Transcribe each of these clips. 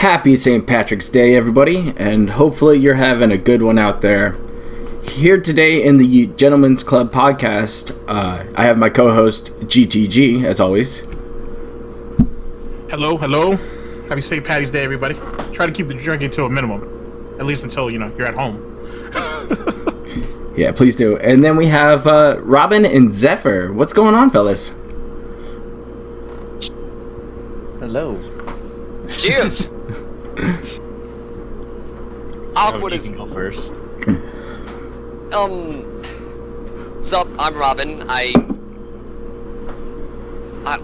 Happy St. Patrick's Day, everybody, and hopefully you're having a good one out there. Here today in the Gentlemen's Club podcast, I have my co-host GTG, as always. Hello. Happy St. Patty's Day, everybody. Try to keep the drinking to a minimum, at least until, you're at home. Yeah, please do. And then we have Robin and Zephyr. What's going on, fellas? Hello. Cheers! Awkward as... Go first. Sup, I'm Robin.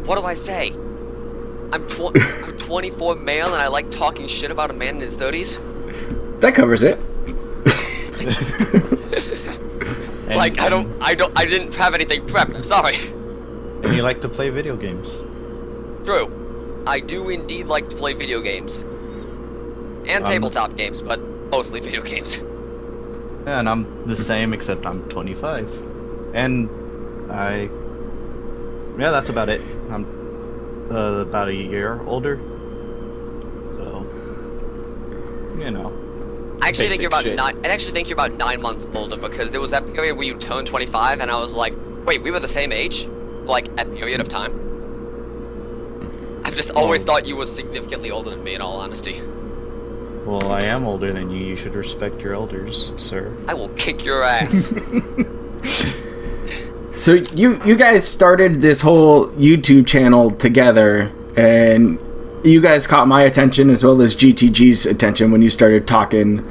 What do I say? I'm 24 male and I like talking shit about a man in his 30s. That covers it. I didn't have anything prepped, I'm sorry. And you like to play video games. True. I do indeed like to play video games. And tabletop games, but mostly video games. Yeah, and I'm the same, except I'm 25. And yeah, that's about it. I'm about a year older. So, I actually think you're about shit. 9 months older, because there was that period where you turned 25 and I was like, wait, we were the same age? Like, a period of time? I've just always thought you were significantly older than me, in all honesty. Well, I am older than you. You should respect your elders, sir. I will kick your ass. So you guys started this whole YouTube channel together, and you guys caught my attention as well as GTG's attention when you started talking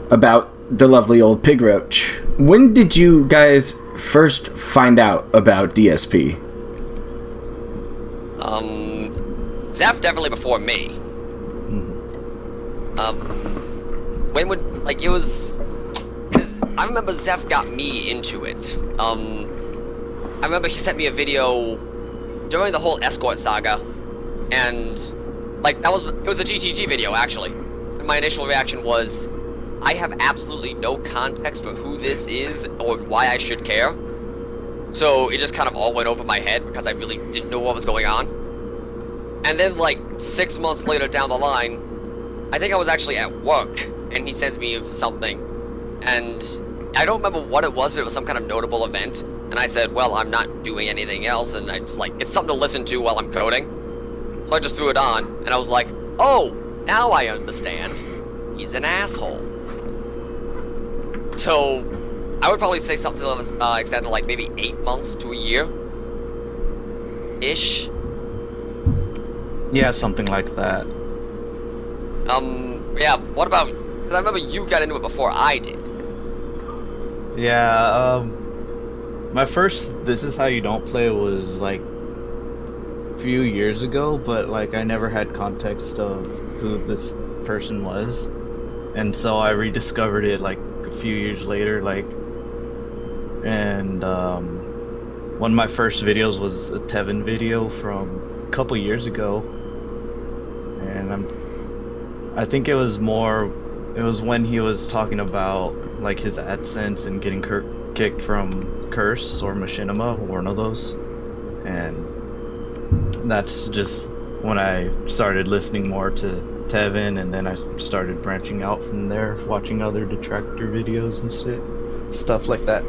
about the lovely old pig roach. When did you guys first find out about DSP? Zeph definitely before me. When would, it was, because I remember Zeph got me into it. I remember he sent me a video during the whole escort saga, and, it was a GTG video, actually. And my initial reaction was, I have absolutely no context for who this is or why I should care. So it just kind of all went over my head because I really didn't know what was going on. And then 6 months later down the line, I think I was actually at work, and he sends me something, and I don't remember what it was, but it was some kind of notable event, and I said, well, I'm not doing anything else, and I just it's something to listen to while I'm coding. So I just threw it on, and I was like, oh, now I understand. He's an asshole. So, I would probably say something to the extent of maybe 8 months to a year. Ish. Yeah, something like that. Yeah, what about, because I remember you got into it before I did. Yeah, my first This Is How You Don't Play was, a few years ago, but, I never had context of who this person was. And so I rediscovered it, a few years later, and, one of my first videos was a Tevin video from a couple years ago. And I think it was when he was talking about his AdSense and getting kicked from Curse or Machinima, one of those, and that's just when I started listening more to Tevin, and then I started branching out from there, watching other detractor videos and stuff like that.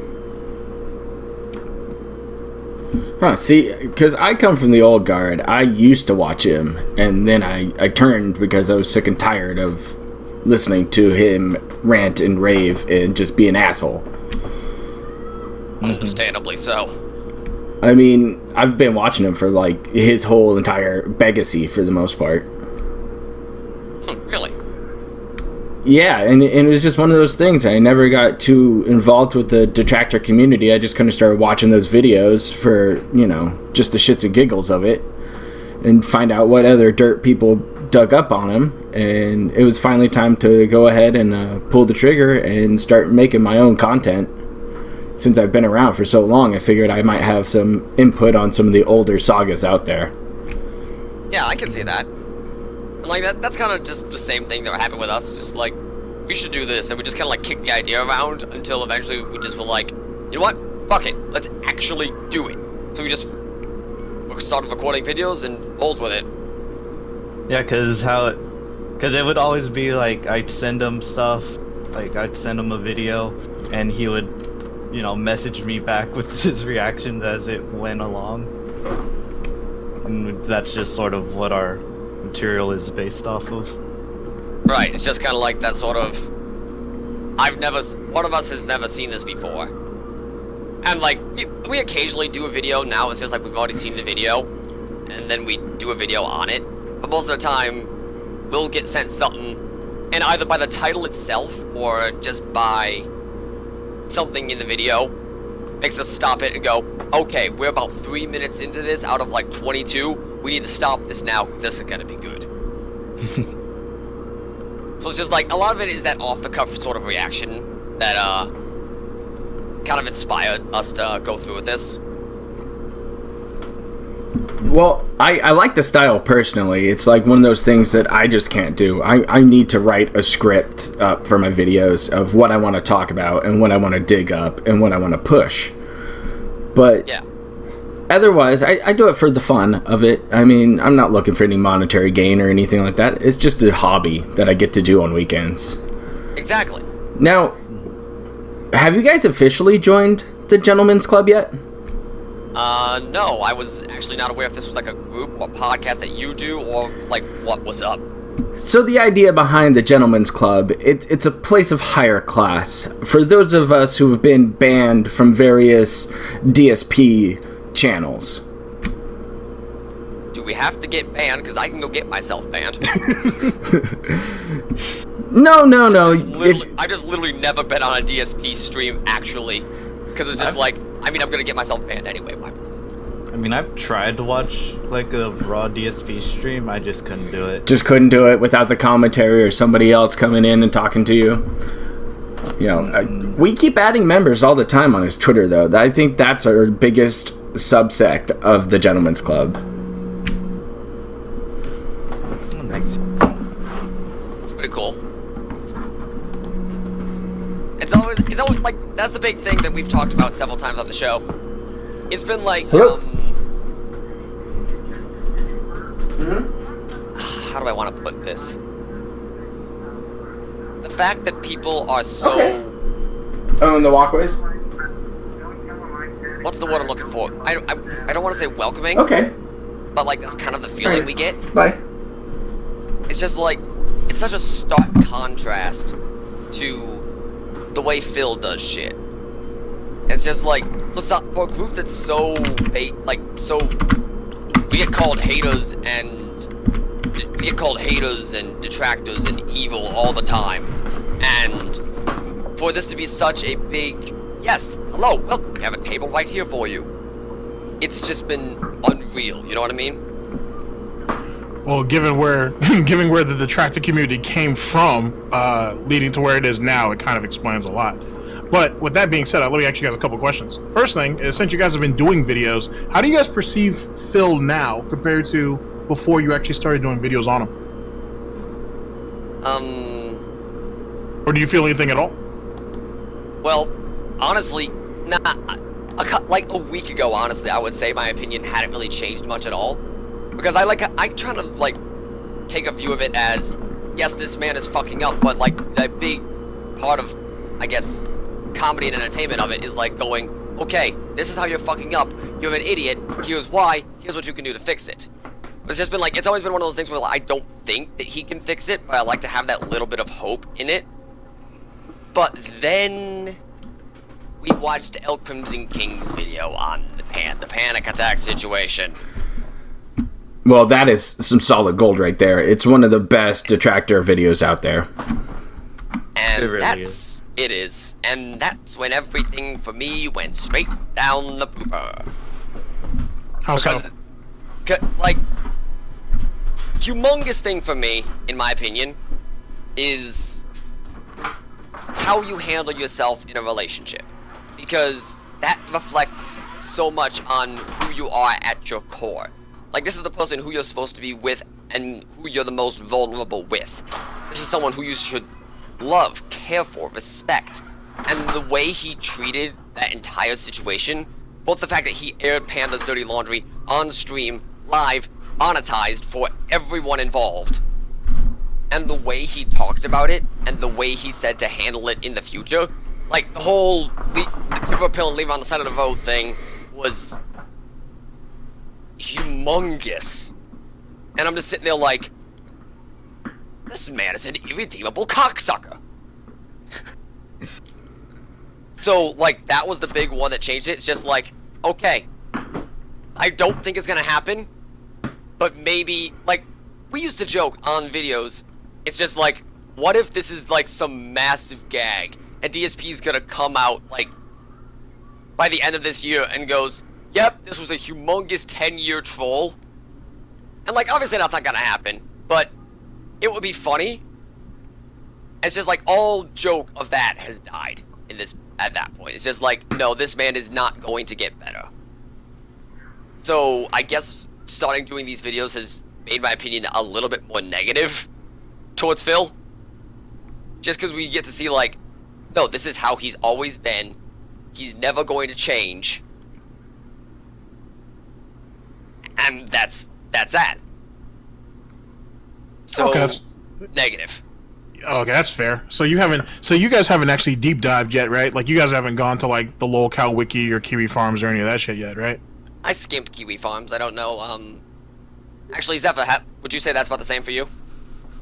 Huh, see, because I come from the old guard. I used to watch him, and then I turned because I was sick and tired of listening to him rant and rave and just be an asshole. Understandably so. I mean, I've been watching him for, his whole entire legacy for the most part. Really? Yeah, and it was just one of those things. I never got too involved with the detractor community. I just kind of started watching those videos for, just the shits and giggles of it, and find out what other dirt people dug up on him. And it was finally time to go ahead and pull the trigger and start making my own content. Since I've been around for so long, I figured I might have some input on some of the older sagas out there. Yeah, I can see that. And that's kind of just the same thing that happened with us. Just we should do this, and we just kind of kicked the idea around until eventually we just were like, you know what? Fuck it, let's actually do it. So we just started recording videos and rolled with it. Yeah, because how Because it would always be like, I'd send him stuff, like I'd send him a video, and he would, message me back with his reactions as it went along. And that's just sort of what our material is based off of. Right, it's just kind of like that sort of... one of us has never seen this before. And like, we occasionally do a video now, it's just like we've already seen the video, and then we do a video on it. But most of the time, we'll get sent something, and either by the title itself, or just by something in the video, makes us stop it and go, okay, we're about 3 minutes into this out of like 22, we need to stop this now, because this is gonna be good. So it's just like, a lot of it is that off-the-cuff sort of reaction that, kind of inspired us to go through with this. Well, I like the style personally. It's like one of those things that I just can't do. I need to write a script up for my videos of what I want to talk about and what I want to dig up and what I want to push. But yeah. Otherwise, I do it for the fun of it. I mean, I'm not looking for any monetary gain or anything like that. It's just a hobby that I get to do on weekends. Exactly. Now, have you guys officially joined the Gentlemen's Club yet? No, I was actually not aware if this was like a group or podcast that you do, or like what was up. So the idea behind the Gentlemen's Club, it's a place of higher class. For those of us who have been banned from various DSP channels. Do we have to get banned? Because I can go get myself banned. No. I've just literally never been on a DSP stream, actually. Because it's just I'm gonna get myself banned anyway. I mean, I've tried to watch like a raw DSP stream, I just couldn't do it. Just couldn't do it without the commentary or somebody else coming in and talking to you. We keep adding members all the time on his Twitter, though. I think that's our biggest subsect of the Gentlemen's Club. Oh, nice. It's pretty cool. It's always like, that's the big thing that we've talked about several times on the show. It's been like, Hello? How do I want to put this? The fact that people are so... Okay. Oh, in the walkways? What's the word I'm looking for? I don't want to say welcoming. Okay. But like, that's kind of the feeling we get. Bye. It's just like, it's such a stark contrast to the way Phil does shit. It's just like, for a group that's so we get called haters and detractors and evil all the time, and for this to be such a big, yes, hello, welcome, we have a table right here for you. It's just been unreal, you know what I mean? Well, given where the detractor community came from, leading to where it is now, it kind of explains a lot. But with that being said, let me ask you guys a couple questions. First thing is, since you guys have been doing videos, how do you guys perceive Phil now compared to before you actually started doing videos on him? Or do you feel anything at all? Well, honestly, like a week ago, honestly, I would say my opinion hadn't really changed much at all. Because I try to, like, take a view of it as, yes, this man is fucking up, but, like, the big part of, I guess, comedy and entertainment of it is, like, going, okay, this is how you're fucking up, you're an idiot, here's why, here's what you can do to fix it. It's just been, like, it's always been one of those things where, like, I don't think that he can fix it, but I like to have that little bit of hope in it. But then we watched El Crimson King's video on the panic attack situation. Well, that is some solid gold right there. It's one of the best detractor videos out there. And it really it is. And that's when everything for me went straight down the pooper. How so? Like, humongous thing for me, in my opinion, is how you handle yourself in a relationship. Because that reflects so much on who you are at your core. Like, this is the person who you're supposed to be with and who you're the most vulnerable with. This is someone who you should love, care for, respect. And the way he treated that entire situation, both the fact that he aired Panda's dirty laundry on stream, live, monetized for everyone involved, and the way he talked about it, and the way he said to handle it in the future, like the whole the give a pill and leave it on the side of the road thing was humongous. And I'm just sitting there like, this man is an irredeemable cocksucker. So, like, that was the big one that changed it. It's just like, okay, I don't think it's gonna happen, but maybe, like, we used to joke on videos, it's just like, what if this is, like, some massive gag, and DSP's gonna come out, like, by the end of this year and goes, yep, this was a humongous 10-year troll. And, like, obviously that's not gonna happen, but it would be funny. It's just like, all joke of that has died in this, at that point. It's just like, no, this man is not going to get better. So, I guess starting doing these videos has made my opinion a little bit more negative towards Phil. Just because we get to see, like, no, this is how he's always been. He's never going to change. And that's that. So, Okay. Negative. Okay, that's fair. So you guys haven't actually deep dived yet, right? Like, you guys haven't gone to, like, the lolcow wiki or Kiwi Farms or any of that shit yet, right? I skimmed Kiwi Farms. I don't know. Actually, Zephyr, would you say that's about the same for you?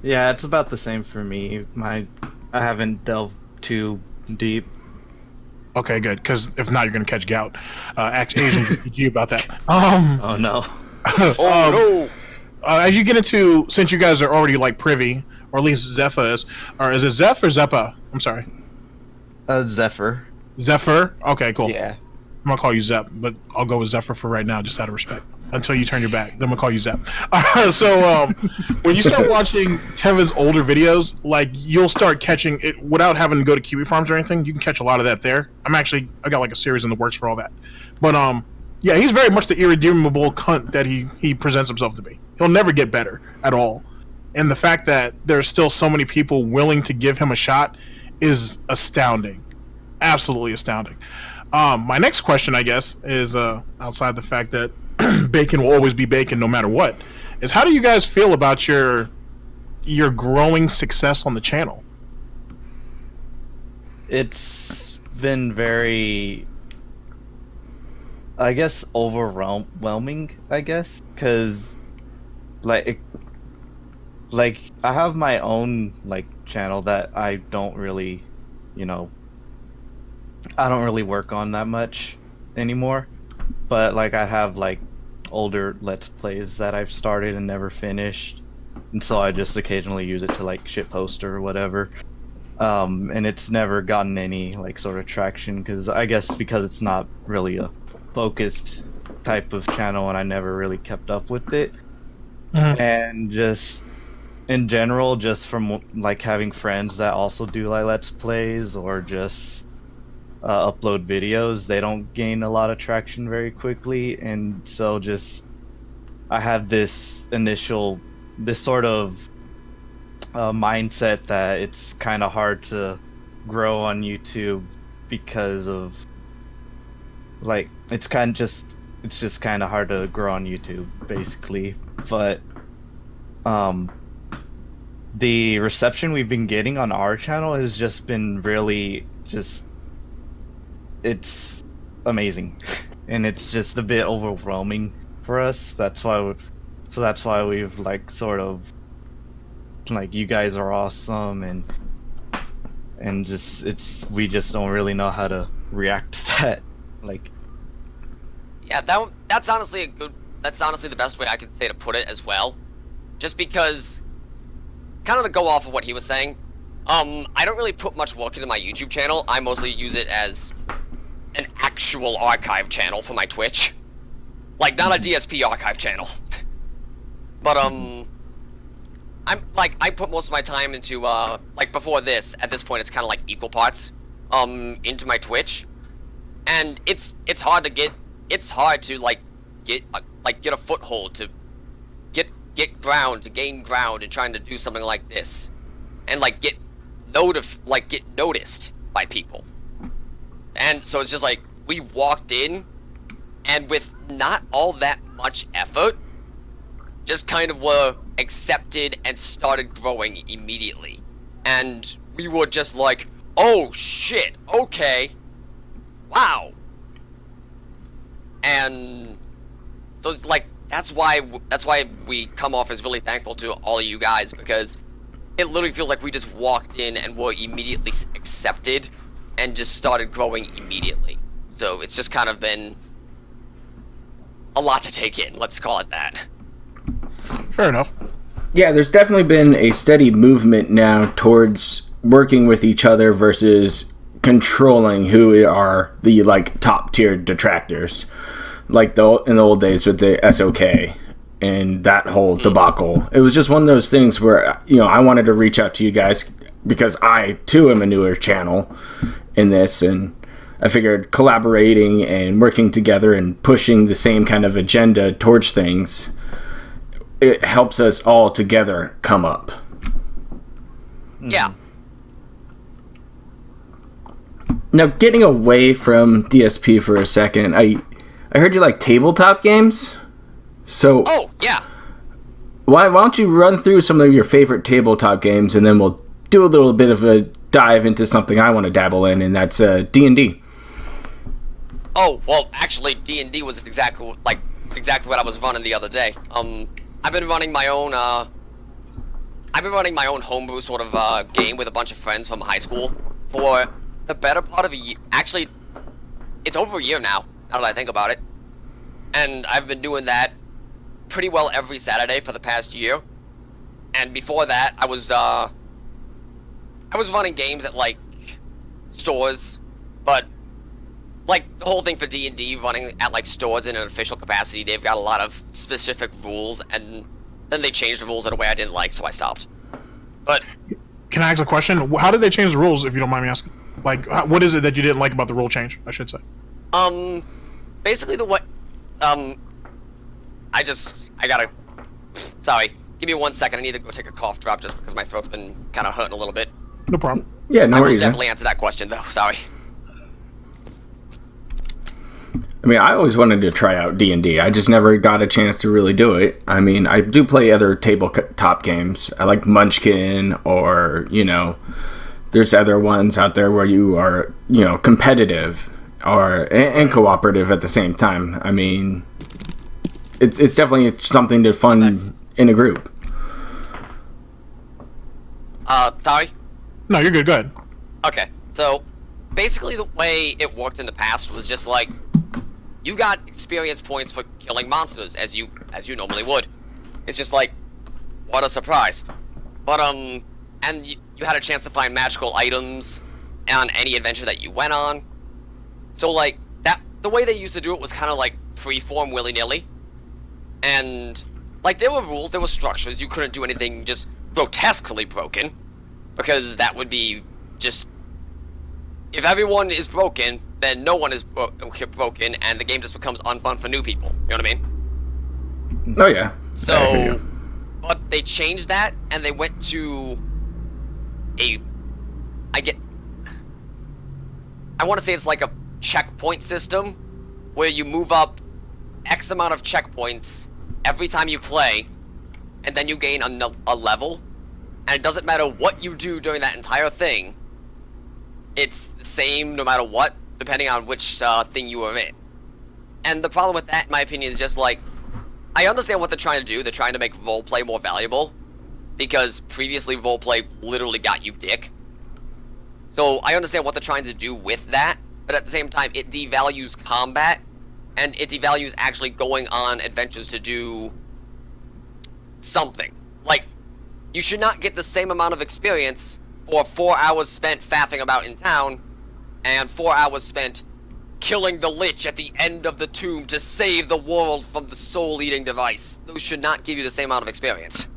Yeah, it's about the same for me. I haven't delved too deep. Okay, good. Because if not, you're gonna catch gout. Asian you about that. Oh no. Oh no! As you get into, since you guys are already like privy, or at least Zephyr is, or is it Zeph or Zeppa? I'm sorry. Zephyr. Zephyr. Okay, cool. Yeah. I'm gonna call you Zep, but I'll go with Zephyr for right now, just out of respect. Until you turn your back, then I'm gonna call you Zep. So, when you start watching Tevin's older videos, like, you'll start catching it without having to go to Kiwi Farms or anything. You can catch a lot of that there. I got like a series in the works for all that. But yeah, he's very much the irredeemable cunt that he presents himself to be. He'll never get better at all. And the fact that there's still so many people willing to give him a shot is astounding. Absolutely astounding. My next question, I guess, is outside the fact that bacon will always be bacon no matter what, is how do you guys feel about your growing success on the channel? It's been very, I guess, overwhelming, I guess, because like I have my own like channel that I don't really, I don't really work on that much anymore. But like I have like older Let's Plays that I've started and never finished, and so I just occasionally use it to like shitpost or whatever. And it's never gotten any like sort of traction because it's not really a focused type of channel, and I never really kept up with it. Mhm. And just in general, just from like having friends that also do like Let's Plays or just upload videos, they don't gain a lot of traction very quickly, and so just I have this sort of mindset that it's kind of hard to grow on YouTube because of like it's just kind of hard to grow on YouTube basically. But the reception we've been getting on our channel has just been really it's amazing, and it's just a bit overwhelming for us. That's why we've like sort of like, you guys are awesome, and just we just don't really know how to react to that. Like, Yeah, that's honestly the best way I could say to put it as well. Just because, kind of to go off of what he was saying, I don't really put much work into my YouTube channel. I mostly use it as an actual archive channel for my Twitch. Like, not a DSP archive channel. But, I put most of my time into, like, before this, at this point, it's kind of like equal parts, into my Twitch. And it's hard to get a foothold, to get ground, to gain ground in trying to do something like this. And, like, get noticed by people. And so it's just like, we walked in, and with not all that much effort, just kind of were accepted and started growing immediately. And we were just like, oh shit, okay, wow. And so it's like, that's why we come off as really thankful to all of you guys, because it literally feels like we just walked in and were immediately accepted and just started growing immediately. So it's just kind of been a lot to take in, let's call it that. Fair enough. Yeah, there's definitely been a steady movement now towards working with each other versus controlling who are the like top tier detractors, like in the old days with the SOK and that whole debacle. It was just one of those things where, you know, I wanted to reach out to you guys because I too am a newer channel in this, and I figured collaborating and working together and pushing the same kind of agenda towards things, it helps us all together come up. Yeah. Now, getting away from DSP for a second, I heard you like tabletop games. So, Oh, yeah. why don't you run through some of your favorite tabletop games, and then we'll do a little bit of a dive into something I want to dabble in, and that's D&D. Oh, well, actually, D&D was exactly what I was running the other day. I've been running my own homebrew sort of game with a bunch of friends from high school for the better part of a year. Actually, it's over a year now that I think about it. And I've been doing that pretty well every Saturday for the past year. And before that, I was running games at like stores, but like the whole thing for D&D running at like stores in an official capacity, they've got a lot of specific rules, and then they changed the rules in a way I didn't like, so I stopped. But Can I ask a question? How did they change the rules, if you don't mind me asking? Like, what is it that you didn't like about the rule change, I should say? basically the way, I gotta, sorry, give me 1 second, I need to go take a cough drop just because my throat's been kind of hurting a little bit. No problem. Yeah, no I will worries. definitely answer that question though, sorry. I mean, I always wanted to try out D&D. I just never got a chance to really do it. I mean, I do play other tabletop games. I like Munchkin, or, you know, there's other ones out there where you are, you know, competitive and cooperative at the same time. I mean, it's definitely something to fun in a group. Sorry? No, you're good. Go ahead. Okay, so basically the way it worked in the past was just like, you got experience points for killing monsters as you normally would. It's just like, what a surprise. But and you had a chance to find magical items on any adventure that you went on. So like that, the way they used to do it was kind of like freeform, willy-nilly. And like there were rules, there were structures. You couldn't do anything just grotesquely broken, because that would be just, if everyone is broken, then no one is broken, and the game just becomes unfun for new people. You know what I mean? Oh, yeah. So, but they changed that, and they went to I want to say it's like a checkpoint system, where you move up X amount of checkpoints every time you play, and then you gain a level, and it doesn't matter what you do during that entire thing, it's the same no matter what, depending on which thing you are in. And the problem with that, in my opinion, is just like, I understand what they're trying to do. They're trying to make roleplay more valuable, because previously roleplay literally got you dick. So I understand what they're trying to do with that, but at the same time, it devalues combat, and it devalues actually going on adventures to do something. Like, you should not get the same amount of experience for 4 hours spent faffing about in town, and 4 hours spent killing the Lich at the end of the tomb to save the world from the soul-eating device. Those should not give you the same amount of experience.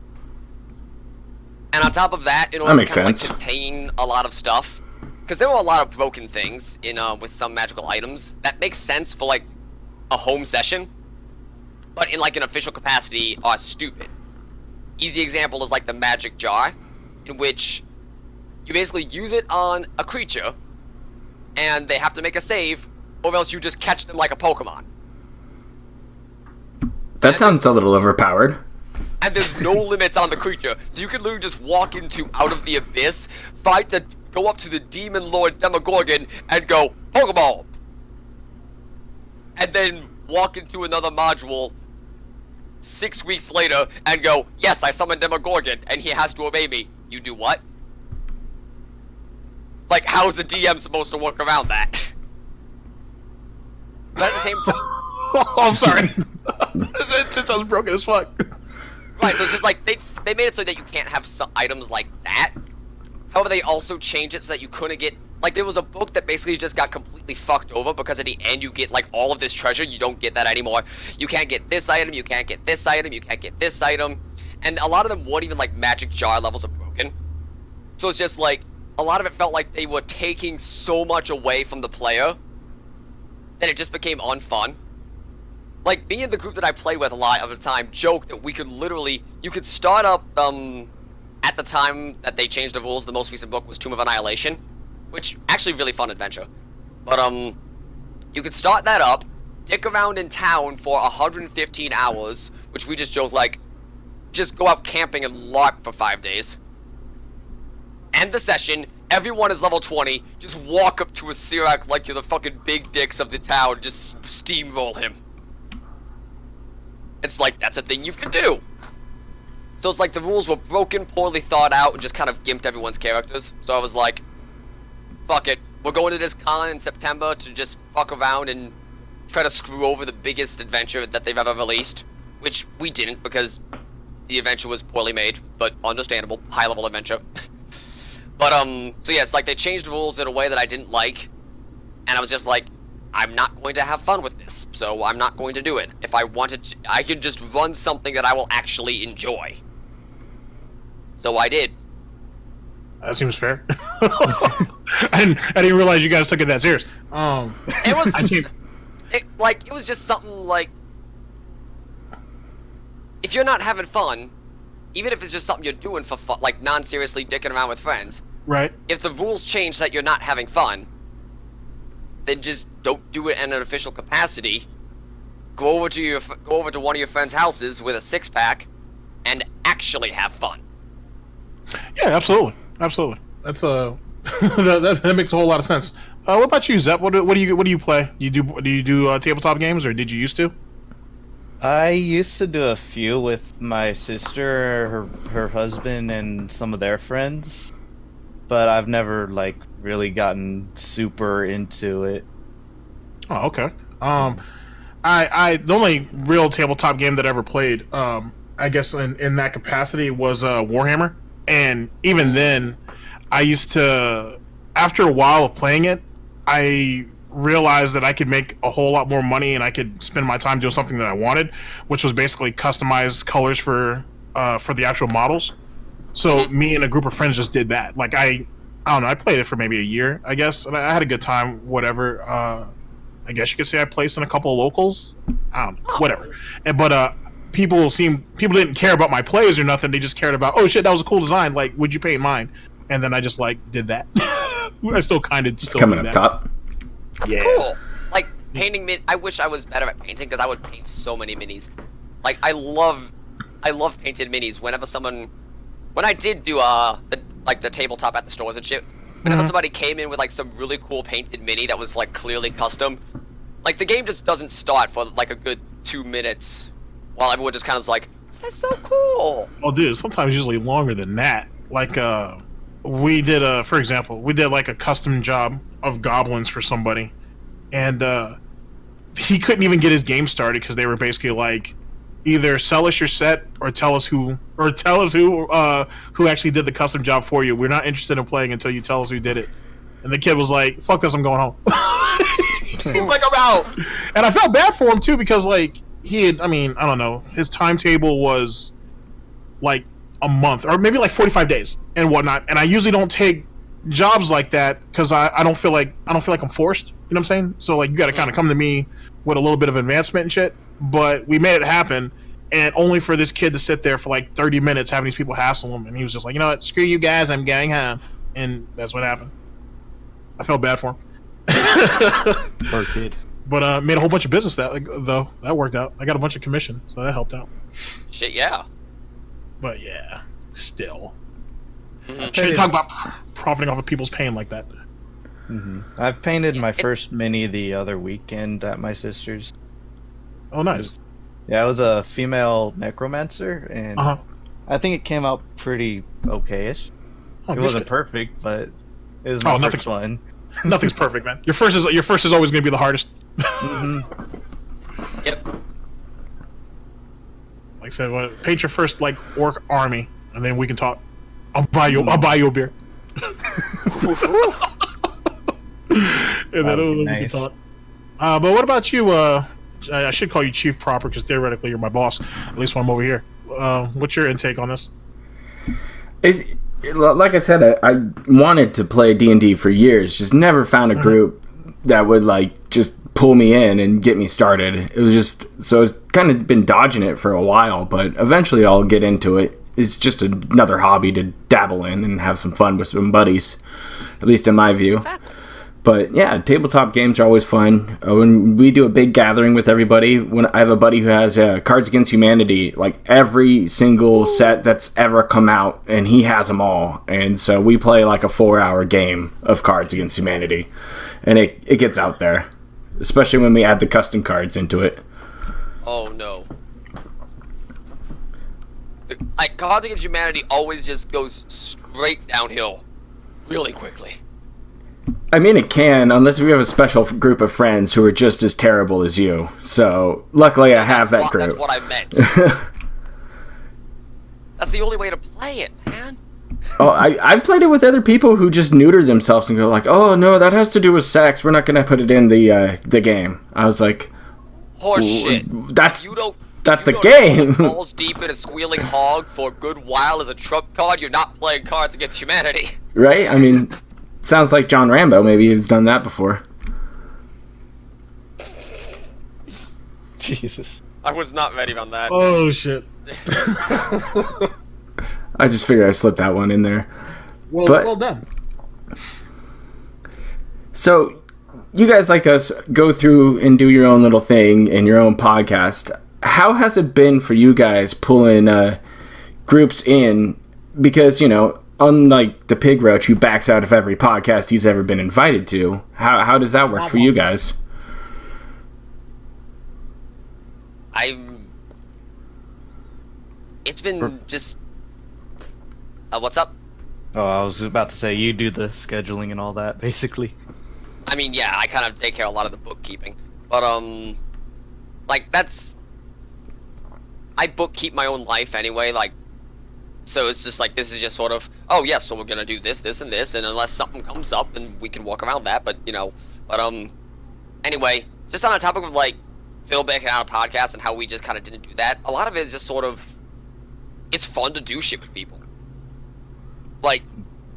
And on top of that, in order to kind of like contain a lot of stuff, because there were a lot of broken things in with some magical items, that makes sense for like a home session, but in like an official capacity are stupid. Easy example is like the magic jar, in which you basically use it on a creature, and they have to make a save, or else you just catch them like a Pokemon. That sounds a little overpowered. and there's no limits on the creature, so you can literally just walk out of the abyss, go up to the Demon Lord Demogorgon, and go, Pokeball! And then walk into another module 6 weeks later and go, yes, I summoned Demogorgon, and he has to obey me. You do what? Like, how's the DM supposed to work around that? But at the same time... Oh, I'm sorry. It just sounds broken as fuck. Right, so it's just like, they made it so that you can't have items like that. However, they also changed it so that you couldn't get... Like, there was a book that basically just got completely fucked over because at the end you get, like, all of this treasure. You don't get that anymore. You can't get this item, you can't get this item, you can't get this item. And a lot of them weren't even, like, magic jar levels of broken. So it's just, like, a lot of it felt like they were taking so much away from the player that it just became unfun. Like, me and the group that I play with a lot of the time joke that we could literally... You could start up, at the time that they changed the rules, the most recent book was Tomb of Annihilation. Which, actually really fun adventure. But, you could start that up, dick around in town for 115 hours, which we just joke like, just go out camping and LARP for 5 days. End the session, everyone is level 20, just walk up to a Sirak like you're the fucking big dicks of the town, just steamroll him. It's like, that's a thing you can do. So it's like the rules were broken, poorly thought out, and just kind of gimped everyone's characters. So I was like, fuck it, we're going to this con in September to just fuck around and try to screw over the biggest adventure that they've ever released. Which we didn't, because the adventure was poorly made, but understandable, high-level adventure. But, so yeah, it's like they changed the rules in a way that I didn't like, and I was just like, I'm not going to have fun with this, so I'm not going to do it. If I wanted to, I could just run something that I will actually enjoy. So I did. That seems fair. I didn't realize you guys took it that serious. It was, it was just something like, if you're not having fun, even if it's just something you're doing for fun, like non-seriously dicking around with friends, right? If the rules change that you're not having fun, then just don't do it in an official capacity. Go over to one of your friends' houses with a 6-pack, and actually have fun. Yeah, absolutely. That's that makes a whole lot of sense. What about you, Zep? What do you play? Do you do tabletop games, or did you used to? I used to do a few with my sister, her husband, and some of their friends, but I've never really gotten super into it. Oh, okay. I the only real tabletop game that I ever played, I guess in that capacity was Warhammer, and even then, I used to, after a while of playing it, I realized that I could make a whole lot more money and I could spend my time doing something that I wanted, which was basically customize colors for the actual models. So me and a group of friends just did that. Like I don't know, I played it for maybe a year, I guess, and I had a good time. Whatever. I guess you could say I placed in a couple of locals. I don't know, whatever. But people didn't care about my plays or nothing. They just cared about, oh shit, that was a cool design. Like, would you paint mine? And then I just did that. I still kind of still coming do up that. top. That's cool. Like painting I wish I was better at painting because I would paint so many minis. Like I love painted minis. When I did do the tabletop at the stores and shit, whenever somebody came in with like some really cool painted mini that was like clearly custom, like the game just doesn't start for like a good 2 minutes while everyone just kind of is like, that's so cool. Oh dude, sometimes usually longer than that. Like we did for example, we did like a custom job of goblins for somebody, and he couldn't even get his game started because they were basically like, either sell us your set or tell us who actually did the custom job for you. We're not interested in playing until you tell us who did it. And the kid was like, fuck this, I'm going home. He's like, I'm out. And I felt bad for him too, because like I don't know, his timetable was like a month or maybe like 45 days and whatnot, and I usually don't take jobs like that because I don't feel like I'm forced, you know what I'm saying? So like you got to kind of come to me with a little bit of advancement and shit. But we made it happen, and only for this kid to sit there for like 30 minutes having these people hassle him, and he was just like, you know what, screw you guys, I'm going home. And that's what happened. I felt bad for him. Poor kid. But made a whole bunch of business though. That worked out. I got a bunch of commission, so that helped out. Shit, yeah. But yeah, still. Mhm. Shouldn't talk about profiting off of people's pain like that. I've painted my first mini the other weekend at my sister's. Oh, nice. Yeah, it was a female necromancer, and Uh huh. I think it came out pretty okay-ish. Oh, It good wasn't shit. perfect, but it was my Oh, first one. Nothing's perfect, man. Your first is always gonna be the hardest. hmm Yep. Like I said, paint your first like orc army, and then we can talk. I'll buy you a beer. And then That'd be we nice. can talk. But what about you? I should call you chief proper because theoretically you're my boss. At least when I'm over here. What's your intake on this? Is like I said, I wanted to play D&D for years, just never found a group that would like just pull me in and get me started. It was just so it's kind of been dodging it for a while, but eventually I'll get into it. It's just another hobby to dabble in and have some fun with some buddies, at least in my view. Exactly. But yeah, tabletop games are always fun. When we do a big gathering with everybody, when I have a buddy who has Cards Against Humanity, like every single set that's ever come out, and he has them all. And so we play like a 4-hour game of Cards Against Humanity, and it gets out there, especially when we add the custom cards into it. Oh no. Like Cards Against Humanity always just goes straight downhill, really quickly. I mean, it can, unless we have a special group of friends who are just as terrible as you. So, luckily I have that group. That's what I meant. That's the only way to play it, man. Oh, I've played it with other people who just neuter themselves and go like, "Oh no, that has to do with sex. We're not gonna put it in the game." I was like, Horse shit. That's You don't. that's you the don't game. put balls deep in a squealing hog for a good while as a trump card. You're not playing Cards Against Humanity. Right? I mean, sounds like John Rambo. Maybe he's done that before. Jesus. I was not ready on that. Oh shit. I just figured I'd slip that one in there. Well done. So, you guys like us go through and do your own little thing in your own podcast. How has it been for you guys pulling groups in? Because, you know, unlike the pig roach who backs out of every podcast he's ever been invited to, how does that work for you guys? It's been just. What's up? Oh, I was about to say, you do the scheduling and all that, basically. I mean, yeah, I kind of take care of a lot of the bookkeeping, but like that's. I bookkeep my own life anyway, like. So it's just like, this is just sort of, oh yes, so we're gonna do this, this, and this, and unless something comes up, then we can walk around that, but, you know, anyway, just on the topic of, like, Phil backing out a podcast and how we just kind of didn't do that, a lot of it is just sort of, it's fun to do shit with people. Like,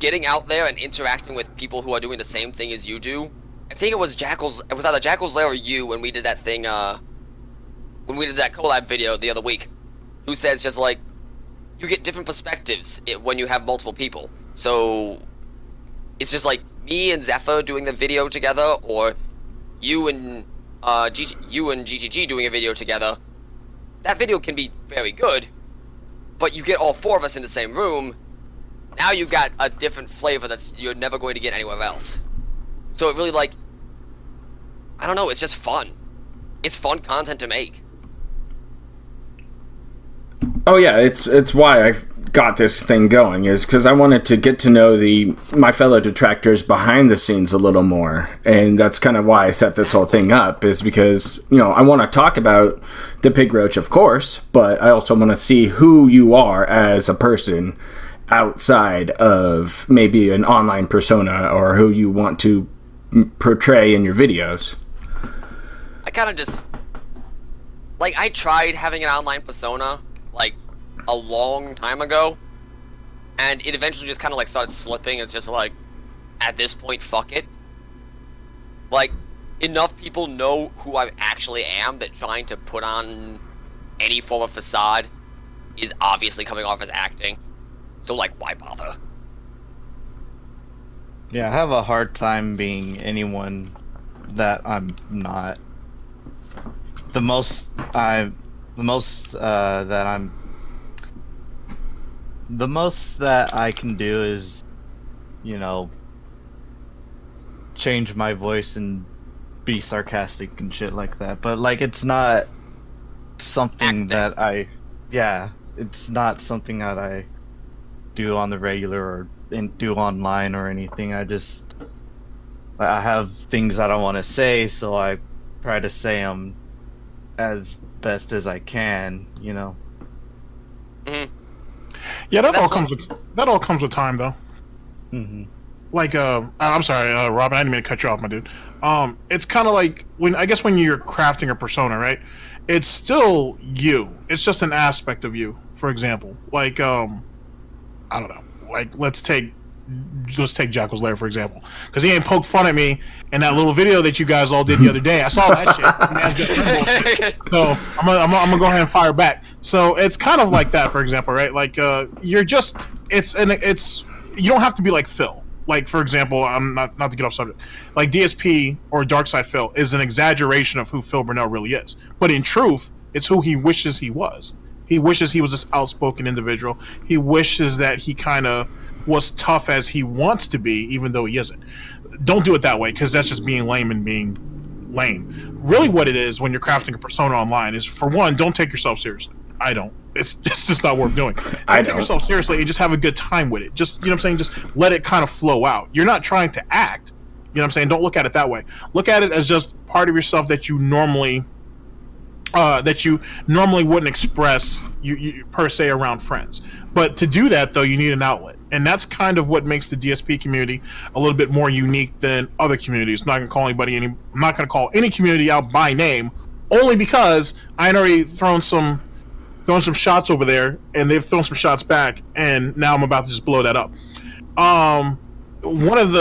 getting out there and interacting with people who are doing the same thing as you do. I think it was either Jackal's Lair or you when we did that thing, when we did that collab video the other week, who says just, like, you get different perspectives when you have multiple people. So it's just like me and Zephyr doing the video together, or you and GTG doing a video together. That video can be very good, but you get all four of us in the same room. Now you've got a different flavor that's you're never going to get anywhere else. So it really, like, I don't know, it's just fun. It's fun content to make. Oh yeah, it's why I got this thing going, is because I wanted to get to know my fellow detractors behind the scenes a little more, and that's kind of why I set this whole thing up, is because, you know, I want to talk about the pig roach, of course, but I also want to see who you are as a person outside of maybe an online persona, or who you want to portray in your videos. I kind of just, like, I tried having an online persona, like, a long time ago, and it eventually just kind of, like, started slipping. It's just like, at this point, fuck it. Like, enough people know who I actually am that trying to put on any form of facade is obviously coming off as acting. So, like, why bother? Yeah, I have a hard time being anyone that I'm not. The most that I'm The most that I can do is, you know, change my voice and be sarcastic and shit like that. But like, it's not something Acting. that it's not something that I do on the regular or do online or anything. I have things that I want to say, so I try to say them as best as I can, you know. Mhm. Yeah, that That's all comes with time, though. Hmm. Like, I'm sorry, Robin, I didn't mean to cut you off, my dude. It's kind of like when you're crafting a persona, right? It's still you. It's just an aspect of you. For example, like, I don't know. Like, let's take Jackal's Lair for example, because he ain't poked fun at me in that little video that you guys all did the other day. I saw that shit. Man's got bullshit. So I'm gonna go ahead and fire back. So it's kind of like that, for example, right? Like, you're just it's you don't have to be like Phil. Like, for example, I'm not to get off subject. Like, DSP or Darkside Phil is an exaggeration of who Phil Burnell really is, but in truth, it's who he wishes he was. He wishes he was this outspoken individual. He wishes that he kind of was tough as he wants to be, even though he isn't. Don't do it that way, because that's just being lame and being lame. Really, what it is when you're crafting a persona online is, for one, don't take yourself seriously. I don't. It's just not worth doing. Don't take yourself seriously and just have a good time with it. Just, you know what I'm saying? Just let it kind of flow out. You're not trying to act. You know what I'm saying? Don't look at it that way. Look at it as just part of yourself that you normally wouldn't express you per se around friends. But to do that, though, you need an outlet, and that's kind of what makes the DSP community a little bit more unique than other communities. I'm not gonna call any community out by name, only because I had already thrown some shots over there, and they've thrown some shots back, and now I'm about to just blow that up. One of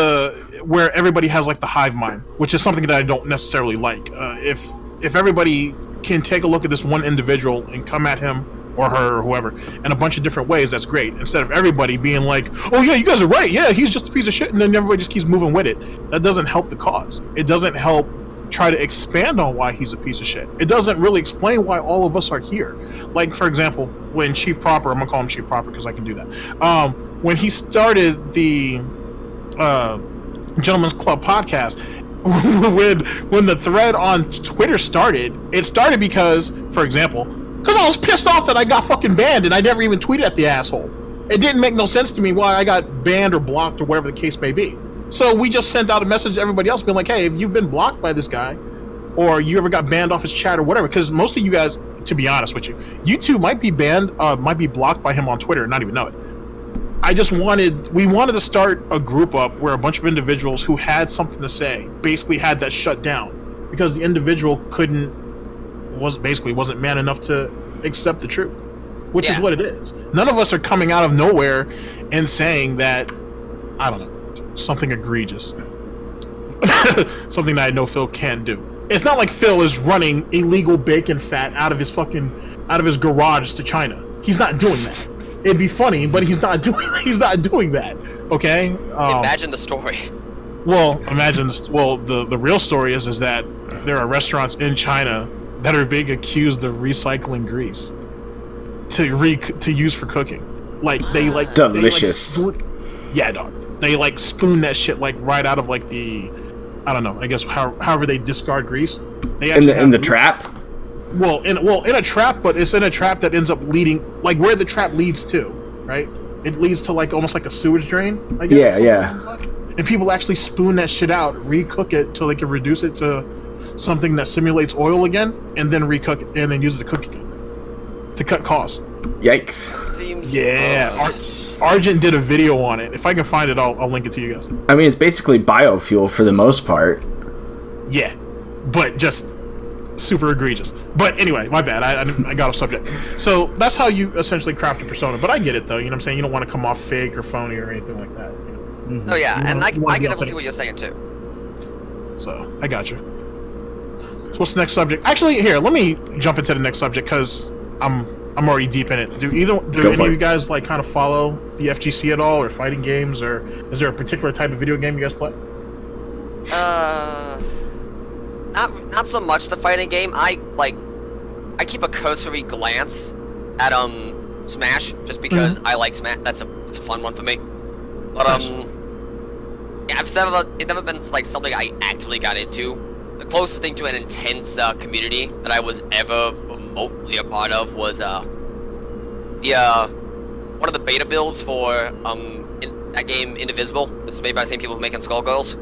where everybody has like the hive mind, which is something that I don't necessarily like. If everybody can take a look at this one individual and come at him or her or whoever in a bunch of different ways, that's great. Instead of everybody being like, oh yeah, you guys are right, yeah, he's just a piece of shit, and then everybody just keeps moving with it. That doesn't help the cause. It doesn't help try to expand on why he's a piece of shit. It doesn't really explain why all of us are here. Like, for example, when Chief Proper, I'm gonna call him Chief Proper because I can do that. When he started the Gentleman's Club podcast, when the thread on Twitter started, it started because, for example, because I was pissed off that I got fucking banned and I never even tweeted at the asshole. It didn't make no sense to me why I got banned or blocked or whatever the case may be. So we just sent out a message to everybody else being like, hey, if you've been blocked by this guy or you ever got banned off his chat or whatever, because most of you guys, to be honest with you two might be banned, might be blocked by him on Twitter and not even know it. We wanted to start a group up where a bunch of individuals who had something to say basically had that shut down because the individual wasn't man enough to accept the truth, which is what it is. None of us are coming out of nowhere and saying that, I don't know, something egregious, something that I know Phil can't do. It's not like Phil is running illegal bacon fat out of his garage to China. He's not doing that. It'd be funny, but he's not doing that. Okay. Imagine the story. Well, the real story is that there are restaurants in China that are being accused of recycling grease to use for cooking. Like they like delicious. Yeah, dog. They like spoon that shit like right out of like the, I don't know. I guess however they discard grease. They in the trap. Well, in a trap, but it's in a trap that ends up leading, like where the trap leads to, right? It leads to like almost like a sewage drain, I guess. Yeah. And people actually spoon that shit out, recook it till they can reduce it to something that simulates oil again, and then recook it, and then use it to cook again to cut costs. Yikes. Seems gross. Argent did a video on it. If I can find it, I'll link it to you guys. I mean, it's basically biofuel for the most part. Yeah, but just super egregious. But anyway, my bad. I got off subject. So that's how you essentially craft a persona. But I get it, though. You know what I'm saying? You don't want to come off fake or phony or anything like that. You know? Oh yeah, and I can definitely see what you're saying too. So I got you. So what's the next subject? Actually, here, let me jump into the next subject because I'm already deep in it. Do any of you guys like kind of follow the FGC at all, or fighting games, or is there a particular type of video game you guys play? Not so much the fighting game. I keep a cursory glance at Smash, just because I like Smash. It's a fun one for me. But yeah, it's never been like something I actively got into. The closest thing to an intense community that I was ever remotely a part of was one of the beta builds for that game Indivisible. This is made by the same people who making Skullgirls.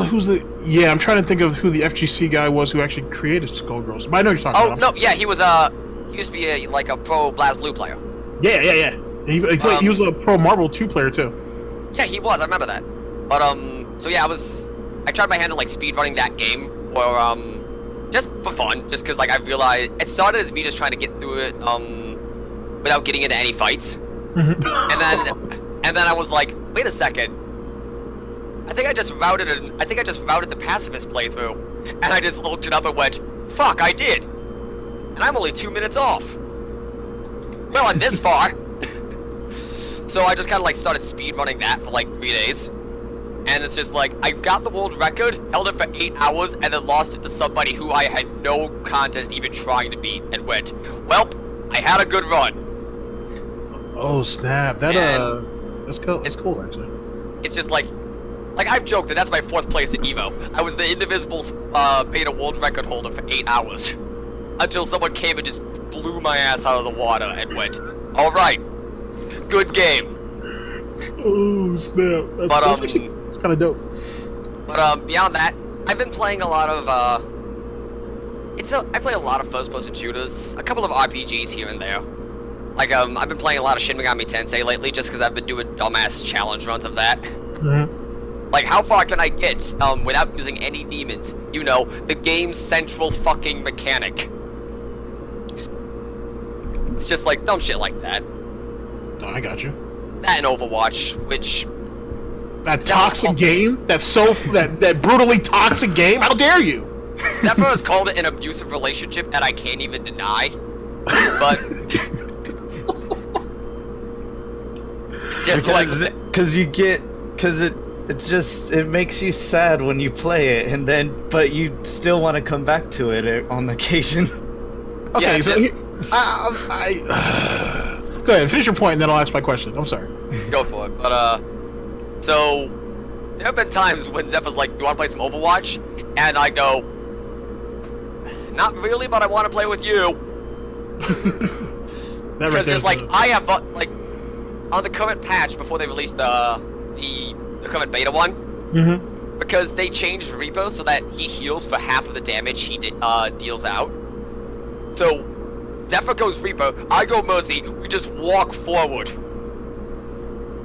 Who's the? Yeah, I'm trying to think of who the FGC guy was who actually created Skullgirls. But I know you're talking about. Oh no, yeah, he used to be a pro BlazBlue player. Yeah. He was a pro Marvel 2 player too. Yeah, he was. I remember that. But so yeah, I tried my hand at like speedrunning that game for just for fun, just because like I realized it started as me just trying to get through it without getting into any fights, and then I was like, wait a second, I think I just routed the pacifist playthrough, and I just looked it up and went, fuck, I did, and I'm only 2 minutes off. Well, I'm this far. So I just kind of like started speedrunning that for like 3 days. And it's just like, I got the world record, held it for 8 hours, and then lost it to somebody who I had no contest even trying to beat, and went, well, I had a good run. Oh snap! That's cool. That's cool actually. It's just like I've joked that's my 4th place at Evo. I was the Indivisible's beta world record holder for 8 hours. Until someone came and just blew my ass out of the water and went, alright, good game. Oh snap! That's actually, it's kind of dope. But beyond that, I've been playing a lot of I play a lot of first-person shooters, a couple of RPGs here and there. Like I've been playing a lot of Shin Megami Tensei lately, just because I've been doing dumbass challenge runs of that. Like, how far can I get without using any demons? You know, the game's central fucking mechanic. It's just like dumb shit like that. Oh, I got you. That and Overwatch, which that toxic game, that brutally toxic game. How dare you? Zephyr has called it an abusive relationship, and I can't even deny. But it's just it makes you sad when you play it, but you still want to come back to it on occasion. Okay, yeah, so go ahead, finish your point, and then I'll ask my question. I'm sorry. Go for it. But so there have been times when Zephyr's like, "You want to play some Overwatch?" And I go, "Not really, but I want to play with you." Because there's like I have like on the current patch before they released the current beta one. Because they changed Reaper so that he heals for half of the damage he deals out. So Zephyr goes Reaper, I go Mercy, we just walk forward.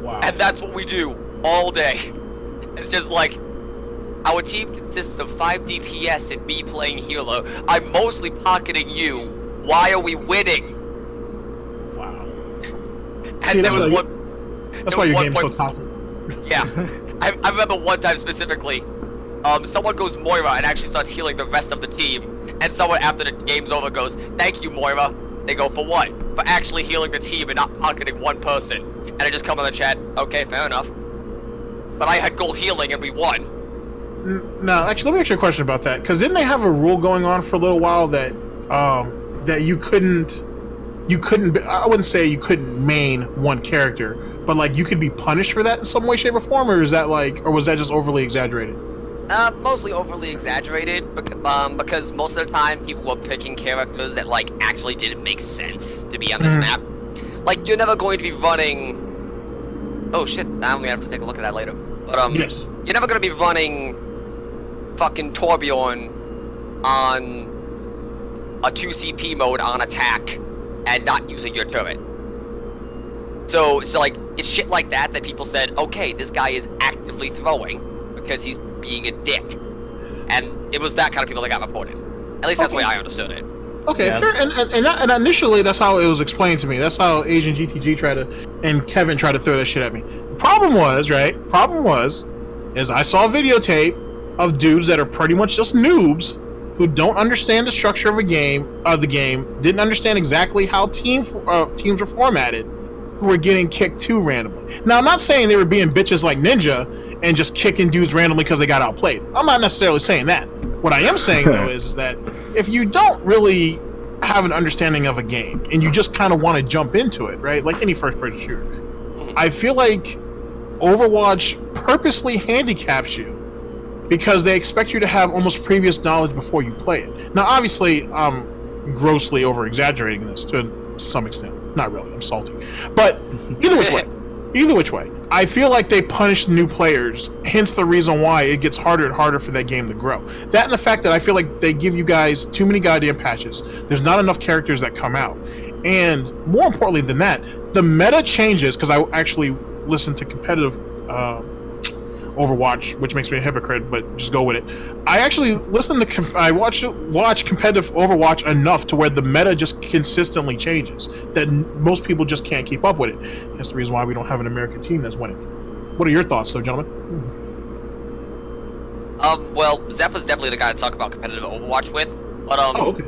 Wow. And that's what we do all day. It's just like, our team consists of 5 DPS and me playing healer. I'm mostly pocketing you. Why are we winning? Wow. And See, there was one... That's why your game's so toxic. Yeah. I remember one time specifically, someone goes Moira and actually starts healing the rest of the team. And someone after the game's over goes, "Thank you, Moira." They go, "For what?" "For actually healing the team and not pocketing one person." And I just come on the chat, "Okay, fair enough. But I had gold healing and we won." No, actually, let me ask you a question about that. Because didn't they have a rule going on for a little while that that you couldn't, I wouldn't say you couldn't main one character, but like you could be punished for that in some way, shape, or form, or was that just overly exaggerated? Mostly overly exaggerated, because most of the time people were picking characters that like actually didn't make sense to be on this map. Like, you're never going to be running... Oh shit, now I'm gonna have to take a look at that later. But yes. You're never gonna be running fucking Torbjorn on a 2CP mode on attack and not using your turret. So like, it's shit like that people said, okay, this guy is actively throwing because he's being a dick. And it was that kind of people that got reported. At least that's the way I understood it. Okay, yeah. Fair. And initially, that's how it was explained to me. That's how Asian GTG and Kevin tried to throw that shit at me. The problem was, is I saw a videotape of dudes that are pretty much just noobs who don't understand the structure of the game, didn't understand exactly how teams were formatted, who were getting kicked too randomly. Now, I'm not saying they were being bitches like Ninja and just kicking dudes randomly because they got outplayed. I'm not necessarily saying that. What I am saying, though, is that if you don't really have an understanding of a game and you just kind of want to jump into it, right? Like any first-person shooter. I feel like Overwatch purposely handicaps you because they expect you to have almost previous knowledge before you play it. Now, obviously, I'm grossly over-exaggerating this to some extent. Not really, I'm salty. But either which way, I feel like they punish new players, hence the reason why it gets harder and harder for that game to grow. That and the fact that I feel like they give you guys too many goddamn patches. There's not enough characters that come out. And more importantly than that, the meta changes, because I actually listen to competitive Overwatch, which makes me a hypocrite, but just go with it. I actually watch competitive Overwatch enough to where the meta just consistently changes, that most people just can't keep up with it. That's the reason why we don't have an American team that's winning. What are your thoughts, though, gentlemen? Well, Zephyr's definitely the guy to talk about competitive Overwatch with, but okay.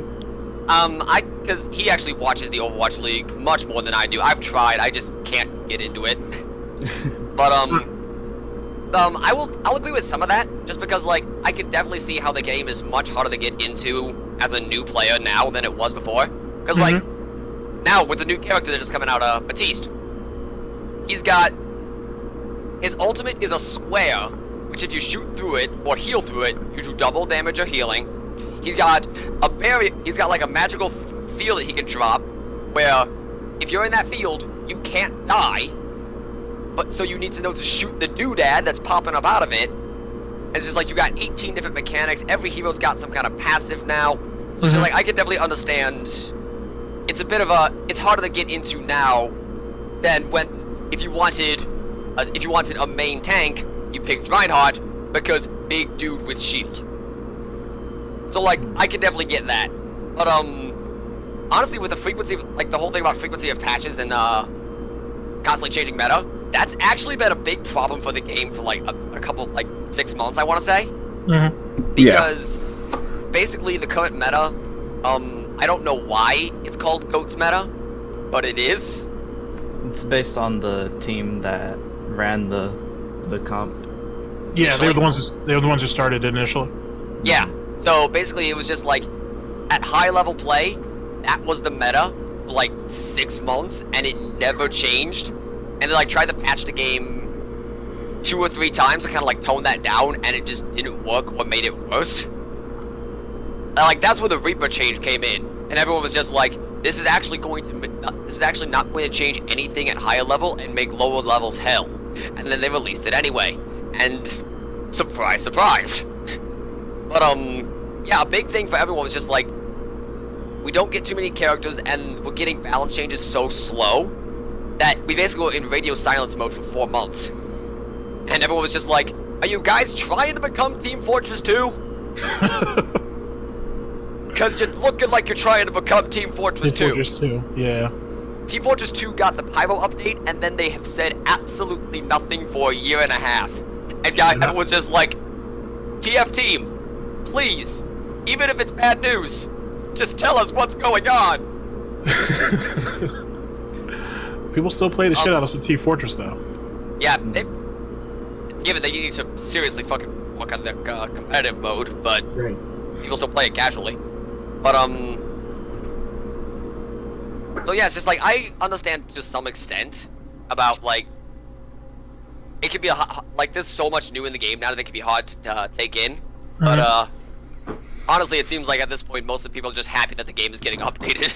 because he actually watches the Overwatch League much more than I do. I've tried, I just can't get into it. But I'll agree with some of that, just because like I can definitely see how the game is much harder to get into as a new player now than it was before. Because like now with the new character that just coming out, Batiste, he's got his ultimate is a square, which if you shoot through it or heal through it, you do double damage or healing. He's got a barrier. He's got like a magical field that he can drop, where if you're in that field, you can't die. But so you need to know to shoot the doodad that's popping up out of it. It's just like you got 18 different mechanics. Every hero's got some kind of passive now. So it's just like I can definitely understand. It's a bit of a. It's harder to get into now than when if you wanted a main tank, you picked Reinhardt because big dude with shield. So like I can definitely get that. But honestly, with the frequency, like the whole thing about frequency of patches and constantly changing meta, that's actually been a big problem for the game for like a couple, like 6 months, I want to say. Because basically the current meta, I don't know why it's called GOATS meta, but it is. It's based on the team that ran the comp. Yeah, they were the ones who started initially. Yeah. So basically, it was just like at high level play, that was the meta for like 6 months, and it never changed. And they like tried to patch the game 2 or 3 times to kind of like tone that down, and it just didn't work or made it worse. And like that's where the Reaper change came in, and everyone was just like, "This is actually not going to change anything at higher level and make lower levels hell." And then they released it anyway, and surprise, surprise. But yeah, a big thing for everyone was just like, we don't get too many characters, and we're getting balance changes so slow that we basically were in radio silence mode for 4 months. And everyone was just like, are you guys trying to become Team Fortress 2? Because you're looking like you're trying to become Team Fortress 2. Team Fortress 2, yeah. Team Fortress 2 got the Pyro update, and then they have said absolutely nothing for a year and a half. And everyone's just like, TF Team, please, even if it's bad news, just tell us what's going on. People still play the shit out of some Team Fortress, though. Yeah, given they need to seriously fucking work on their competitive mode, but people still play it casually. But so yeah, it's just like I understand to some extent about like it can be like there's so much new in the game now that it can be hard to take in. But honestly, it seems like at this point most of the people are just happy that the game is getting updated.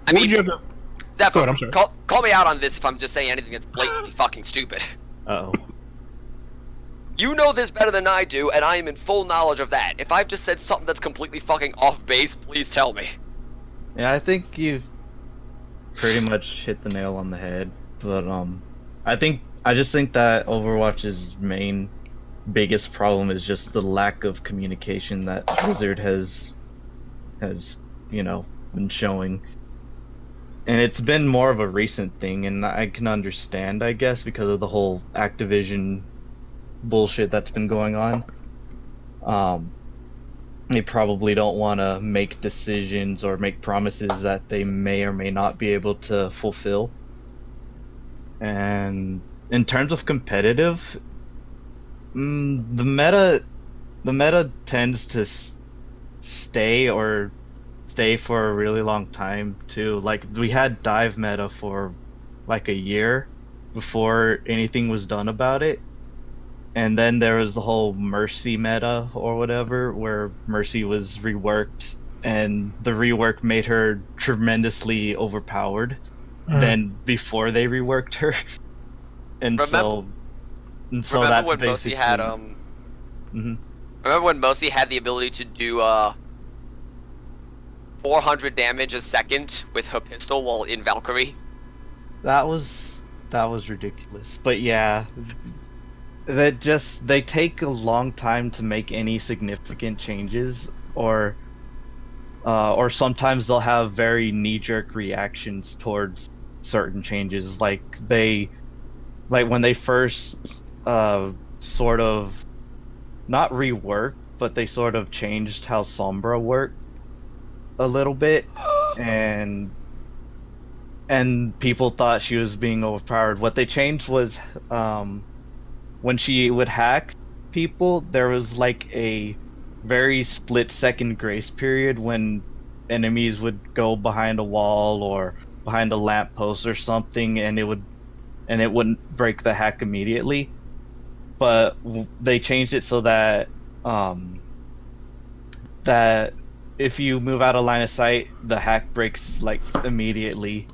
I mean, Zephyr, I'm sorry. call me out on this if I'm just saying anything that's blatantly fucking stupid. Uh-oh. You know this better than I do, and I am in full knowledge of that. If I've just said something that's completely fucking off base, please tell me. Yeah, I think you've pretty much hit the nail on the head. But I just think that Overwatch's biggest problem is just the lack of communication that Blizzard has been showing. And it's been more of a recent thing, and I can understand, I guess, because of the whole Activision bullshit that's been going on. They probably don't want to make decisions or make promises that they may or may not be able to fulfill. And in terms of competitive, the meta tends to stay or stay for a really long time too. Like we had dive meta for like a year before anything was done about it. And then there was the whole Mercy meta or whatever, where Mercy was reworked, and the rework made her tremendously overpowered than before they reworked her. And so remember that's when Mercy had Remember when Mercy had the ability to do 400 damage a second with her pistol while in Valkyrie? That was ridiculous. But yeah, they take a long time to make any significant changes, or sometimes they'll have very knee-jerk reactions towards certain changes. Like when they first sort of not reworked, but they sort of changed how Sombra worked a little bit, and people thought she was being overpowered. What they changed was when she would hack people, there was like a very split-second grace period when enemies would go behind a wall or behind a lamppost or something, and it wouldn't break the hack immediately. But they changed it so that that if you move out of line of sight, the hack breaks like immediately,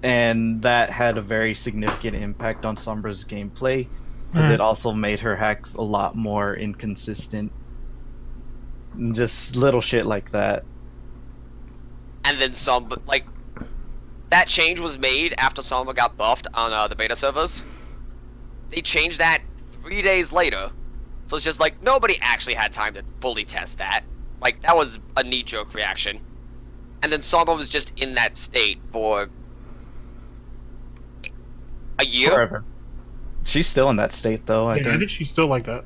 and that had a very significant impact on Sombra's gameplay. Because it also made her hack a lot more inconsistent. And just little shit like that. And then that change was made after Sombra got buffed on the beta servers. They changed that 3 days later. So it's just like, nobody actually had time to fully test that. Like, that was a knee-jerk reaction. And then Sombra was just in that state for a year? Forever. She's still in that state, though. I think she's still like that.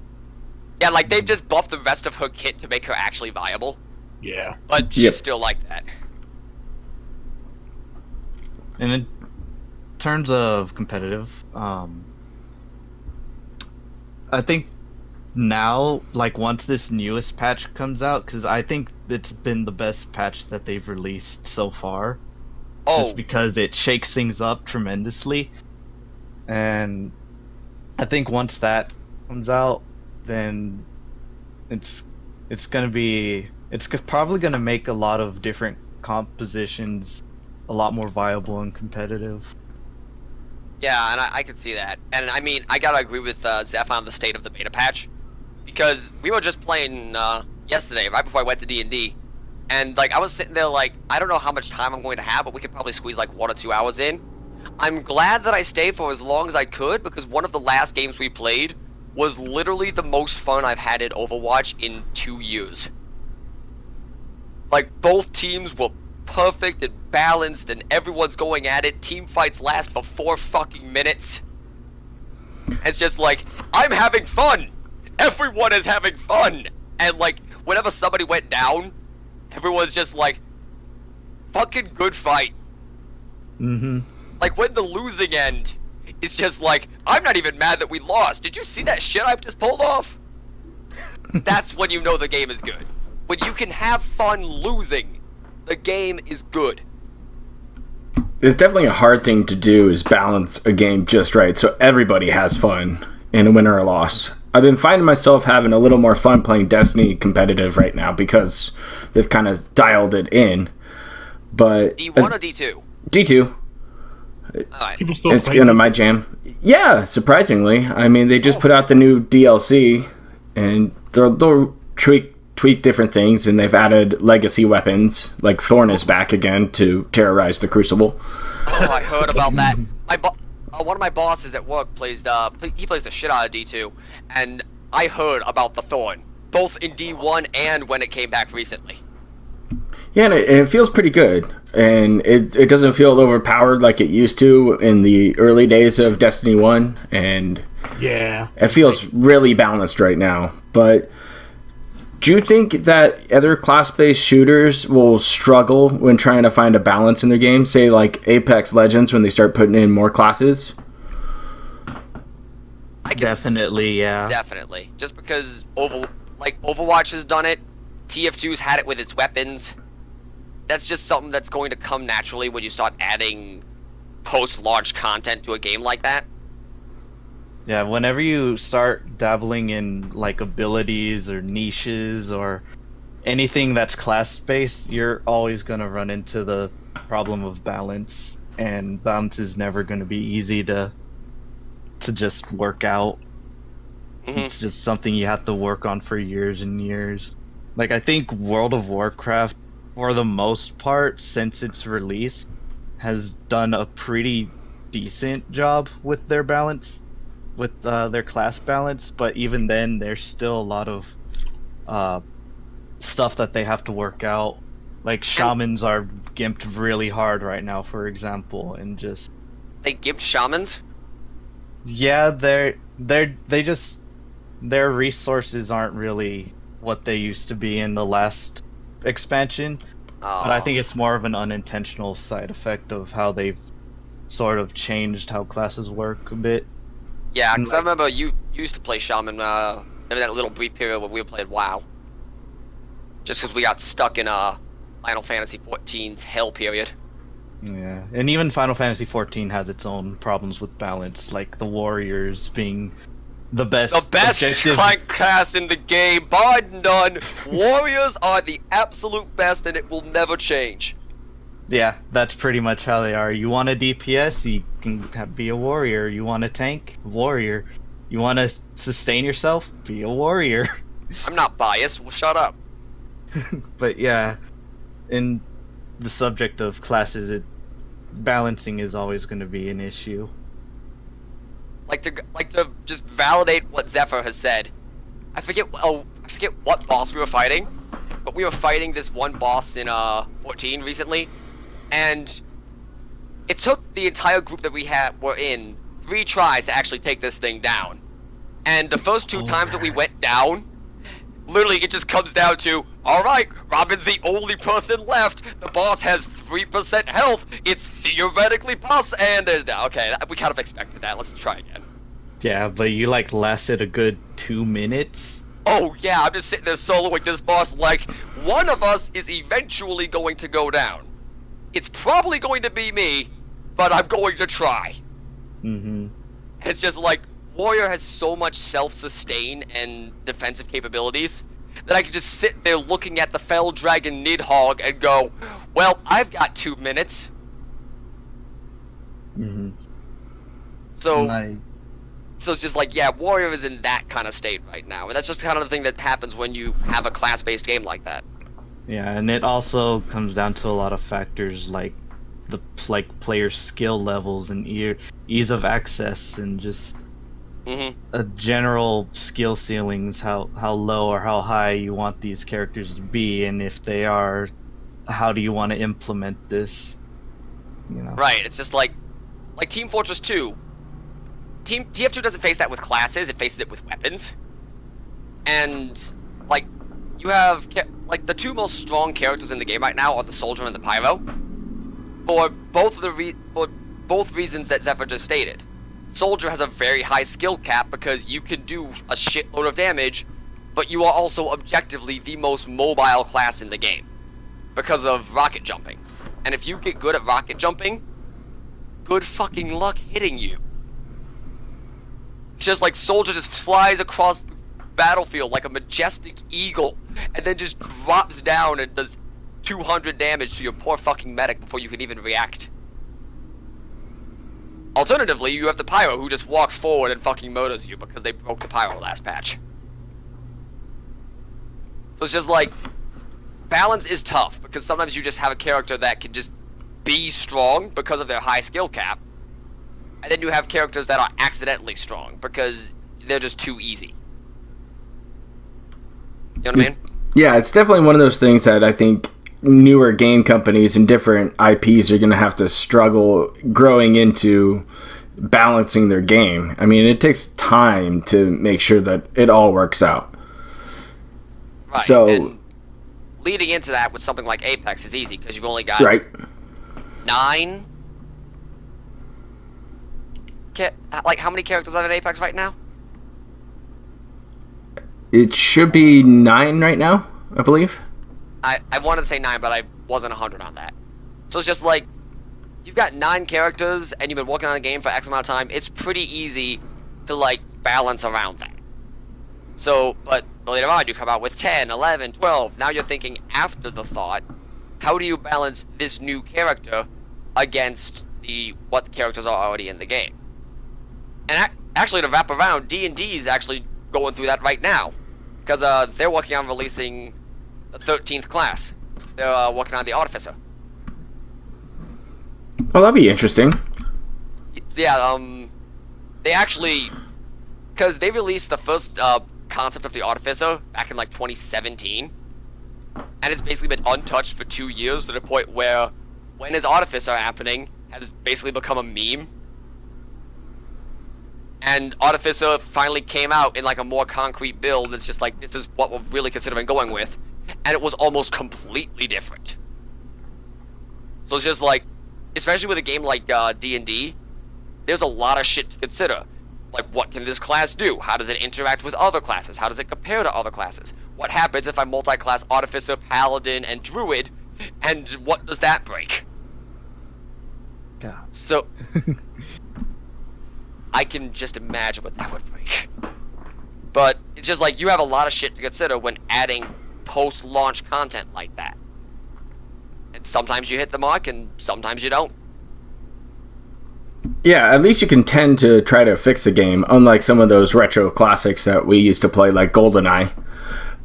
Yeah, like, they've just buffed the rest of her kit to make her actually viable. Yeah. But she's still like that. And in terms of competitive, I think now, like, once this newest patch comes out, because I think it's been the best patch that they've released so far. Oh. Just because it shakes things up tremendously. And I think once that comes out, then it's probably gonna make a lot of different compositions a lot more viable and competitive. Yeah, and I could see that. And I mean, I gotta agree with Zeph on the state of the beta patch, because we were just playing yesterday, right before I went to D&D, and like I was sitting there like, I don't know how much time I'm going to have, but we could probably squeeze like 1 or 2 hours in. I'm glad that I stayed for as long as I could, because one of the last games we played was literally the most fun I've had in Overwatch in 2 years. Like, both teams were perfect and balanced, and everyone's going at it. Team fights last for 4 fucking minutes. It's just like, I'm having fun! Everyone is having fun! And like, whenever somebody went down, everyone's just like, fucking good fight. Mm-hmm. Like, when the losing end, it's just like, I'm not even mad that we lost. Did you see that shit I've just pulled off? That's when you know the game is good. When you can have fun losing, the game is good. It's definitely a hard thing to do, is balance a game just right so everybody has fun in a win or a loss. I've been finding myself having a little more fun playing Destiny competitive right now because they've kind of dialed it in. But D1 or D2? D2. Alright. People still It's play kind of my jam. Yeah, surprisingly. I mean, they just put out the new DLC, and they'll tweak different things, and they've added legacy weapons. Like Thorn is back again to terrorize the Crucible. Oh, I heard about that. One of my bosses at work plays the shit out of D2, and I heard about the Thorn, both in D1 and when it came back recently. Yeah, and it feels pretty good, and it doesn't feel overpowered like it used to in the early days of Destiny 1, and yeah, it feels really balanced right now. But do you think that other class-based shooters will struggle when trying to find a balance in their game? Say like Apex Legends, when they start putting in more classes? Definitely, yeah. Definitely. Just because Overwatch has done it, TF2's had it with its weapons. that's just something that's going to come naturally when you start adding post-launch content to a game like that. Yeah, whenever you start dabbling in like abilities or niches or anything that's class-based, you're always gonna run into the problem of balance, and balance is never gonna be easy to just work out. It's just something you have to work on for years and years. Like, I think World of Warcraft, for the most part, since its release, has done a pretty decent job with their balance, with their class balance, but even then, there's still a lot of stuff that they have to work out. Like, shamans are gimped really hard right now, for example, and just... They gimped shamans? Yeah, their resources aren't really what they used to be in the last expansion. But I think it's more of an unintentional side effect of how they've sort of changed how classes work a bit. Yeah, because I remember you used to play shaman in that little brief period when we played WoW. Just because we got stuck in Final Fantasy XIV's hell period. Yeah, and even Final Fantasy XIV has its own problems with balance, like the warriors being the best clank class in the game, bar none. Warriors are the absolute best, and it will never change. Yeah, that's pretty much how they are. You want a DPS, you can be a warrior. You want a tank, warrior. You want to sustain yourself, be a warrior. I'm not biased. Well, shut up. But yeah, in the subject of classes, balancing is always going to be an issue. Like to just validate what Zephyr has said. I forget what boss we were fighting, but we were fighting this one boss in 14 recently, and it took the entire group that were in 3 tries to actually take this thing down. And the first 2 times that we went down, literally it just comes down to, alright, Robin's the only person left, the boss has 3% health, it's theoretically possible, and okay, we kind of expected that, let's try again. Yeah, but you like lasted a good 2 minutes? Oh yeah, I'm just sitting there soloing this boss like, one of us is eventually going to go down. It's probably going to be me, but I'm going to try. It's just like, Warrior has so much self-sustain and defensive capabilities that I can just sit there looking at the Fell Dragon Nidhogg and go, well, I've got 2 minutes. So it's just like, yeah, Warrior is in that kind of state right now. And that's just kind of the thing that happens when you have a class-based game like that. Yeah, and it also comes down to a lot of factors like player skill levels and ease of access and just a general skill ceilings, how low or how high you want these characters to be, and if they are, how do you want to implement this? You know. Right. It's just like Team Fortress 2. TF2 doesn't face that with classes; it faces it with weapons. And like, you have like the 2 most strong characters in the game right now are the Soldier and the Pyro. For both reasons that Zephyr just stated. Soldier has a very high skill cap because you can do a shitload of damage, but you are also objectively the most mobile class in the game because of rocket jumping. And if you get good at rocket jumping, good fucking luck hitting you. It's just like Soldier just flies across the battlefield like a majestic eagle and then just drops down and does 200 damage to your poor fucking medic before you can even react. Alternatively, you have the Pyro who just walks forward and fucking murders you because they broke the Pyro last patch. So it's just like, balance is tough because sometimes you just have a character that can just be strong because of their high skill cap, and then you have characters that are accidentally strong because they're just too easy. You know what I mean? Yeah, it's definitely one of those things that I think newer game companies and different IPs are going to have to struggle growing into balancing their game. I mean, it takes time to make sure that it all works out. Right. So, and leading into that with something like Apex is easy because you've only got 9. Like, how many characters are in Apex right now? It should be 9 right now, I believe. I wanted to say 9, but wasn't 100 on that. So it's just like, you've got 9 characters and you've been working on the game for X amount of time. It's pretty easy to like balance around that. So, but later on you come out with 10, 11, 12. Now you're thinking after the thought, how do you balance this new character against what the characters are already in the game? And actually, to wrap around, D&D is actually going through that right now, because they're working on releasing the 13th class. They're working on the Artificer. Well, that'd be interesting. Yeah, they actually, because they released the first concept of the Artificer back in like 2017, and it's basically been untouched for 2 years to the point where, when is Artificer happening, has basically become a meme. And Artificer finally came out in like a more concrete build. It's just like, this is what we're really considering going with, and it was almost completely different. So it's just like, especially with a game like D&D, there's a lot of shit to consider. Like, what can this class do? How does it interact with other classes? How does it compare to other classes? What happens if I multi-class Artificer, Paladin, and Druid, and what does that break? God. So, I can just imagine what that would break. But it's just like, you have a lot of shit to consider when adding post-launch content like that. And sometimes you hit the mark, and sometimes you don't. Yeah, at least you can tend to try to fix a game, unlike some of those retro classics that we used to play, like GoldenEye.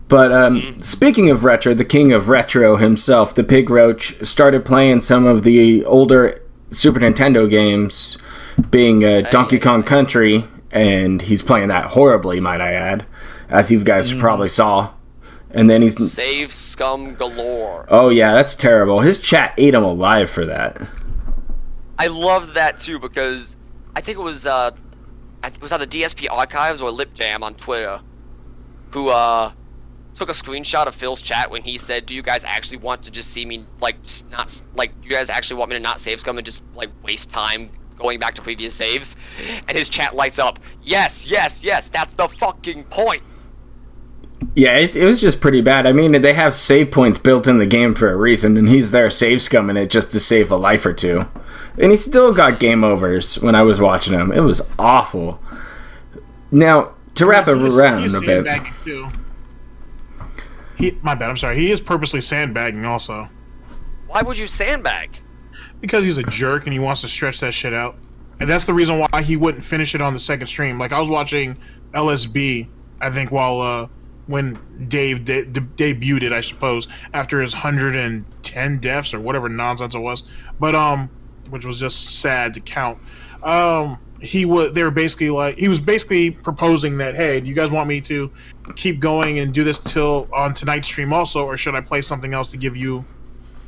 But speaking of retro, the king of retro himself, the Pig Roach, started playing some of the older Super Nintendo games, being Donkey Kong Country, and he's playing that horribly, might I add, as you guys probably saw. And then he's... Save scum galore. Oh yeah, that's terrible. His chat ate him alive for that. I loved that too, because I think it was either DSP Archives or Lip Jam on Twitter who took a screenshot of Phil's chat when he said, "Do you guys actually want to just see me do you guys actually want me to not save scum and just like waste time going back to previous saves?" And his chat lights up. Yes, yes, yes. That's the fucking point. Yeah, it was just pretty bad. I mean, they have save points built in the game for a reason, and he's there save scumming it just to save a life or two. And he still got game overs when I was watching him. It was awful. Now, to wrap it around a bit. Too. My bad, I'm sorry. He is purposely sandbagging also. Why would you sandbag? Because he's a jerk and he wants to stretch that shit out. And that's the reason why he wouldn't finish it on the second stream. Like, I was watching LSB, I think, while when Dave debuted it, I suppose, after his 110 deaths or whatever nonsense it was. But which was just sad to count. He was basically proposing that, hey, do you guys want me to keep going and do this till on tonight's stream also, or should I play something else to give you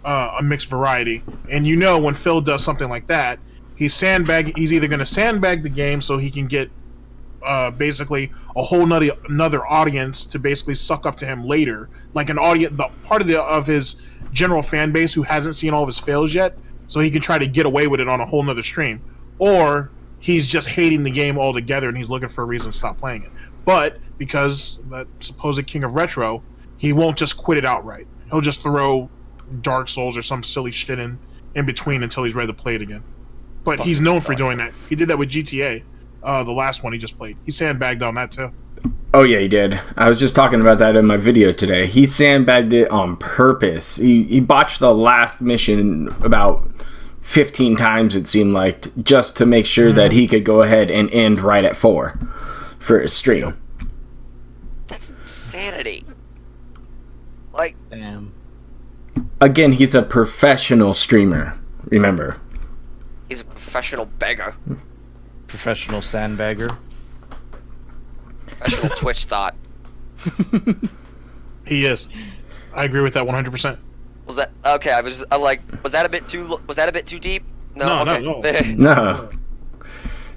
a mixed variety? And you know, when Phil does something like that, he's either going to sandbag the game so he can get basically a whole another audience to basically suck up to him later, like an audience, the part of his general fan base who hasn't seen all of his fails yet, so he can try to get away with it on a whole nother stream. Or he's just hating the game altogether and he's looking for a reason to stop playing it. But because that supposed king of retro, he won't just quit it outright. He'll just throw Dark Souls or some silly shit in between until he's ready to play it again. But he's known for doing that. He did that with GTA, the last one he just played. He sandbagged on that too. Oh yeah, he did. I was just talking about that in my video today. He sandbagged it on purpose. He botched the last mission about 15 times, it seemed like, just to make sure that he could go ahead and end right at 4 for his stream. That's insanity. Like, Damn. Again, he's a professional streamer, remember. He's a professional beggar. Professional sandbagger. Professional Twitch thought. He is. I agree with that 100%. Was that okay? I'm like, was that a bit too deep? No, okay. No.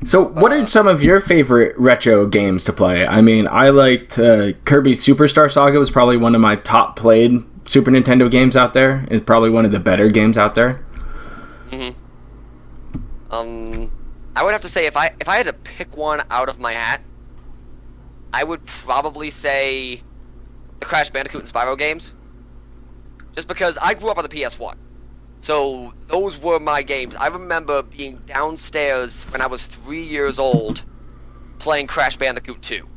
So, what are some of your favorite retro games to play? I mean, I liked Kirby Superstar Saga was probably one of my top played Super Nintendo games out there. It's probably one of the better games out there. I would have to say if I had to pick one out of my hat, I would probably say the Crash Bandicoot and Spyro games. just because I grew up on the PS1. So those were my games. I remember being downstairs when I was 3 years old playing Crash Bandicoot 2.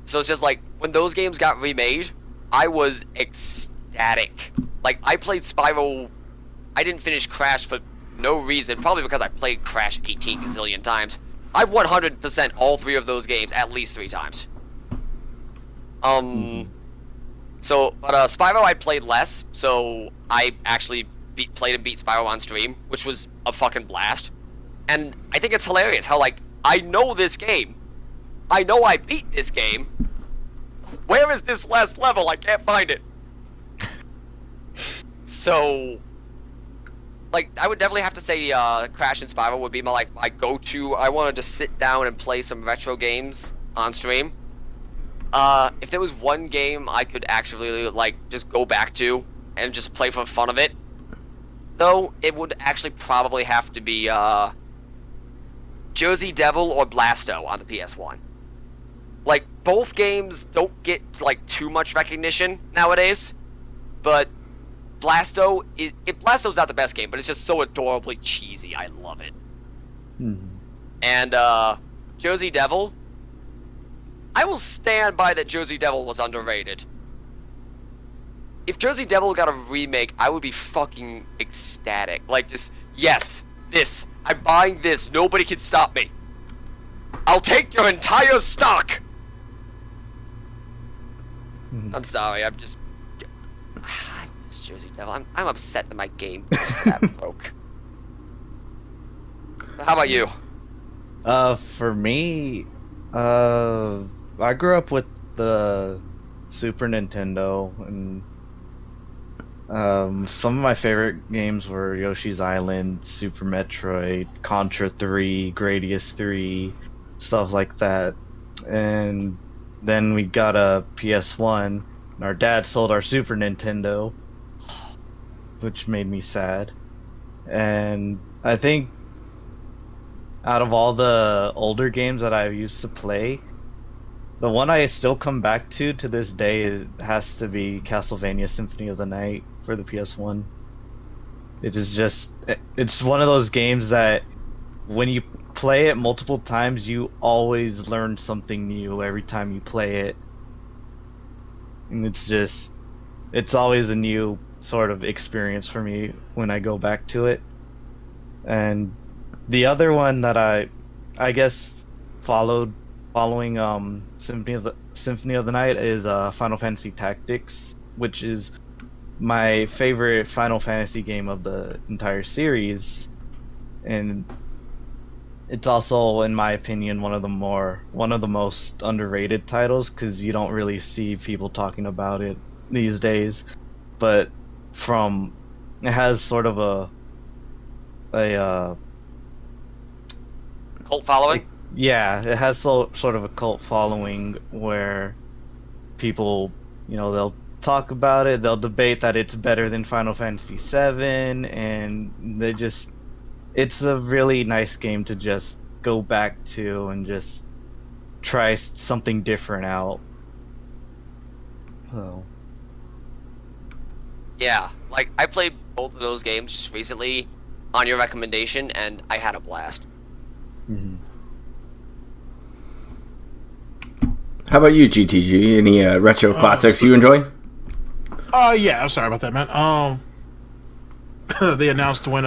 So it's just like, when those games got remade, I was ecstatic. Like, I played Spyro. I didn't finish Crash for no reason, probably because I played Crash 18 gazillion times. I've 100% all 3 of those games at least 3 times. So, but Spyro I played less, so I actually played and beat Spyro on stream, which was a fucking blast. And I think it's hilarious how, like, I know this game. I know I beat this game. Where is this last level? I can't find it. So, like, I would definitely have to say Crash and Spyro would be my go-to. I wanted to sit down and play some retro games on stream. If there was one game I could actually, like, just go back to and just play for fun of it, though, it would actually probably have to be, Jersey Devil or Blasto on the PS1. Like, both games don't get, like, too much recognition nowadays, but Blasto's not the best game, but it's just so adorably cheesy. I love it. And, Jersey Devil, I will stand by that Jersey Devil was underrated. If Jersey Devil got a remake, I would be fucking ecstatic. Like, just, yes, this. I'm buying this. Nobody can stop me. I'll take your entire stock. I'm sorry, I'm just... It's Jersey Devil. I'm upset that my game broke. How about you? For me, I grew up with the Super Nintendo, and some of my favorite games were Yoshi's Island, Super Metroid, Contra 3, Gradius 3, stuff like that. And then we got a PS1, and our dad sold our Super Nintendo, which made me sad. And I think out of all the older games that I used to play, the one I still come back to this day has to be Castlevania Symphony of the Night for the PS1. It is just, it's one of those games that when you play it multiple times, you always learn something new every time you play it. And it's always a new sort of experience for me when I go back to it. And the other one that I guess following Symphony of the Night is Final Fantasy Tactics, which is my favorite Final Fantasy game of the entire series, and it's also, in my opinion, one of the most underrated titles, because you don't really see people talking about it these days. But it has sort of a cult following? Yeah, it has sort of a cult following where people, they'll talk about it, they'll debate that it's better than Final Fantasy VII, and it's a really nice game to just go back to and just try something different out. So. Yeah, like, I played both of those games just recently on your recommendation, and I had a blast. How about you, GTG? Any retro classics you enjoy? Yeah, I'm sorry about that, man. They announced when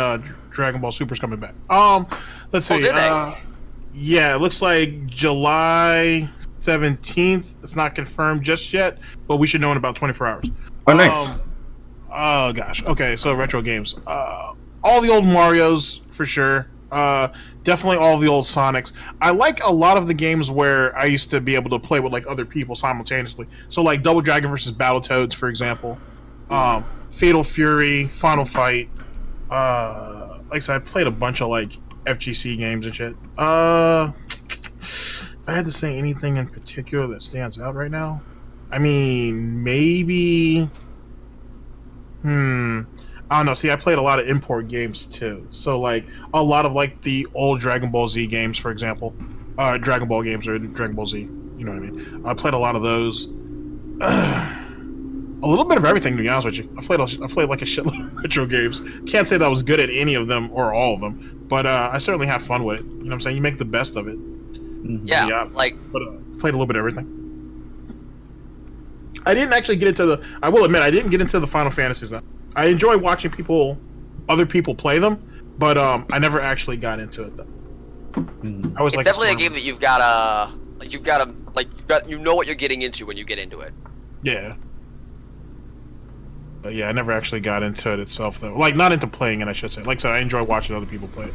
Dragon Ball Super's coming back. Let's see. Oh, did they? Yeah, it looks like July 17th. It's not confirmed just yet, but we should know in about 24 hours. Oh, nice. Oh gosh. Okay, so retro games. All the old Marios for sure. Definitely all the old Sonics. I like a lot of the games where I used to be able to play with like other people simultaneously. So like Double Dragon versus Battletoads, for example. Fatal Fury, Final Fight. Like I said, I played a bunch of like FGC games and shit. If I had to say anything in particular that stands out right now, I mean, maybe. I don't know. See, I played a lot of import games too. So like a lot of like the old Dragon Ball Z games, for example, Dragon Ball games or Dragon Ball Z. You know what I mean? I played a lot of those. A little bit of everything, to be honest with you. I played like a shitload of retro games. Can't say that I was good at any of them or all of them, but I certainly have fun with it. You know what I'm saying? You make the best of it. Yeah, like... But played a little bit of everything. I didn't actually get into the... I will admit, I didn't get into the Final Fantasies, though. I enjoy watching other people play them, but I never actually got into it, though. I was it's definitely a game that you've gotta... you know what you're getting into when you get into it. Yeah. But yeah, I never actually got into it itself, though. Like, not into playing it, I should say. Like I said, I enjoy watching other people play it.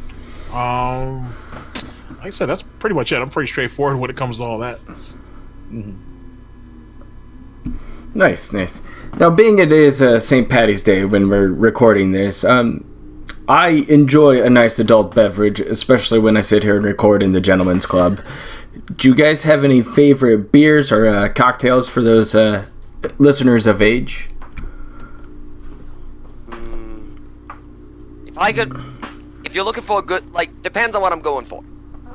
Like I said, that's pretty much it. I'm pretty straightforward when it comes to all that. Nice. Now, being it is St. Patty's Day when we're recording this, I enjoy a nice adult beverage, especially when I sit here and record in the Gentleman's Club. Do you guys have any favorite beers or cocktails for those listeners of age? If you're looking for a good, like, depends on what I'm going for.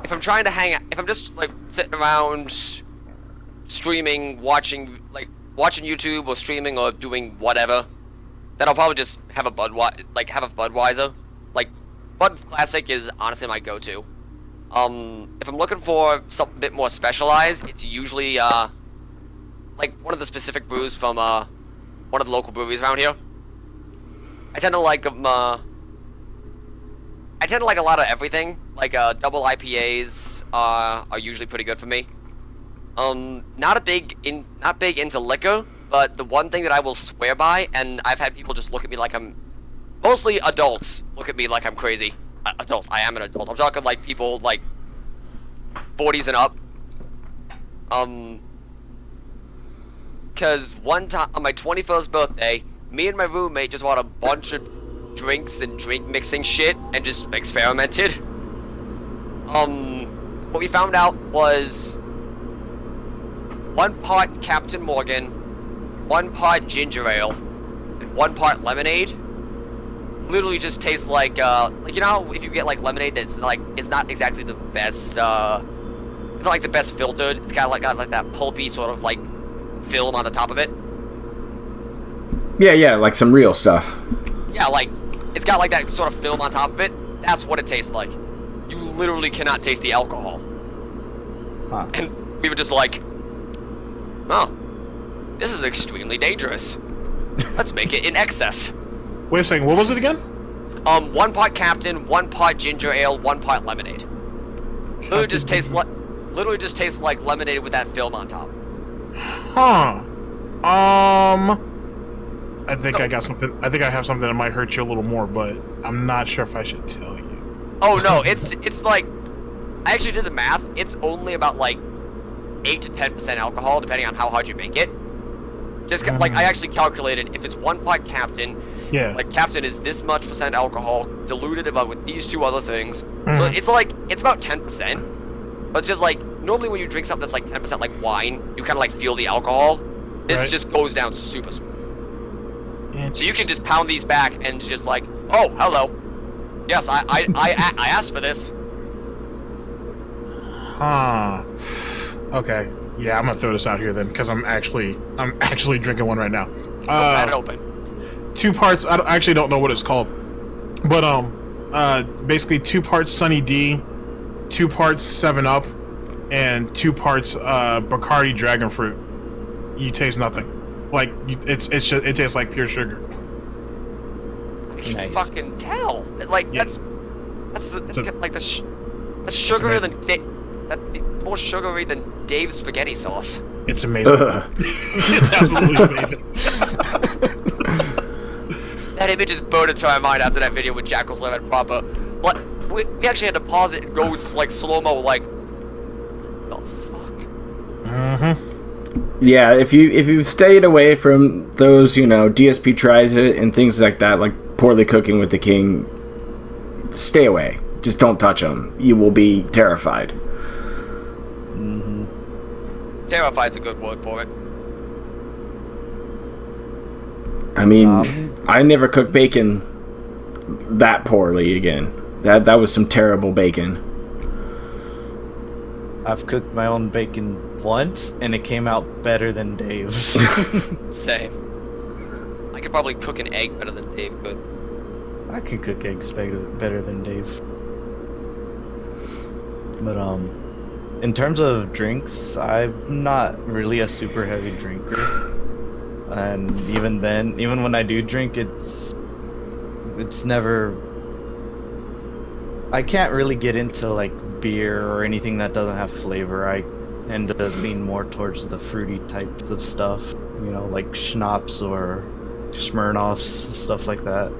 If I'm trying to hang out, if I'm just, like, sitting around, streaming, watching YouTube or streaming or doing whatever, then I'll probably just have a Budweiser. Like, Bud Classic is honestly my go-to. If I'm looking for something a bit more specialized, it's usually, like, one of the specific brews from, one of the local breweries around here. I tend to like a lot of everything. Like, double IPAs are usually pretty good for me. Not big into liquor, but the one thing that I will swear by, and I've had people just look at me like I'm... Mostly adults look at me like I'm crazy. Adults, I am an adult. I'm talking like people like 40s and up. Because one time, on my 21st birthday, me and my roommate just bought a bunch of drinks and drink mixing shit and just experimented. What we found out was 1 part Captain Morgan, 1 part ginger ale, and 1 part lemonade. Literally just tastes like you know how if you get like lemonade that's like it's not exactly the best it's not like the best filtered. It's got like that pulpy sort of like film on the top of it. Yeah, like some real stuff. Yeah, like it's got like that sort of film on top of it. That's what it tastes like. You literally cannot taste the alcohol. Huh. And we were just like, oh, this is extremely dangerous. Let's make it in excess. Wait a second, what was it again? 1 part Captain, 1 part ginger ale, 1 part lemonade. Literally just tastes like lemonade with that film on top. Huh. I think I got something. I think I have something that might hurt you a little more, but I'm not sure if I should tell you. Oh no, it's like I actually did the math. It's only about like 8 to 10% alcohol, depending on how hard you make it. Just like I actually calculated, if it's 1 part Captain, yeah, like Captain is this much % alcohol diluted about with these 2 other things. So it's about 10%. But it's just like normally when you drink something that's like 10% like wine, you kind of like feel the alcohol. This just goes down super smooth. So you can just pound these back and just like, oh, hello. Yes, I asked for this. Huh. Okay. Yeah, I'm gonna throw this out here then, because I'm actually drinking one right now. Have it open. 2 parts. I actually don't know what it's called, but basically 2 parts Sunny D, 2 parts 7-Up, and 2 parts Bacardi Dragon Fruit. You taste nothing. Like it tastes like pure sugar. I can fucking tell. Like that's sugary than that's more sugary than Dave's spaghetti sauce. It's amazing. It's absolutely amazing. That image is burned into my mind after that video with Jackal's Lemon Proper. But we actually had to pause it and go like slow-mo, like, the fuck? Mm-hmm. Yeah, if you stayed away from those, DSP tries it and things like that, like Poorly Cooking with the King, stay away. Just don't touch them. You will be terrified. Mm-hmm. Terrified's a good word for it. I mean, I never cooked bacon that poorly again. That was some terrible bacon. I've cooked my own bacon once, and it came out better than Dave's. Same. I could probably cook an egg better than Dave could. I could cook eggs better than Dave. But in terms of drinks, I'm not really a super heavy drinker. And even then, even when I do drink, it's never. I can't really get into like beer or anything that doesn't have flavor. I tend to lean more towards the fruity types of stuff, you know, like schnapps or Smirnoffs, stuff like that.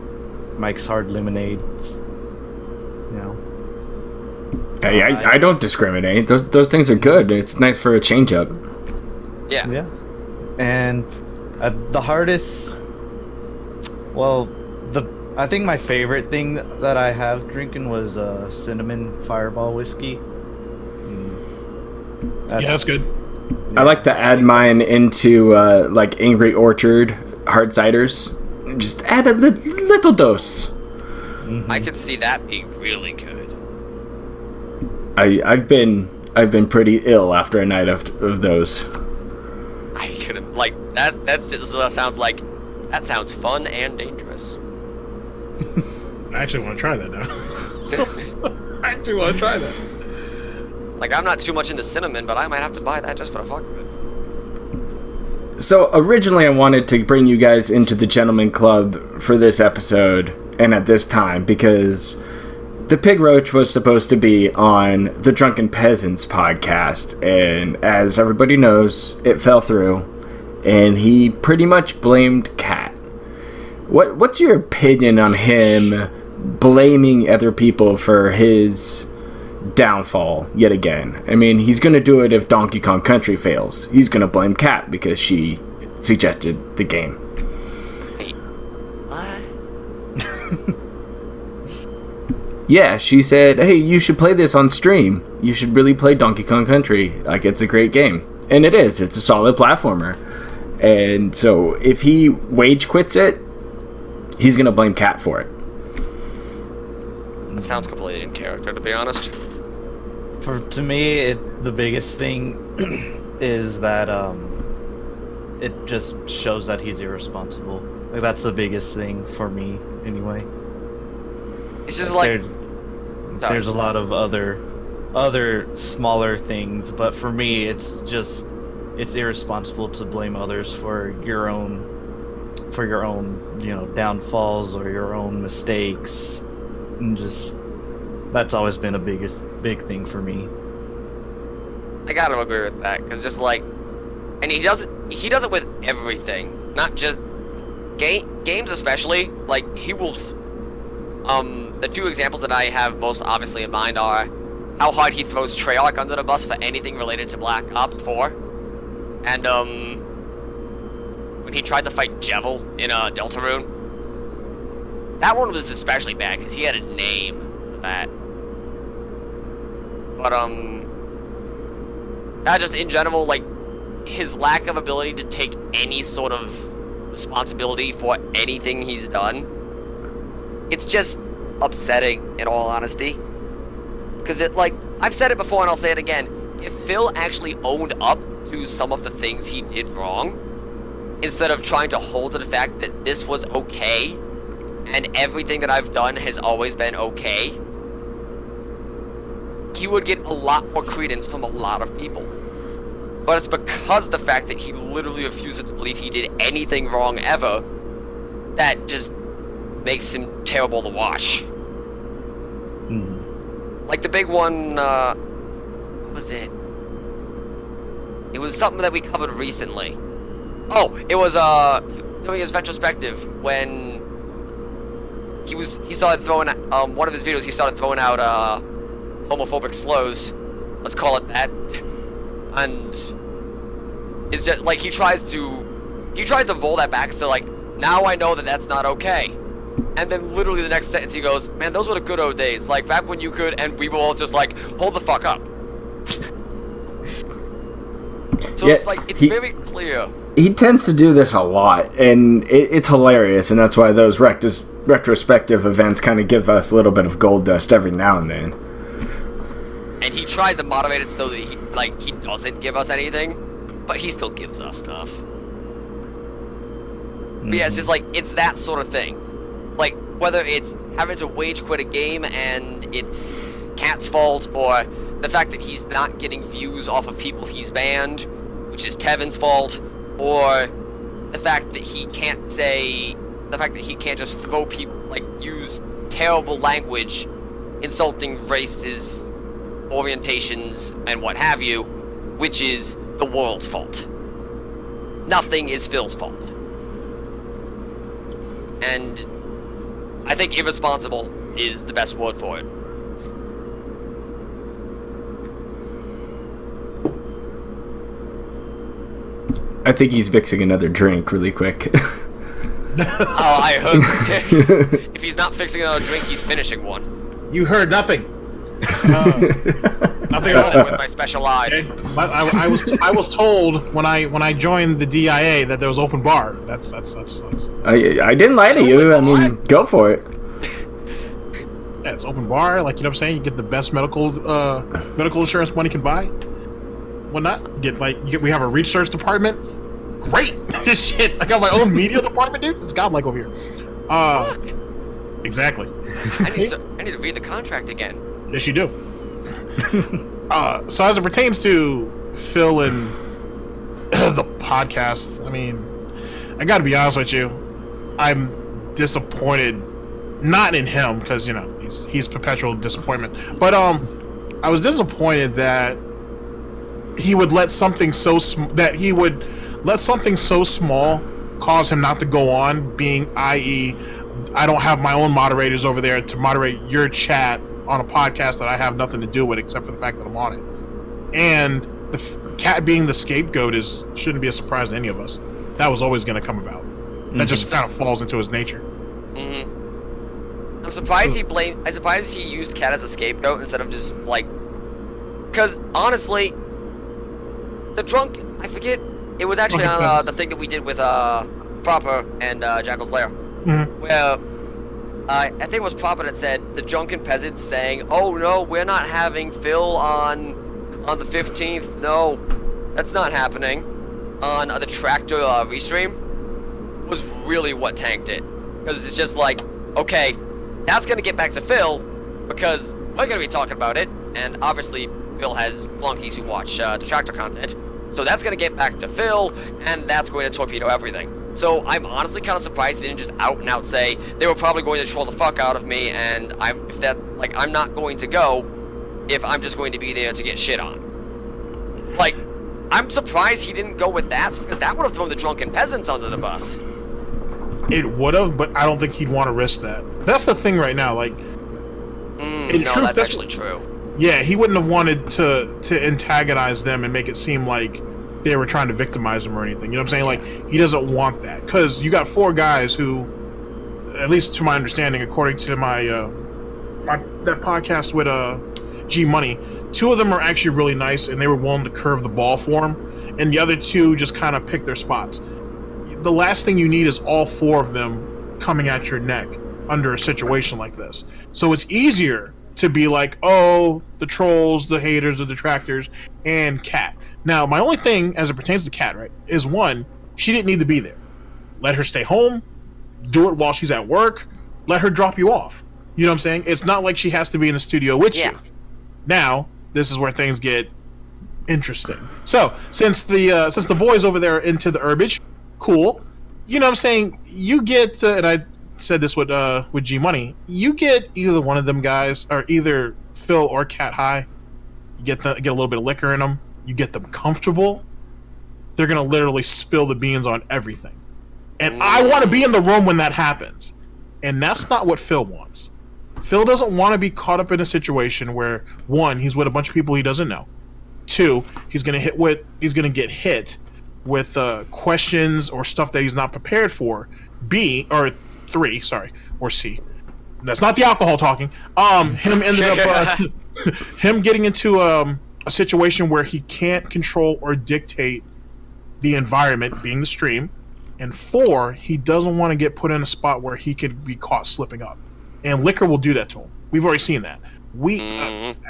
Mike's Hard Lemonades, you know. Hey, I don't discriminate. Those things are good. It's nice for a change up. Yeah. Yeah. And the hardest, well, I think my favorite thing that I have drinking was cinnamon Fireball whiskey. That's good. I like to add mine into like Angry Orchard hard ciders. Just add a little dose. Mm-hmm. I could see that being really good. I've been pretty ill after a night of those. I couldn't like that. That just sounds like that sounds fun and dangerous. I actually want to try that now. I actually want to try that. Like, I'm not too much into cinnamon, but I might have to buy that just for the fuck of it. So originally I wanted to bring you guys into the Gentleman Club for this episode and at this time because the Pig Roach was supposed to be on the Drunken Peasants podcast, and as everybody knows, it fell through, and he pretty much blamed Kat. What's your opinion on him blaming other people for his downfall yet again? I mean, he's going to do it if Donkey Kong Country fails. He's going to blame Kat because she suggested the game. Wait, what? Yeah, she said, hey, you should play this on stream. You should really play Donkey Kong Country. Like, it's a great game. And it is. It's a solid platformer. And so if he wage quits it, he's going to blame Kat for it. That sounds completely in character, to be honest. To me, the biggest thing is that it just shows that he's irresponsible. Like, that's the biggest thing for me, anyway. It's just like there's a lot of other smaller things, but for me, it's irresponsible to blame others for your own, you know, downfalls or your own mistakes, and just that's always been a big thing for me. I gotta agree with that, because just like, and he does it with everything, not just games especially. Like, he will. The two examples that I have most obviously in mind are how hard he throws Treyarch under the bus for anything related to Black Ops 4, and when he tried to fight Jevil in Deltarune. That one was especially bad because he had a name for that. But just in general, like, his lack of ability to take any sort of responsibility for anything he's done, it's just upsetting, in all honesty. Because I've said it before and I'll say it again, if Phil actually owned up to some of the things he did wrong, instead of trying to hold to the fact that this was okay, and everything that I've done has always been okay, he would get a lot more credence from a lot of people. But it's because of the fact that he literally refuses to believe he did anything wrong ever, that just makes him terrible to watch. Like the big one, what was it? It was something that we covered recently. Oh, it was doing his retrospective when he started throwing one of his videos. He started throwing out homophobic slurs. Let's call it that. And it's just like he tries to roll that back. So like, now I know that that's not okay. And then literally the next sentence he goes, man, those were the good old days. Like, back when you could, and we were all just like, hold the fuck up. So yeah, it's like, it's very clear. He tends to do this a lot, and it's hilarious, and that's why those retrospective events kind of give us a little bit of gold dust every now and then. And he tries to moderate it so that he doesn't give us anything, but he still gives us stuff. But yeah, it's just like, it's that sort of thing. Like, whether it's having to wage quit a game and it's Cat's fault, or the fact that he's not getting views off of people he's banned, which is Tevin's fault, or the fact that he can't just throw people, like, use terrible language, insulting races, orientations, and what have you, which is the world's fault. Nothing is Phil's fault. And I think irresponsible is the best word for it. I think he's mixing another drink really quick. Oh, I hope. If he's not fixing another drink, he's finishing one. You heard nothing. Nothing at all. With my special eyes. Okay. But I was told when I joined the DIA that there was open bar. That's I didn't lie to you. I mean, go for it. Yeah, it's open bar. Like, you know what I'm saying? You get the best medical insurance money can buy. Whatnot? We have a research department. Great. Shit. I got my own media department, dude. It's godlike over here. Fuck. Exactly. I need to read the contract again. Yes, you do. So as it pertains to Phil and the podcast, I mean, I gotta be honest with you, I'm disappointed, not in him, because, you know, he's perpetual disappointment, but I was disappointed that he would let something so small cause him not to go on, being, i.e., I don't have my own moderators over there to moderate your chat on a podcast that I have nothing to do with except for the fact that I'm on it. And the Cat being the scapegoat shouldn't be a surprise to any of us. That was always going to come about. That just kind of falls into his nature. I'm surprised he used Cat as a scapegoat instead of just, like, because honestly, the drunk, I forget, it was actually on the thing that we did with Proper and Jackal's Lair, where I think it was Proper that said the drunken peasants saying, "Oh no, we're not having Phil on the 15th. No, that's not happening." On the Tractor restream was really what tanked it, because it's just like, okay, that's gonna get back to Phil because we're gonna be talking about it, and obviously Phil has flunkies who watch Detractor content, so that's gonna get back to Phil, and that's going to torpedo everything. So I'm honestly kind of surprised they didn't just out and out say they were probably going to troll the fuck out of me, and I'm not going to go if I'm just going to be there to get shit on. Like, I'm surprised he didn't go with that, because that would have thrown the drunken peasants under the bus. It would have, but I don't think he'd want to risk that. That's the thing right now. Like, that's actually true. Yeah, he wouldn't have wanted to antagonize them and make it seem like they were trying to victimize him or anything. You know what I'm saying? Like, he doesn't want that, because you got 4 guys who, at least to my understanding, according to my that podcast with G Money, 2 of them are actually really nice and they were willing to curve the ball for him, and the other 2 just kind of pick their spots. The last thing you need is all 4 of them coming at your neck under a situation like this. So it's easier to be like, oh, the trolls, the haters, the detractors, and Cat. Now, my only thing as it pertains to Cat, right, is one, she didn't need to be there. Let her stay home, do it while she's at work, let her drop you off. You know what I'm saying? It's not like she has to be in the studio with you. Now, this is where things get interesting. So, since the boys over there are into the herbage, cool. You know what I'm saying? You get, and I said this with G Money, you get either one of them guys, or either Phil or Cat high, you get a little bit of liquor in them, you get them comfortable, they're going to literally spill the beans on everything. And I want to be in the room when that happens. And that's not what Phil wants. Phil doesn't want to be caught up in a situation where, 1, he's with a bunch of people he doesn't know. 2, he's going to get hit with questions or stuff that he's not prepared for. 3, or C. That's not the alcohol talking. Him ended up him getting into a situation where he can't control or dictate the environment, being the stream, and 4, he doesn't want to get put in a spot where he could be caught slipping up, and liquor will do that to him. We've already seen that.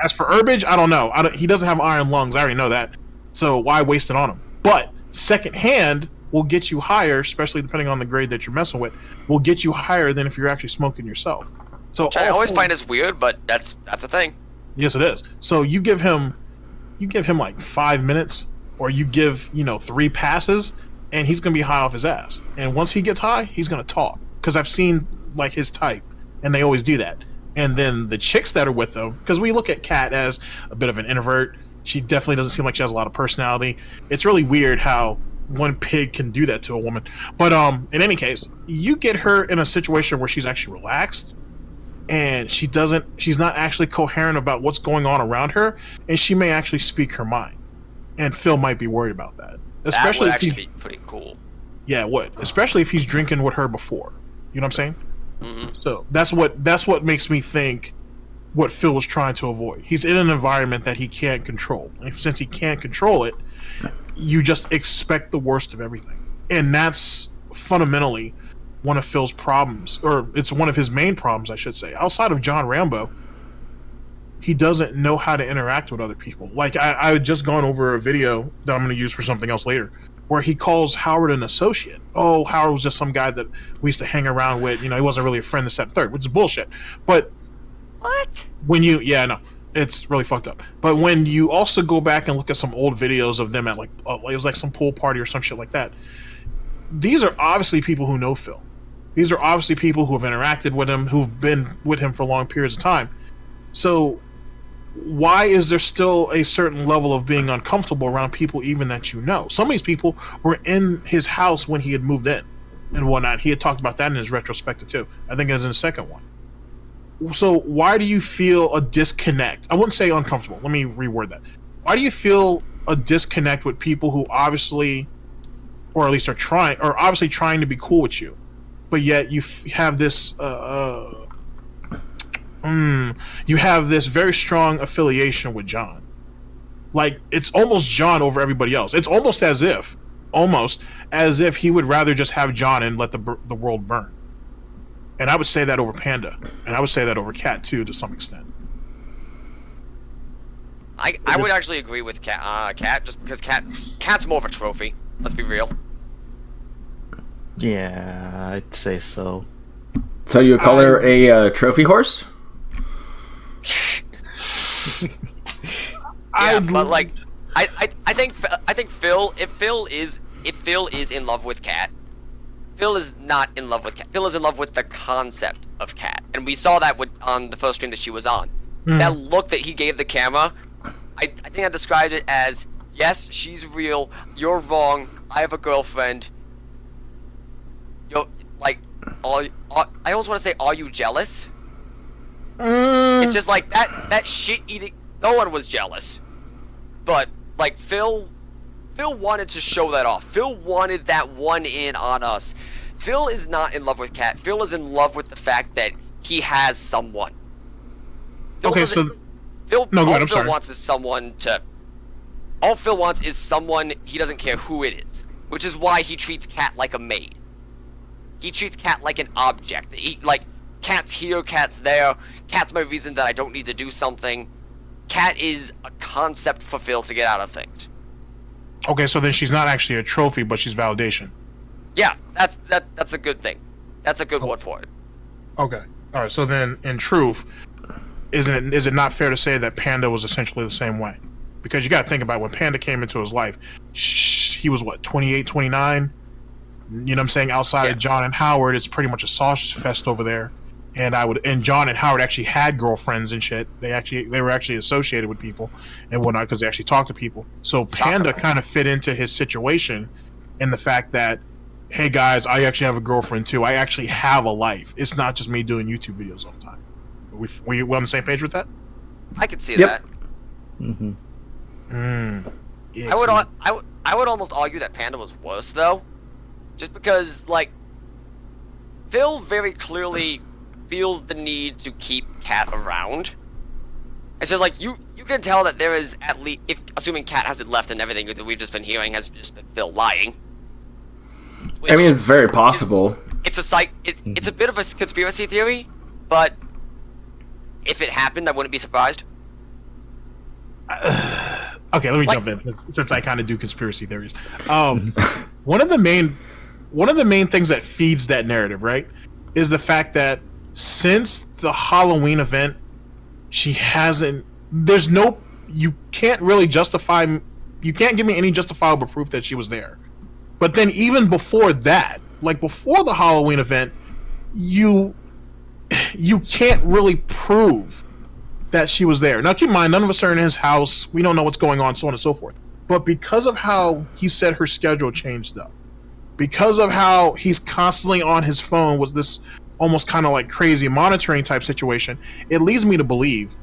As for herbage, I don't know. He doesn't have iron lungs. I already know that. So why waste it on him? But secondhand, will get you higher, especially depending on the grade that you're messing with, will get you higher than if you're actually smoking yourself. So Which I always find is weird, but that's a thing. Yes, it is. So you give him like 5 minutes, or you give 3 passes, and he's gonna be high off his ass. And once he gets high, he's gonna talk. Because I've seen like his type, and they always do that. And then the chicks that are with them, because we look at Kat as a bit of an introvert. She definitely doesn't seem like she has a lot of personality. It's really weird how one pig can do that to a woman. But in any case, you get her in a situation where she's actually relaxed, and she's not actually coherent about what's going on around her, and she may actually speak her mind. And Phil might be worried about that. Especially that would actually be pretty cool. Yeah, it would. Especially if he's drinking with her before. You know what I'm saying? Mm-hmm. So that's what makes me think what Phil was trying to avoid. He's in an environment that he can't control. And since he can't control it, you just expect the worst of everything. And that's fundamentally one of Phil's problems, or it's one of his main problems, I should say. Outside of John Rambo, he doesn't know how to interact with other people. Like, I had just gone over a video that I'm going to use for something else later, where he calls Howard an associate. Oh, Howard was just some guy that we used to hang around with. He wasn't really a friend, this, that, and third, which is bullshit. But What? yeah, no, it's really fucked up. But when you also go back and look at some old videos of them at it was like some pool party or some shit like that, these are obviously people who know Phil. These are obviously people who have interacted with him, who've been with him for long periods of time. So why is there still a certain level of being uncomfortable around people even that you know? Some of these people were in his house when he had moved in and whatnot. He had talked about that in his retrospective too. I think it was in the second one. So why do you feel a disconnect? I wouldn't say uncomfortable. Let me reword that. Why do you feel a disconnect with people who obviously, or at least are obviously trying to be cool with you, but yet you have this you have this very strong affiliation with John? Like, it's almost John over everybody else. It's almost as if he would rather just have John and let the world burn. And I would say that over Panda, and I would say that over Kat too, to some extent. I would actually agree with Kat, just because Kat's more of a trophy. Let's be real. Yeah, I'd say so. So you would call her a trophy horse? But like, I think Phil, if Phil is in love with Kat, Phil is not in love with Kat. Phil is in love with the concept of Kat, and we saw that on the first stream that she was on. Mm. That look that he gave the camera, I think I described it as, yes, she's real. You're wrong. I have a girlfriend. Like, I almost want to say, are you jealous? It's just like that shit eating. No one was jealous, but like Phil wanted to show that off. Phil wanted that one in on us. Phil is not in love with Kat. Phil is in love with the fact that he has someone. Phil wants is someone to. All Phil wants is someone. He doesn't care who it is, which is why he treats Kat like a maid. He treats Kat like an object. Kat's here, Kat's there. Kat's my reason that I don't need to do something. Kat is a concept for Phil to get out of things. Okay, so then she's not actually a trophy, but she's validation. Yeah, that's a good thing. That's a good word for it. Okay, all right. So then, in truth, is it not fair to say that Panda was essentially the same way? Because you got to think about when Panda came into his life, he was what, 28, 29? You know what I'm saying? Outside of John and Howard, it's pretty much a sausage fest over there. And John and Howard actually had girlfriends and shit. They were actually associated with people and whatnot because they actually talked to people. So Panda kind of fit into his situation in the fact that, hey guys, I actually have a girlfriend too. I actually have a life. It's not just me doing YouTube videos all the time. We on the same page with that? I could see that. Mm-hmm. Yeah, I would almost argue that Panda was worse though, just because like Phil very clearly feels the need to keep Kat around. It's just like you can tell that there is at least, assuming Kat hasn't left and everything that we've just been hearing has just been Phil lying. I mean, it's very possible. It's a bit of a conspiracy theory, but if it happened, I wouldn't be surprised. Okay, let me jump in since I kind of do conspiracy theories. one of the main things that feeds that narrative, right, is the fact that since the Halloween event, she hasn't. There's no. You can't really justify. You can't give me any justifiable proof that she was there. But then even before that, like before the Halloween event, you can't really prove that she was there. Now keep in mind, none of us are in his house. We don't know what's going on, so on and so forth. But because of how he said her schedule changed up, because of how he's constantly on his phone with this almost kind of like crazy monitoring type situation, it leads me to believe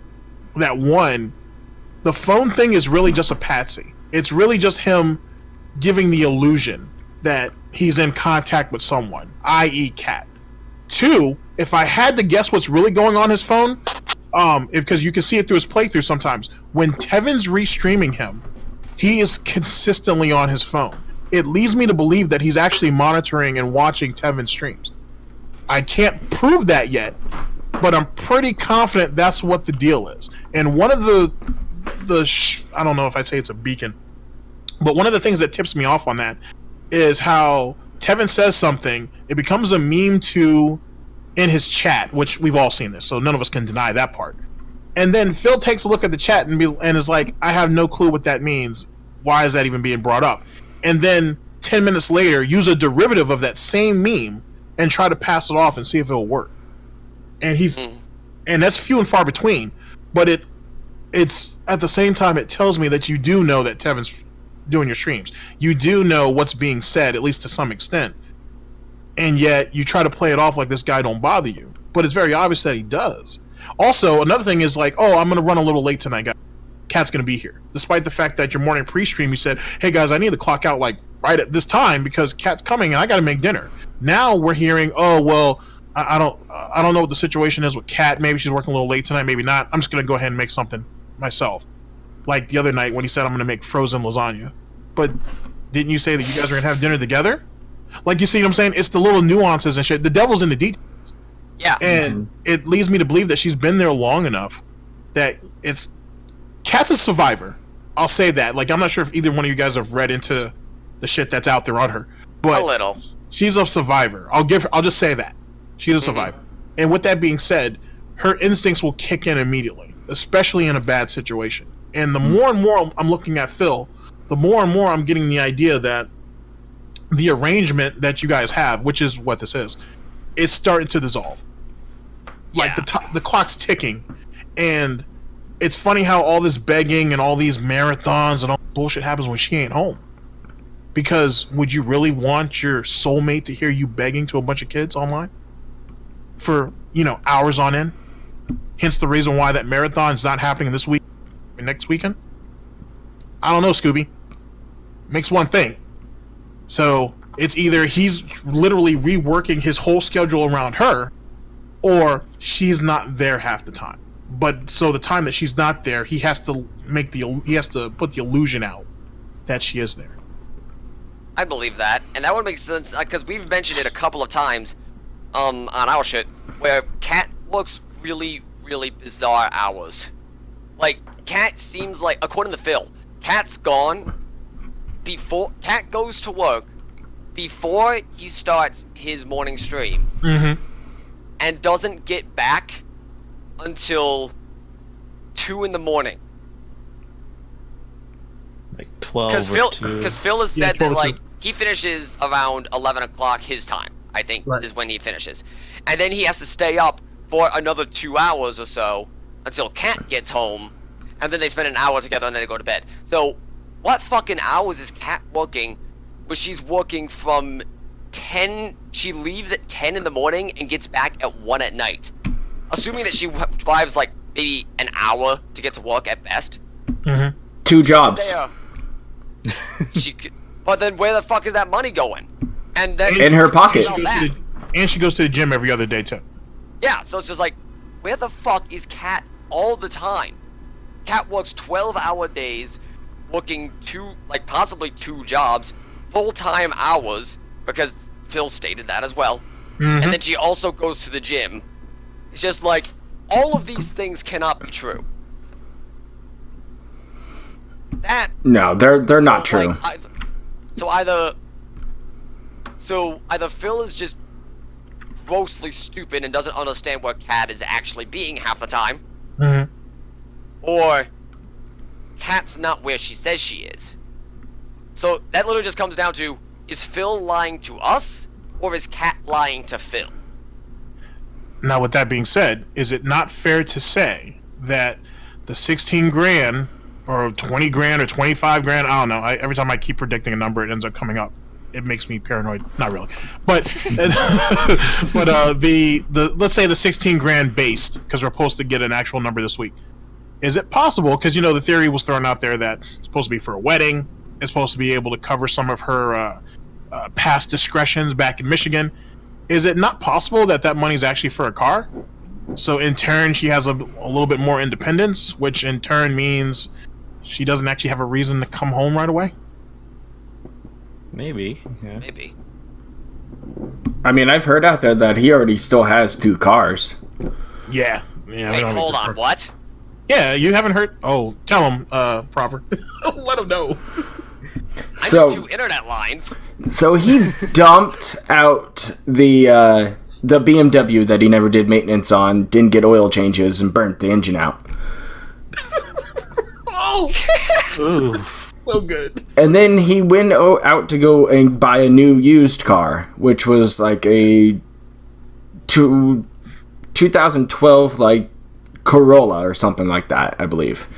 that one, the phone thing is really just a patsy. It's really just him giving the illusion that he's in contact with someone, i.e. Kat. Two, if I had to guess what's really going on his phone, because you can see it through his playthrough sometimes, when Tevin's restreaming him, he is consistently on his phone. It leads me to believe that he's actually monitoring and watching Tevin's streams. I can't prove that yet, but I'm pretty confident that's what the deal is. And one of I don't know if I'd say it's a beacon, but one of the things that tips me off on that is how Tevin says something, it becomes a meme in his chat, which we've all seen this, so none of us can deny that part. And then Phil takes a look at the chat and is like, I have no clue what that means. Why is that even being brought up? And then 10 minutes later, use a derivative of that same meme and try to pass it off and see if it'll work. And and that's few and far between, but it's at the same time, it tells me that you do know that Tevin's doing your streams. You do know what's being said, at least to some extent. And yet you try to play it off like this guy don't bother you. But it's very obvious that he does. Also, another thing is like, oh, I'm going to run a little late tonight, guys. Kat's going to be here. Despite the fact that your morning pre-stream, you said, hey guys, I need to clock out like right at this time because Kat's coming and I got to make dinner. Now we're hearing, oh, well, I don't know what the situation is with Kat. Maybe she's working a little late tonight, maybe not. I'm just going to go ahead and make something myself. Like the other night when he said I'm going to make frozen lasagna. But didn't you say that you guys are going to have dinner together? Like, you see what I'm saying? It's the little nuances and shit. The devil's in the details. Yeah. And it leads me to believe that she's been there long enough that Kat's a survivor. I'll say that. Like, I'm not sure if either one of you guys have read into the shit that's out there on her. But a little. She's a survivor. I'll just say that. She's a survivor. And with that being said, her instincts will kick in immediately, especially in a bad situation. And the more and more I'm looking at Phil, the more and more I'm getting the idea that the arrangement that you guys have, which is what this is starting to dissolve. Like the clock's ticking, and it's funny how all this begging and all these marathons and all bullshit happens when she ain't home. Because would you really want your soulmate to hear you begging to a bunch of kids online for, hours on end? Hence the reason why that marathon's not happening this week or next weekend. I don't know, Scooby. Makes one thing. So it's either he's literally reworking his whole schedule around her, or she's not there half the time. But so the time that she's not there, he has to put the illusion out that she is there. I believe that, and that would make sense because we've mentioned it a couple of times on our shit where Kat looks really, really bizarre hours. Like, Kat seems like, according to Phil, Kat's gone before Kat goes to work before he starts his morning stream, and doesn't get back until 2 in the morning. Like 12 Because Phil has said that, like, 2. he finishes around 11 o'clock his time, I think, is when he finishes. And then he has to stay up for another 2 hours or so until Kat gets home, and then they spend an hour together and then they go to bed. So, what fucking hours is Kat working? But she's working from 10, she leaves at 10 in the morning and gets back at 1 at night. Assuming that she drives, like, maybe an hour to get to work at best. 2 jobs. But then where the fuck is that money going? And then in her pocket. And she goes to the gym every other day too. Yeah, so it's just like, where the fuck is Kat all the time? Kat works 12-hour days, working possibly 2 jobs, full-time hours, because Phil stated that as well. And then she also goes to the gym. It's just like, all of these things cannot be true. No, they're not true. So either So either Phil is just grossly stupid and doesn't understand where Kat is actually being half the time, Mm-hmm. or Kat's not where she says she is. So that literally just comes down to, is Phil lying to us, or is Kat lying to Phil? Now, with that being said, is it not fair to say that the 16 grand or 20 grand or 25 grand, I don't know, every time I keep predicting a number, it ends up coming up. It makes me paranoid. Not really. But the let's say the 16 grand based, because we're supposed to get an actual number this week. Is it possible, because the theory was thrown out there that it's supposed to be for a wedding, it's supposed to be able to cover some of her past discretions back in Michigan. Is it not possible that money's actually for a car? So in turn, she has a little bit more independence, which in turn means she doesn't actually have a reason to come home right away? Maybe. Yeah. Maybe. I mean, I've heard out there that he already still has 2 cars. Yeah. Yeah. Wait, hold on, what? Yeah, you haven't heard? Oh, tell him, proper. Let him know. I So- got 2 internet lines. So he dumped out the BMW that he never did maintenance on, didn't get oil changes, and burnt the engine out. Oh, Ooh. so good. And then he went out to go and buy a new used car, which was like a 2012 like Corolla or something like that, I believe.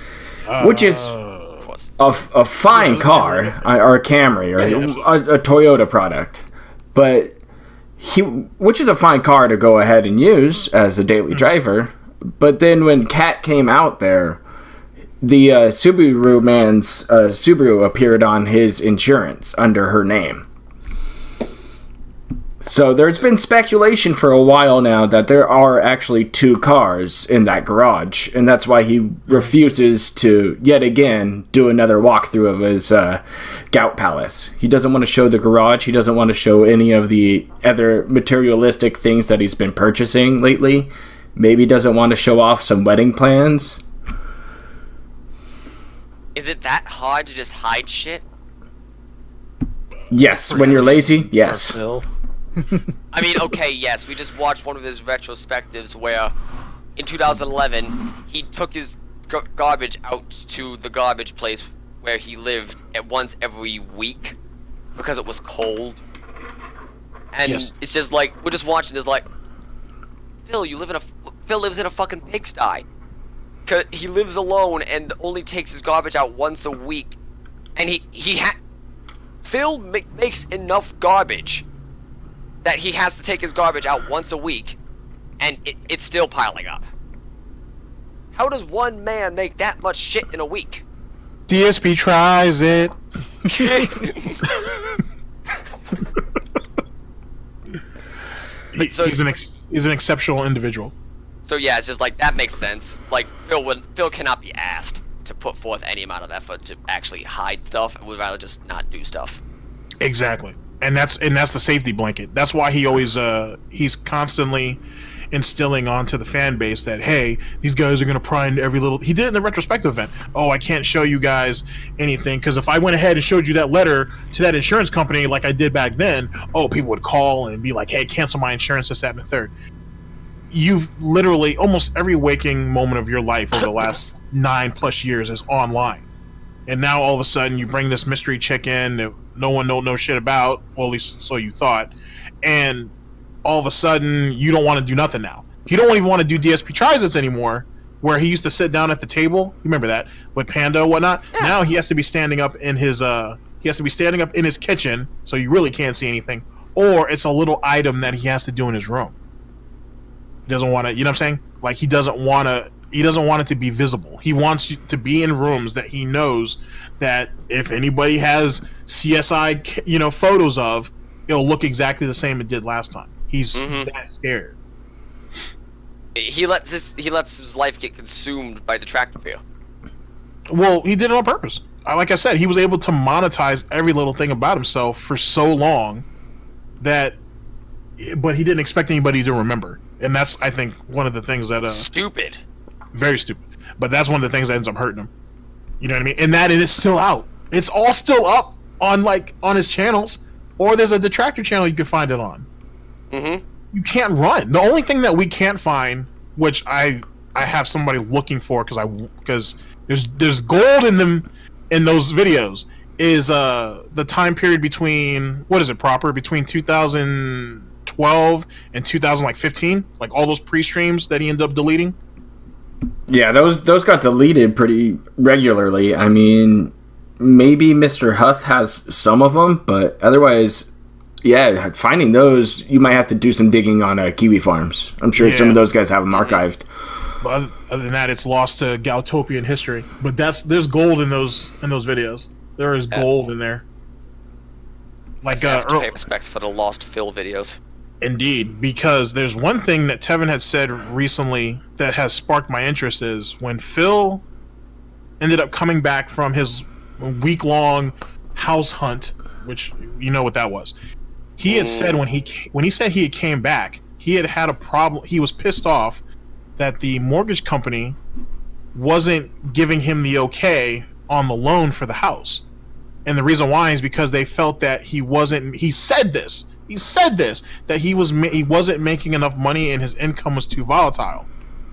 Which is Of course. a fine car, or a Camry, or a Toyota product. But which is a fine car to go ahead and use as a daily driver. But then when Kat came out there, the Subaru man's Subaru appeared on his insurance under her name. So there's been speculation for a while now that there are actually 2 cars in that garage, and that's why he refuses to, yet again, do another walkthrough of his Gout Palace. He doesn't want to show the garage, he doesn't want to show any of the other materialistic things that he's been purchasing lately. Maybe doesn't want to show off some wedding plans. Is it that hard to just hide shit? Yes, when you're lazy, yes. Phil. I mean, okay, yes, we just watched one of his retrospectives where, in 2011, he took his garbage out to the garbage place where he lived at once every week because it was cold. And Yes. it's just like, we're just watching this like, Phil lives in a fucking pigsty. 'Cause he lives alone and only takes his garbage out once a week. And Phil makes enough garbage that he has to take his garbage out once a week, and it's still piling up. How does one man make that much shit in a week? DSP tries it. So- He's an exceptional individual. So yeah, it's just like, that makes sense. Like, Phil cannot be asked to put forth any amount of effort to actually hide stuff, and would rather just not do stuff. Exactly, and that's the safety blanket. That's why he always he's constantly instilling onto the fan base that, hey, these guys are gonna pry into every little. He did it in the retrospective event. Oh, I can't show you guys anything because if I went ahead and showed you that letter to that insurance company like I did back then, oh, people would call and be like, hey, cancel my insurance, this, that, and the third. You've literally almost every waking moment of your life over the last 9+ years is online. And now all of a sudden you bring this mystery chick in that no one don't know shit about, well, at least so you thought, and all of a sudden you don't want to do nothing now. You don't even want to do DSP tries anymore, where he used to sit down at the table. You remember that with Panda and whatnot. Yeah. Now he has to be standing up in his kitchen, so you really can't see anything, or it's a little item that he has to do in his room. He doesn't want to, you know what I'm saying? Like he doesn't want it to be visible. He wants you to be in rooms that he knows that if anybody has CSI, photos of, it'll look exactly the same it did last time. He's that scared. He lets his life get consumed by detractor fear. Well, he did it on purpose. Like I said, he was able to monetize every little thing about himself for so long but he didn't expect anybody to remember. And that's, I think, one of the things that stupid. Very stupid. But that's one of the things that ends up hurting him. You know what I mean? And that it is still out. It's all still up on his channels. or there's a detractor channel you can find it on. Mm-hmm. You can't run. The only thing that we can't find, which I have somebody looking for because there's gold in them in those videos, is the time period between between 2012 and 2015, like all those pre-streams that he ended up deleting. Yeah, those got deleted pretty regularly. I mean, maybe Mr. Huth has some of them, but otherwise, yeah, finding those, you might have to do some digging on Kiwi Farms. I'm sure some of those guys have them archived. But other than that, it's lost to Galtopian history. But there's gold in those videos. There is gold in there. Like pay respects for the lost Phil videos. Indeed, because there's one thing that Tevin had said recently that has sparked my interest is when Phil ended up coming back from his week-long house hunt, which you know what that was. He had said when he said he came back, he had a problem. He was pissed off that the mortgage company wasn't giving him the okay on the loan for the house. And the reason why is because they felt that he said this, that he wasn't making enough money and his income was too volatile.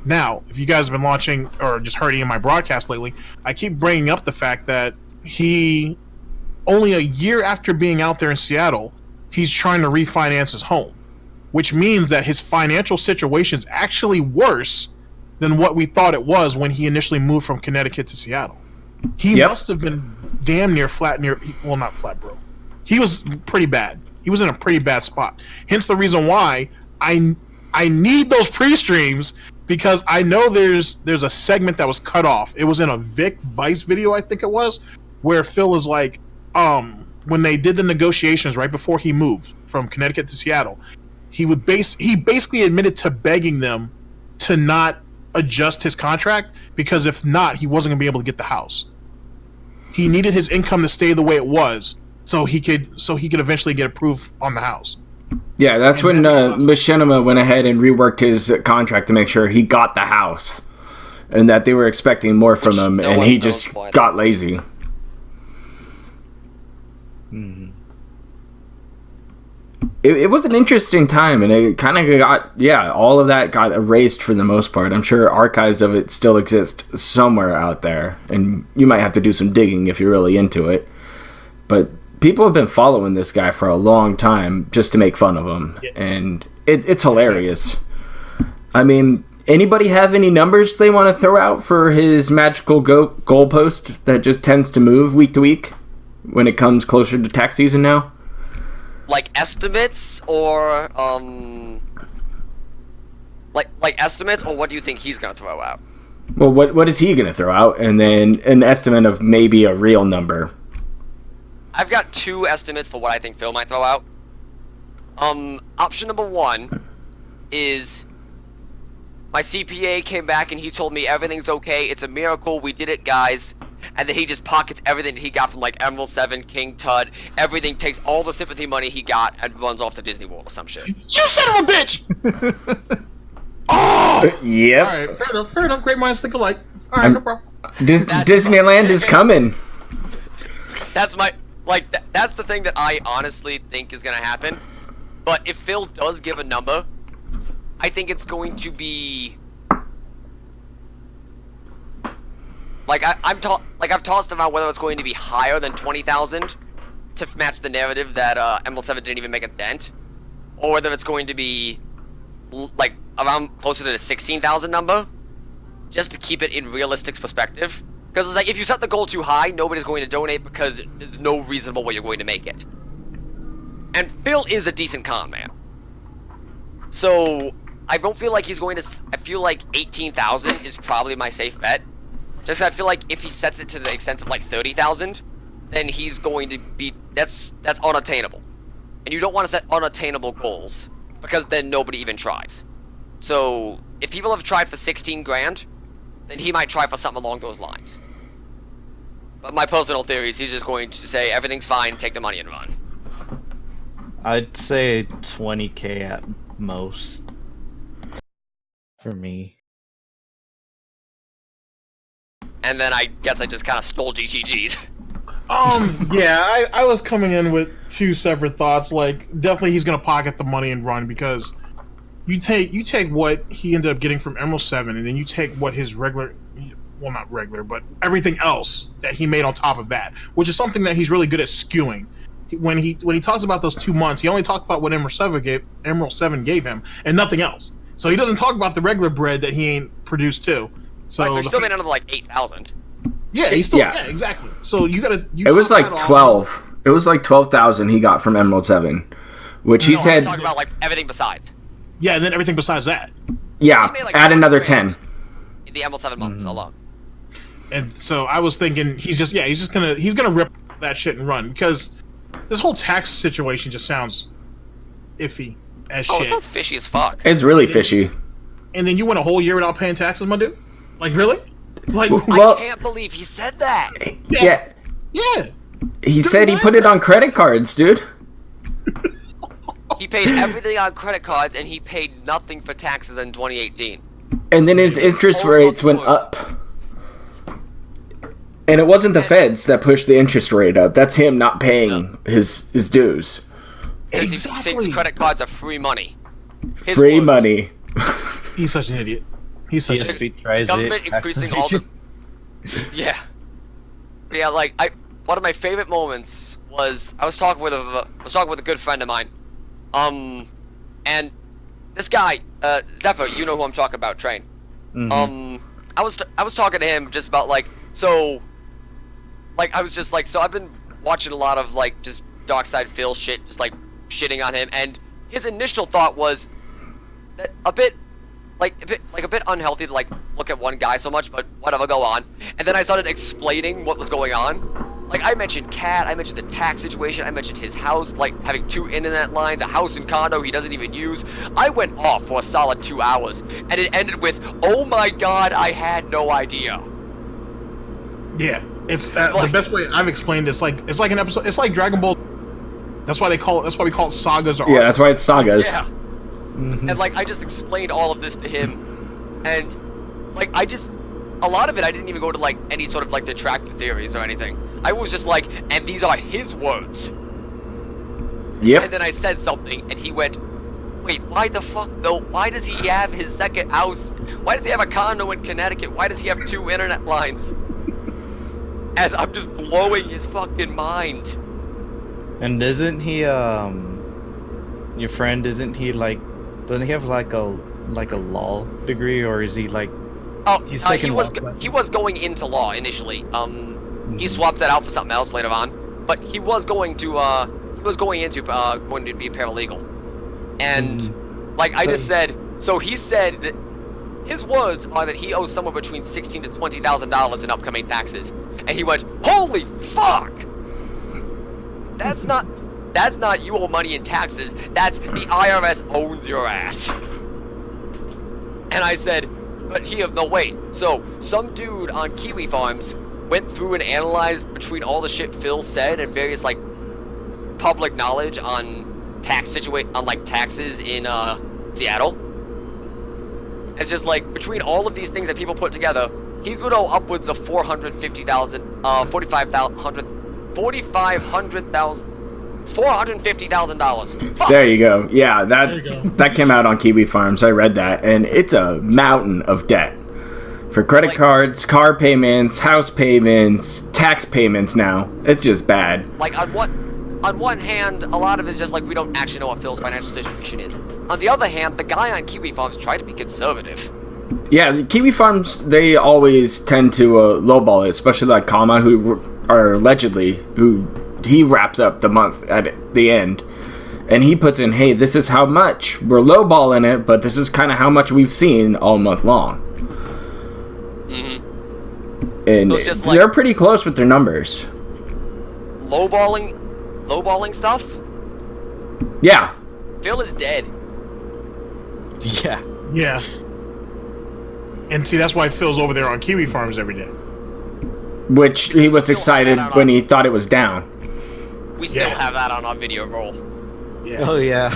Now, if you guys have been watching or just heard in my broadcast lately, I keep bringing up the fact that he, only a year after being out there in Seattle, he's trying to refinance his home, which means that his financial situation is actually worse than what we thought it was when he initially moved from Connecticut to Seattle. He must have been damn near not flat broke. He was pretty bad. He was in a pretty bad spot. Hence the reason why I need those pre-streams, because I know there's a segment that was cut off. It was in a Vic Vice video, I think it was, where Phil is like, when they did the negotiations right before he moved from Connecticut to Seattle, he basically admitted to begging them to not adjust his contract, because if not, he wasn't going to be able to get the house. He needed his income to stay the way it was, so he could eventually get approved on the house. Yeah, that's when Machinima went ahead and reworked his contract to make sure he got the house, and that they were expecting more from him, and he just got lazy. Mm-hmm. It was an interesting time, and it kind of all of that got erased for the most part. I'm sure archives of it still exist somewhere out there, and you might have to do some digging if you're really into it. But people have been following this guy for a long time just to make fun of him, and it's hilarious. I mean, anybody have any numbers they want to throw out for his magical goalpost that just tends to move week to week when it comes closer to tax season now? Like estimates, or like estimates, or what do you think he's gonna throw out? Well, what is he gonna throw out, and then an estimate of maybe a real number? I've got two estimates for what I think Phil might throw out. Option number one is my CPA came back and he told me everything's okay. It's a miracle. We did it, guys. And then he just pockets everything that he got from like Emerald 7, King Tut, everything, takes all the sympathy money he got and runs off to Disney World or some shit. You son of a bitch! Oh! Yep. Alright, fair enough. Great minds think alike. Alright, no problem. Disneyland is coming. That's that's the thing that I honestly think is gonna happen. But if Phil does give a number, I think it's going to be I've tossed around whether it's going to be higher than 20,000 to match the narrative that Emerald 7 didn't even make a dent, or whether it's going to be like around closer to the 16,000 number, just to keep it in realistic perspective. Because it's like, if you set the goal too high, nobody's going to donate because there's no reasonable way you're going to make it. And Phil is a decent con man, so I don't feel like he's going to. I feel like 18,000 is probably my safe bet. Just I feel like if he sets it to the extent of like 30,000, then he's going to be that's unattainable, and you don't want to set unattainable goals because then nobody even tries. So if people have tried for 16 grand, then he might try for something along those lines. But my personal theory is he's just going to say everything's fine, take the money and run. I'd say 20K at most for me. And then I guess I just kind of stole GTG's. Yeah, I was coming in with two separate thoughts. Like, definitely he's gonna pocket the money and run because you take what he ended up getting from Emerald 7, and then you take what his regular, well, not regular, but everything else that he made on top of that, which is something that he's really good at skewing. When he talks about those 2 months, he only talked about what Emerald 7 gave him, and nothing else. So he doesn't talk about the regular bread that he ain't produced too. So, Right, so he still made another like 8,000. yeah, he's still Yeah. exactly. So you gotta. It was like 12. It was like 12,000 he got from Emerald 7, which he No, I'm said. Talking about like everything besides. Yeah, and then everything besides that. Yeah, He made, like, add 20 another grand 10. in the Emerald 7 months alone. And so I was thinking he's gonna rip that shit and run because this whole tax situation just sounds iffy as Oh, it shit. sounds fishy as fuck. It's really fishy. And then you went a whole year without paying taxes, my dude? Like really? Like Well, I can't believe he said that. yeah. yeah. He said he put it on credit cards, dude. He paid everything on credit cards, and he paid nothing for taxes in 2018. And then his interest rates went up. And it wasn't the feds that pushed the interest rate up. That's him not paying his dues. Because he Exactly. thinks credit cards are free money. His Free words. money. He's such an idiot. He's such an PSP tries Government it. increasing all the. Yeah. Yeah, like one of my favorite moments was I was talking with a good friend of mine, and this guy, Zephyr, you know who I'm talking about, Train. I was talking to him just about like so I was just like, so I've been watching a lot of like just Dark Side Phil shit, just like shitting on him, and his initial thought was that a bit unhealthy to like look at one guy so much, but whatever, go on. And then I started explaining what was going on. Like I mentioned Cat, I mentioned the tax situation, I mentioned his house, like having 2 internet lines, a house and condo he doesn't even use. I went off for a solid 2 hours, and it ended with, "Oh my god, I had no idea." Yeah. It's the best way I've explained this. Like it's like an episode. It's like Dragon Ball. That's why we call it sagas or Yeah, that's why it's sagas. Yeah. And like I just explained all of this to him, and like a lot of it I didn't even go to like any sort of like detractor theories or anything. I was just like, and these are his words. Yep. And then I said something, and he went, "Wait, why the fuck though? Why does he have his second house? Why does he have a condo in Connecticut? Why does he have 2 internet lines?" As I'm just blowing his fucking mind. And isn't he your friend? Isn't he like? Doesn't he have like a law degree, or is he like? Oh, He's he taking was law classes? he was going into law initially. He swapped that out for something else later on, but he was going into going to be a paralegal. And like I just said, so he said that his words are that he owes somewhere between $16,000 to $20,000 in upcoming taxes, and he went, "Holy fuck! That's not you owe money in taxes. That's the IRS owns your ass." And I said, "But no wait. So some dude on Kiwi Farms went through and analyzed between all the shit Phil said and various like public knowledge on taxes in Seattle. It's just like between all of these things that people put together, he could owe upwards of $450,000. There you go. Yeah, There you go. that came out on Kiwi Farms. I read that, and it's a mountain of debt for credit Like- cards, car payments, house payments, tax payments. Now it's just bad. Like on one hand, a lot of it is just like we don't actually know what Phil's financial situation is. On the other hand, the guy on Kiwi Farms tried to be conservative. Yeah, the Kiwi Farms, they always tend to lowball it, especially like Kama, who he wraps up the month at the end, and he puts in, "Hey, this is how much we're lowballing it, but this is kind of how much we've seen all month long." And So it's just like- they're pretty close with their numbers. Lowballing stuff. Yeah, Phil is dead. Yeah. Yeah. And see, that's why Phil's over there on Kiwi Farms every day. which he was Still excited have that when he thought it was down. We still Yeah. have that on our video roll. Yeah. Oh yeah.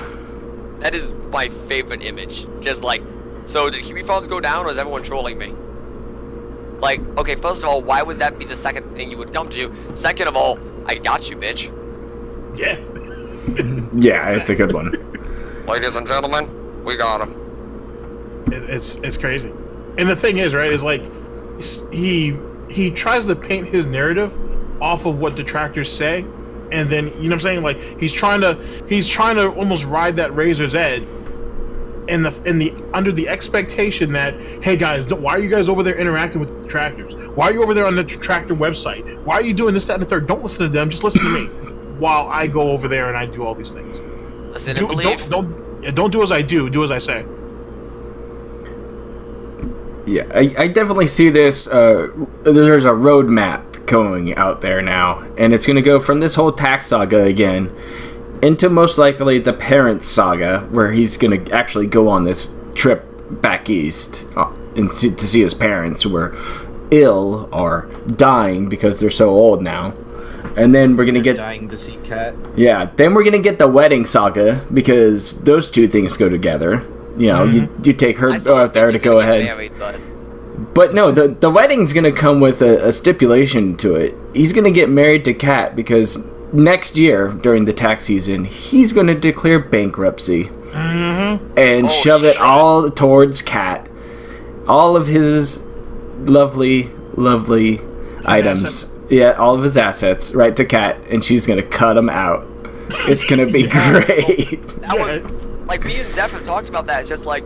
That is my favorite image. It's just like, so did Kiwi Farms go down, or is everyone trolling me? Like, okay, first of all, why would that be the second thing you would come to? Second of all, I got you, bitch. Yeah. Yeah, it's a good one. Ladies and gentlemen, we got him. It's crazy. And the thing is, right, is like he tries to paint his narrative off of what detractors say, and then you know what I'm saying, like he's trying to almost ride that razor's edge in the under the expectation that, hey guys, why are you guys over there interacting with detractors? Why are you over there on the detractor website? Why are you doing this, that, and the third? Don't listen to them, just listen to me while I go over there and I do all these things. Listen and believe. Don't do as I do as I say. Yeah, I definitely see this. There's a roadmap going out there now, and it's going to go from this whole tax saga again into most likely the parents saga, where he's going to actually go on this trip back east to see his parents, who were ill or dying because they're so old now. And then we're going to get... dying to see Kat. Yeah, then we're going to get the wedding saga, because those two things go together. You know, you take her out there to go ahead. Married, but no, the wedding's going to come with a stipulation to it. He's going to get married to Kat because next year, during the tax season, he's going to declare bankruptcy. And shove it all towards Kat. All of his lovely items. Assets. Yeah, all of his assets, right to Kat, and she's going to cut them out. It's going to be great. That was, like, me and Zephyr talked about that. It's just like,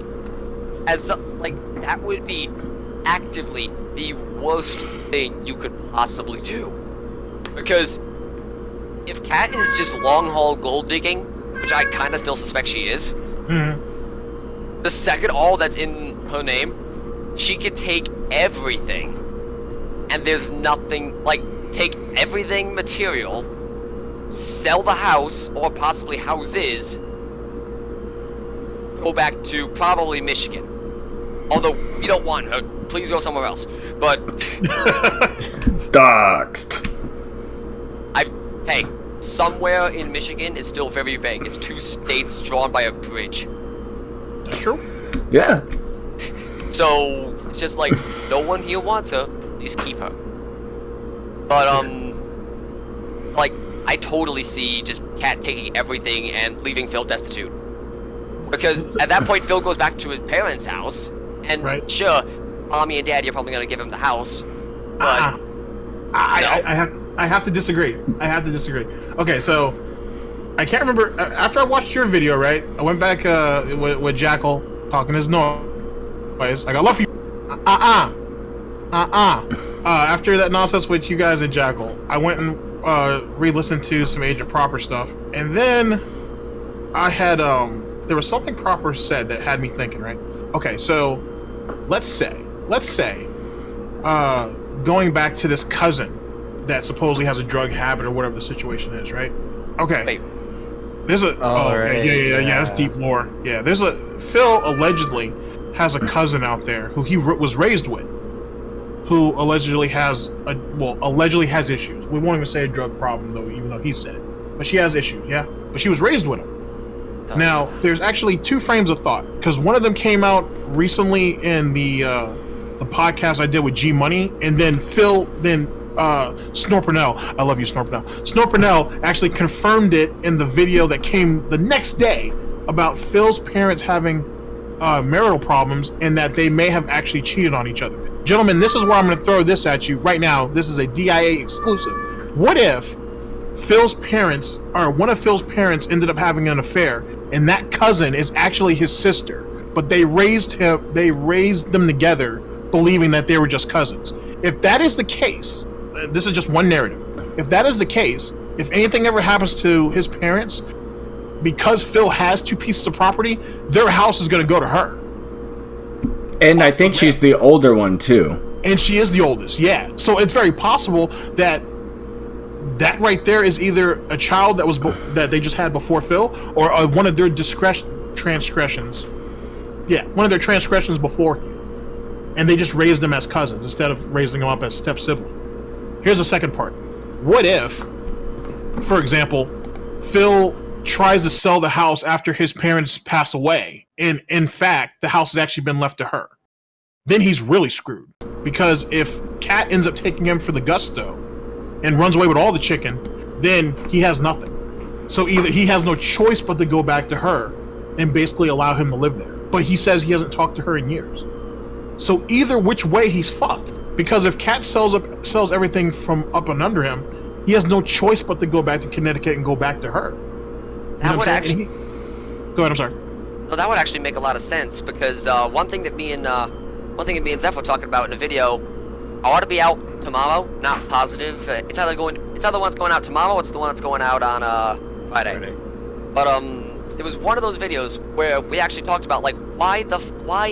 that would be actively the worst thing you could possibly do. Because if Kat is just long haul gold digging, which I kind of still suspect she is, the second all that's in her name, she could take everything. And there's nothing, like, take everything material, sell the house, or possibly houses, go back to probably Michigan. Although, we don't want her. Please go somewhere else. But... Doxed. Hey, somewhere in Michigan is still very vague. It's 2 states drawn by a bridge. That's true. Yeah. So, it's just like, no one here wants her. Please keep her. But, like, I totally see just Kat taking everything and leaving Phil destitute. Because at that point, Phil goes back to his parents' house, and sure, Mommy and Daddy are probably gonna give him the house, but I have to disagree. Okay, so I can't remember. After I watched your video, right? I went back with Jackal talking his noise. I got love for you. After that nonsense with you guys and Jackal, I went and re-listened to some Age of Proper stuff, and then I had there was something Proper said that had me thinking. Right? Okay, so let's say going back to this cousin that supposedly has a drug habit or whatever the situation is, right? Okay. Wait. There's a yeah, that's deep lore. Yeah, Phil allegedly has a cousin out there who he was raised with, who allegedly has issues. We won't even say a drug problem though, even though he said it. But she has issues, yeah. But she was raised with him. Now, there's actually 2 frames of thought, because one of them came out recently in the podcast I did with G Money, and then Snorpernell, I love you, Snorpernell actually confirmed it in the video that came the next day about Phil's parents having marital problems, and that they may have actually cheated on each other. Gentlemen, this is where I'm going to throw this at you right now. This is a DIA exclusive. What if Phil's parents, or one of Phil's parents, ended up having an affair, and that cousin is actually his sister, but they raised them together, believing that they were just cousins? If that is the case, this is just one narrative. If that is the case, if anything ever happens to his parents, because Phil has 2 pieces of property, their house is going to go to her. And I think she's the older one too. And she is the oldest, yeah. So it's very possible that right there is either a child that they just had before Phil, or one of their transgressions. Yeah, one of their transgressions before him. And they just raised them as cousins instead of raising them up as step sibling. Here's the second part. What if, for example, Phil tries to sell the house after his parents pass away, and in fact the house has actually been left to her? Then he's really screwed, because if Cat ends up taking him for the gusto and runs away with all the chicken, then he has nothing. So either he has no choice but to go back to her and basically allow him to live there. But he says he hasn't talked to her in years. So either which way he's fucked. Because if Cat sells everything from up and under him, he has no choice but to go back to Connecticut and go back to her. That would actually... Go ahead, I'm sorry. No, that would actually make a lot of sense, because one thing that me and Zeph were talking about in a video, I ought to be out tomorrow, not positive. It's either one's going out tomorrow, or it's the one that's going out on Friday. But it was one of those videos where we actually talked about, like, why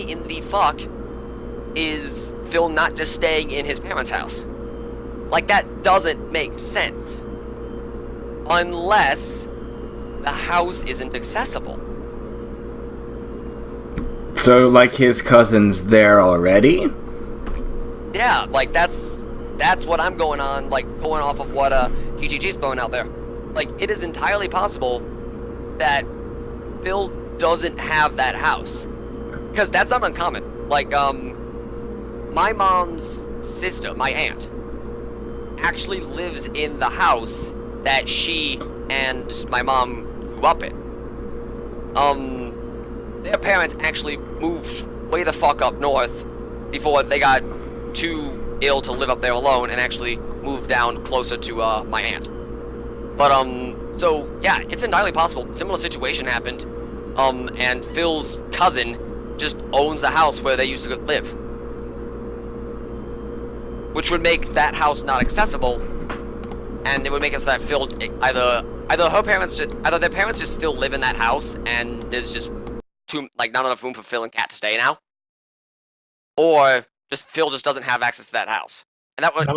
in the fuck is Phil not just staying in his parents' house? Like, that doesn't make sense. Unless the house isn't accessible. So, like, his cousin's there already? Yeah, like, that's what I'm going on, like, going off of what TGG's throwing out there. Like, it is entirely possible that Phil doesn't have that house. Because that's not uncommon. Like, my mom's sister, my aunt, actually lives in the house that she and my mom grew up in. Their parents actually moved way the fuck up north before they got too ill to live up there alone and actually moved down closer to my aunt. But so yeah, it's entirely possible. Similar situation happened, and Phil's cousin just owns the house where they used to live, which would make that house not accessible, and it would make it so that Phil either their parents just still live in that house and there's just not enough room for Phil and Cat to stay now, or just Phil just doesn't have access to that house. And that would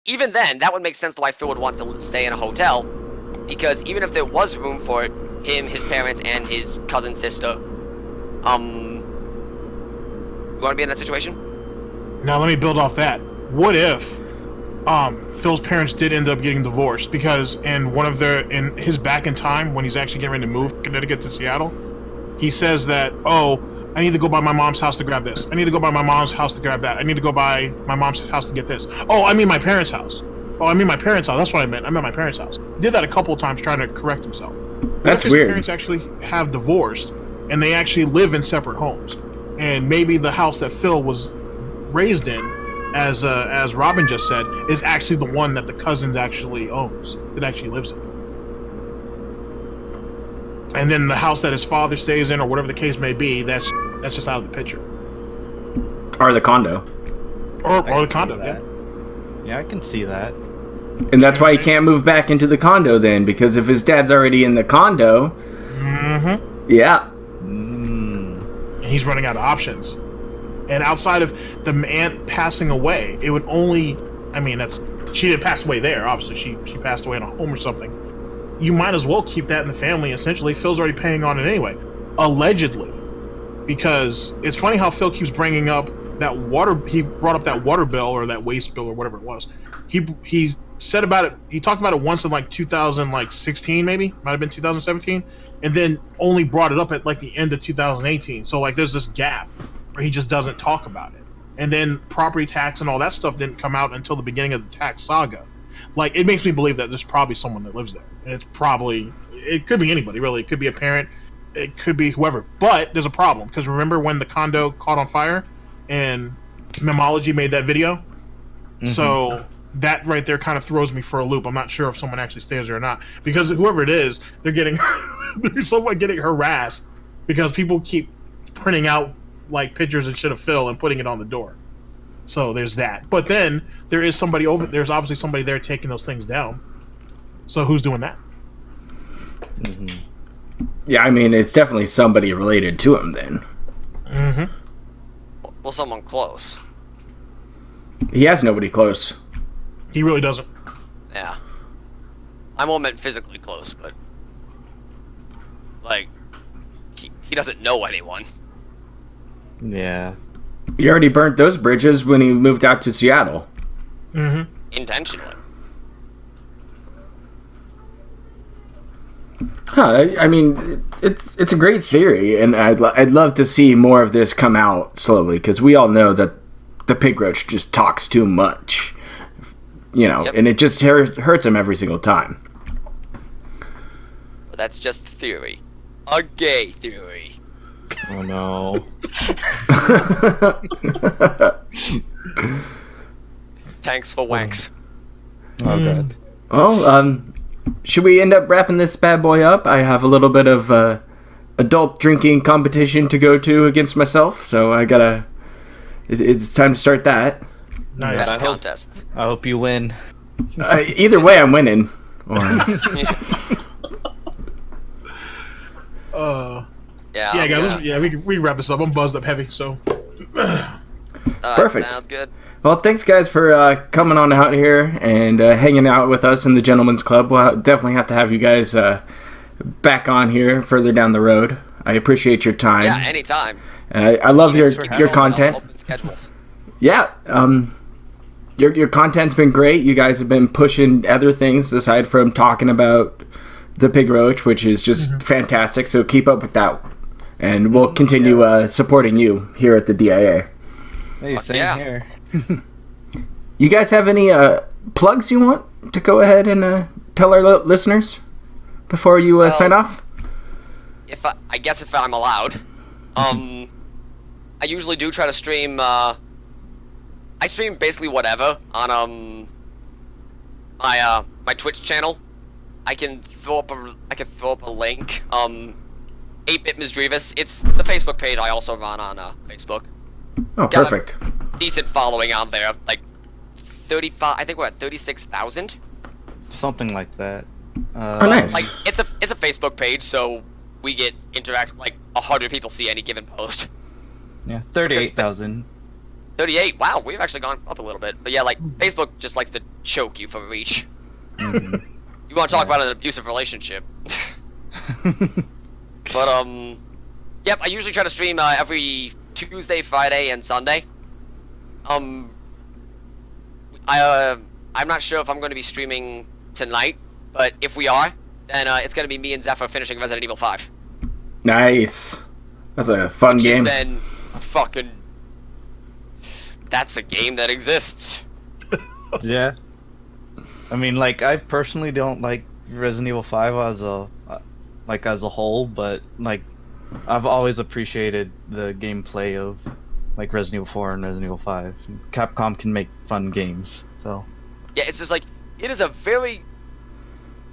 even then that would make sense to why Phil would want to stay in a hotel, because even if there was room for him, his parents, and his cousin's sister, you want to be in that situation? Now let me build off that. What if Phil's parents did end up getting divorced, because in his back in time when he's actually getting ready to move Connecticut to Seattle, he says that, I need to go by my mom's house to grab this. I need to go by my mom's house to grab that. I need to go by my mom's house to get this. Oh, I mean my parents' house. Oh, I mean my parents' house. That's what I meant. I meant my parents' house. He did that a couple of times trying to correct himself. That's his weird. Parents actually have divorced, and they actually live in separate homes. And maybe the house that Phil was raised in, as Robin just said, is actually the one that the cousins actually owns, that actually lives in. And then the house that his father stays in, or whatever the case may be, that's just out of the picture. Or the condo. Or the condo, yeah. Yeah, I can see that. And that's why he can't move back into the condo then, because if his dad's already in the condo, yeah. He's running out of options. And outside of the aunt passing away, it would only, she didn't pass away there, obviously. She passed away in a home or something. You might as well keep that in the family, essentially. Phil's already paying on it anyway. Allegedly. Because it's funny how Phil keeps bringing up that he brought up that water bill, or that waste bill, or whatever it was. He said about it, he talked about it once in 2016 maybe, might have been 2017, and then only brought it up at the end of 2018. So there's this gap where he just doesn't talk about it. And then property tax and all that stuff didn't come out until the beginning of the tax saga. It makes me believe that there's probably someone that lives there. And it could be anybody, really. It could be a parent, it could be whoever. But there's a problem, because remember when the condo caught on fire and Memology made that video? Mm-hmm. So that right there kind of throws me for a loop. I'm not sure if someone actually stays there or not, because whoever it is, there's someone getting harassed because people keep printing out pictures and shit of Phil and putting it on the door. So there's that. But then there's obviously somebody there taking those things down. So who's doing that? Mm-hmm. Yeah, it's definitely somebody related to him then. Mm-hmm. Well, someone close. He has nobody close. He really doesn't. Yeah. I won't meant physically close, but he doesn't know anyone. Yeah. He already burnt those bridges when he moved out to Seattle. Mm-hmm. Intentionally. Huh, it's a great theory, and I'd love to see more of this come out slowly, because we all know that the pig roach just talks too much, Yep. and it just hurts him every single time. But that's just theory. A gay theory. Oh no. Thanks for wanks. Oh god. Well, should we end up wrapping this bad boy up? I have a little bit of adult drinking competition to go to against myself, so I gotta. It's time to start that. Nice. Best contest. I hope you win. Either way, I'm winning. Or, Yeah, guys. We can wrap this up. I'm buzzed up heavy, so. Perfect. Sounds good. well, thanks guys for coming on out here and hanging out with us in the Gentlemen's Club. We'll definitely have to have you guys back on here further down the road. I appreciate your time. Yeah, anytime. And I love your content. Open schedules. Yeah, your content's been great. You guys have been pushing other things aside from talking about the pig roach, which is just fantastic. So keep up with that, and we'll continue supporting you here at the DIA. Hey, same yeah. here. You guys have any plugs you want to go ahead and tell our listeners before you sign off? I guess if I'm allowed, I usually do try to stream. I stream basically whatever on my Twitch channel. I can throw up a link. 8-Bit Misdreavus. It's the Facebook page I also run on Facebook. Oh, Got perfect. Decent following on there, like 35. I think we're at 36,000. Something like that. Oh, nice. Like it's a Facebook page, so we get like 100 people see any given post. Yeah, 38,000. 38. Wow, we've actually gone up a little bit. But yeah, like Facebook just likes to choke you for reach. Mhm. You want to talk about an abusive relationship? But yep. I usually try to stream every Tuesday, Friday, and Sunday. I'm not sure if I'm going to be streaming tonight, but if we are, then it's going to be me and Zephyr finishing Resident Evil 5. Nice. That's a fun Which game. has been fucking. That's a game that exists. Yeah. I mean, like, I personally don't like Resident Evil 5 as a whole, but like, I've always appreciated the gameplay of like Resident Evil 4 and Resident Evil 5. Capcom can make fun games, so. Yeah, it's just like it is a very.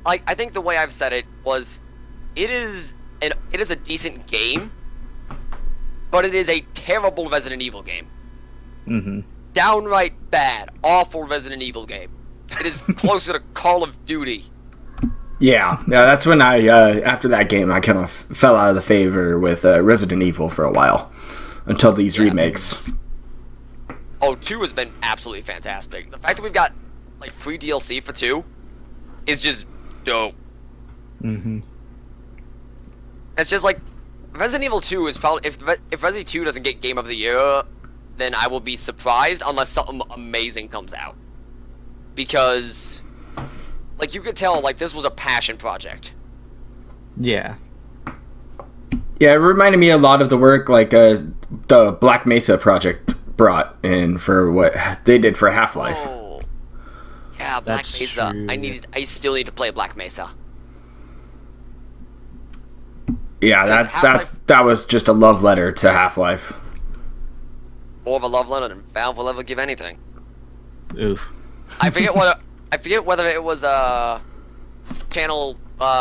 Like, I think the way I've said it was, it is a decent game, but it is a terrible Resident Evil game. Mm-hmm. Downright bad, awful Resident Evil game. It is closer to Call of Duty. Yeah, that's when I, after that game, I kind of fell out of the favor with Resident Evil for a while, until these remakes. Oh, 2 has been absolutely fantastic. The fact that we've got, like, free DLC for 2 is just dope. Mm-hmm. It's just like, Resident Evil 2 is probably, if Resident 2 doesn't get Game of the Year, then I will be surprised unless something amazing comes out. Because, like, you could tell, like, this was a passion project. Yeah. Yeah, it reminded me a lot of the work, like, the Black Mesa project brought in for what they did for Half-Life. Oh. Yeah, Black That's Mesa. true. I still need to play Black Mesa. Yeah, that was just a love letter to Half-Life. More of a love letter than Valve will ever give anything. Oof. I forget whether it was channel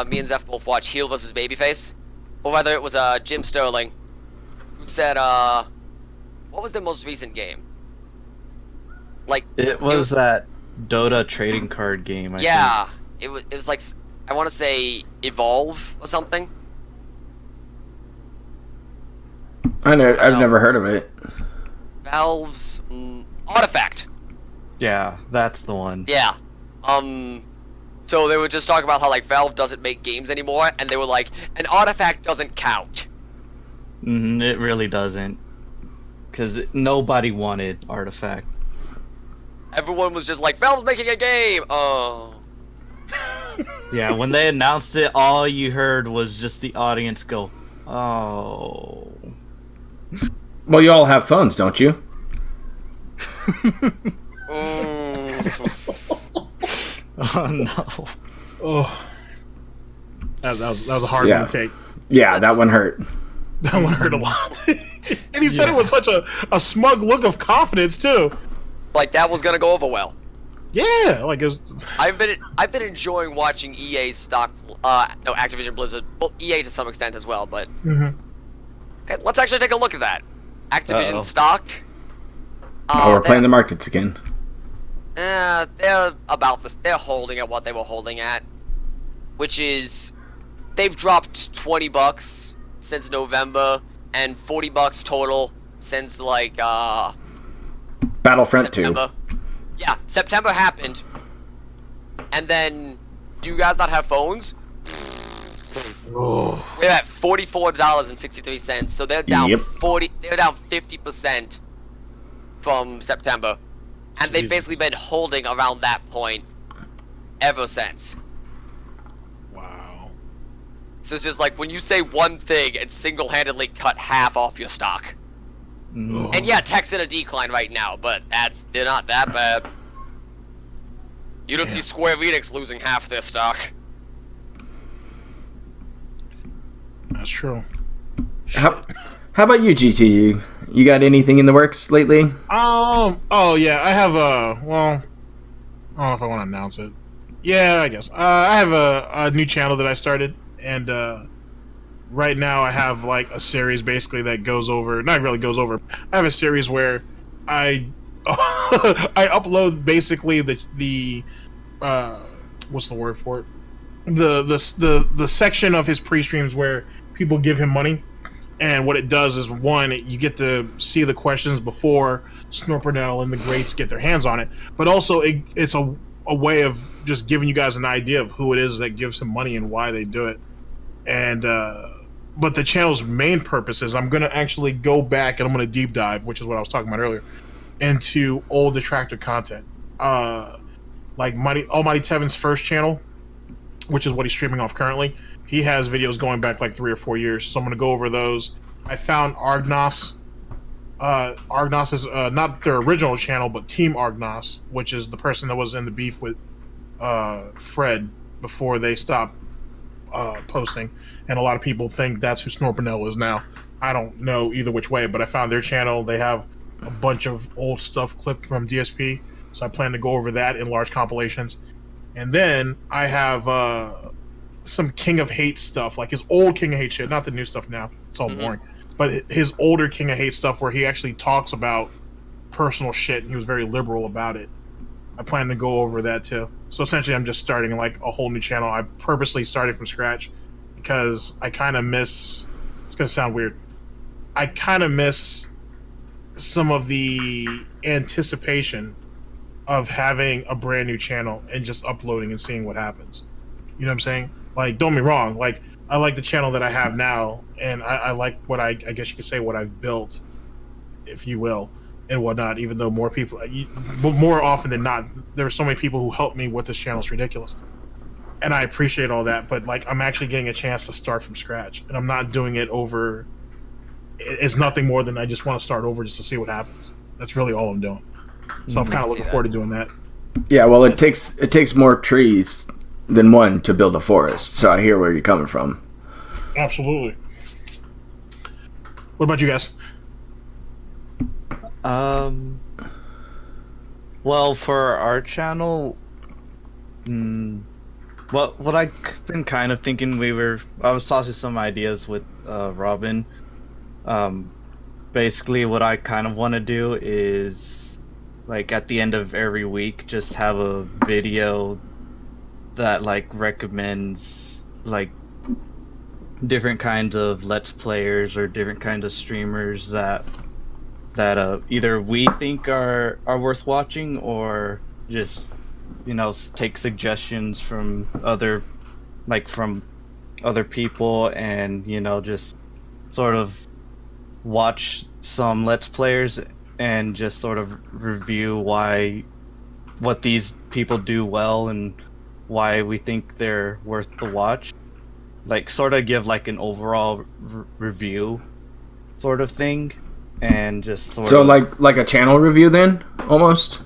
me and Zeph both watch Heel vs Babyface, or whether it was Jim Sterling who said what was their most recent game? Like It was that Dota trading card game, I yeah, think. it was like I want to say Evolve or something. I've never heard of it. Valve's Artifact. Yeah, that's the one. Yeah. So they were just talking about how like Valve doesn't make games anymore, and they were like, an Artifact doesn't count. Mm-hmm, it really doesn't. Because nobody wanted Artifact. Everyone was just like, Valve's making a game! Oh. Yeah, when they announced it, all you heard was just the audience go, oh. Well, you all have phones, don't you? Oh no. Oh, that was a hard Yeah. one to take. Yeah, that one hurt. That one hurt a lot. And he said it with such a smug look of confidence too. Like that was gonna go over well. Yeah, like it was. I've been enjoying watching EA's stock. No, Activision Blizzard. Well, EA to some extent as well, but Mhm. okay, let's actually take a look at that. Activision Uh-oh. stock. Oh, we're playing the markets again. They're about this. They're holding at what they were holding at, which is they've dropped $20 since November and $40 total since like Battlefront 2. September. Yeah, September happened, and then do you guys not have phones? Oh. We're at $44.63, so they're down Yep. 40. They're down 50% from September, and they've basically been holding around that point ever since. Wow. So it's just like when you say one thing and single-handedly cut half off your stock. Mm. And yeah, tech's in a decline right now, but they're not that bad. You don't see Square Enix losing half their stock. That's true. How about you, GTU? You got anything in the works lately? Oh yeah, I have well, I don't know if I want to announce it. Yeah, I guess. I have a new channel that I started, and right now I have like a series basically that goes over, not really goes over. I have a series where I I upload basically the what's the word for it? The section of his pre-streams where people give him money. And what it does is, one, you get to see the questions before Snorpernell and the Greats get their hands on it. But also, it's a way of just giving you guys an idea of who it is that gives him money and why they do it. And but the channel's main purpose is I'm going to actually go back and I'm going to deep dive, which is what I was talking about earlier, into old detractor content. Like Almighty Tevin's first channel, which is what he's streaming off currently. He has videos going back like 3 or 4 years, so I'm going to go over those. I found Argnos. Argnos is not their original channel, but Team Argnos, which is the person that was in the beef with Fred before they stopped posting. And a lot of people think that's who Snorpernell is now. I don't know either which way, but I found their channel. They have a bunch of old stuff clipped from DSP, so I plan to go over that in large compilations. And then I have some King of Hate stuff, like his old King of Hate shit, not the new stuff now. It's all boring. But his older King of Hate stuff where he actually talks about personal shit and he was very liberal about it. I plan to go over that too. So essentially I'm just starting like a whole new channel. I purposely started from scratch because I kind of miss, it's going to sound weird, I kind of miss some of the anticipation of having a brand new channel and just uploading and seeing what happens. You know what I'm saying? Like, don't get me wrong. Like, I like the channel that I have now, and I like what I guess you could say what I've built, if you will, and whatnot. Even though more people, but more often than not, there are so many people who help me with this channel. It's ridiculous, and I appreciate all that. But like, I'm actually getting a chance to start from scratch, and I'm not doing it over. It's nothing more than I just want to start over just to see what happens. That's really all I'm doing. So I'm kind of looking forward to doing that. Yeah, well, it takes more trees than one to build a forest. So I hear where you're coming from. Absolutely. What about you guys? Well, for our channel, what I've been kind of thinking, I was tossing some ideas with Robin. Basically, what I kind of want to do is, like, at the end of every week, just have a video that like recommends like different kinds of Let's Players or different kinds of streamers that either we think are worth watching, or just, you know, take suggestions from other people, and, you know, just sort of watch some Let's Players and just sort of review what these people do well and why we think they're worth the watch. Like, sort of give like an overall review sort of thing. and just sort So of like a channel review then, almost.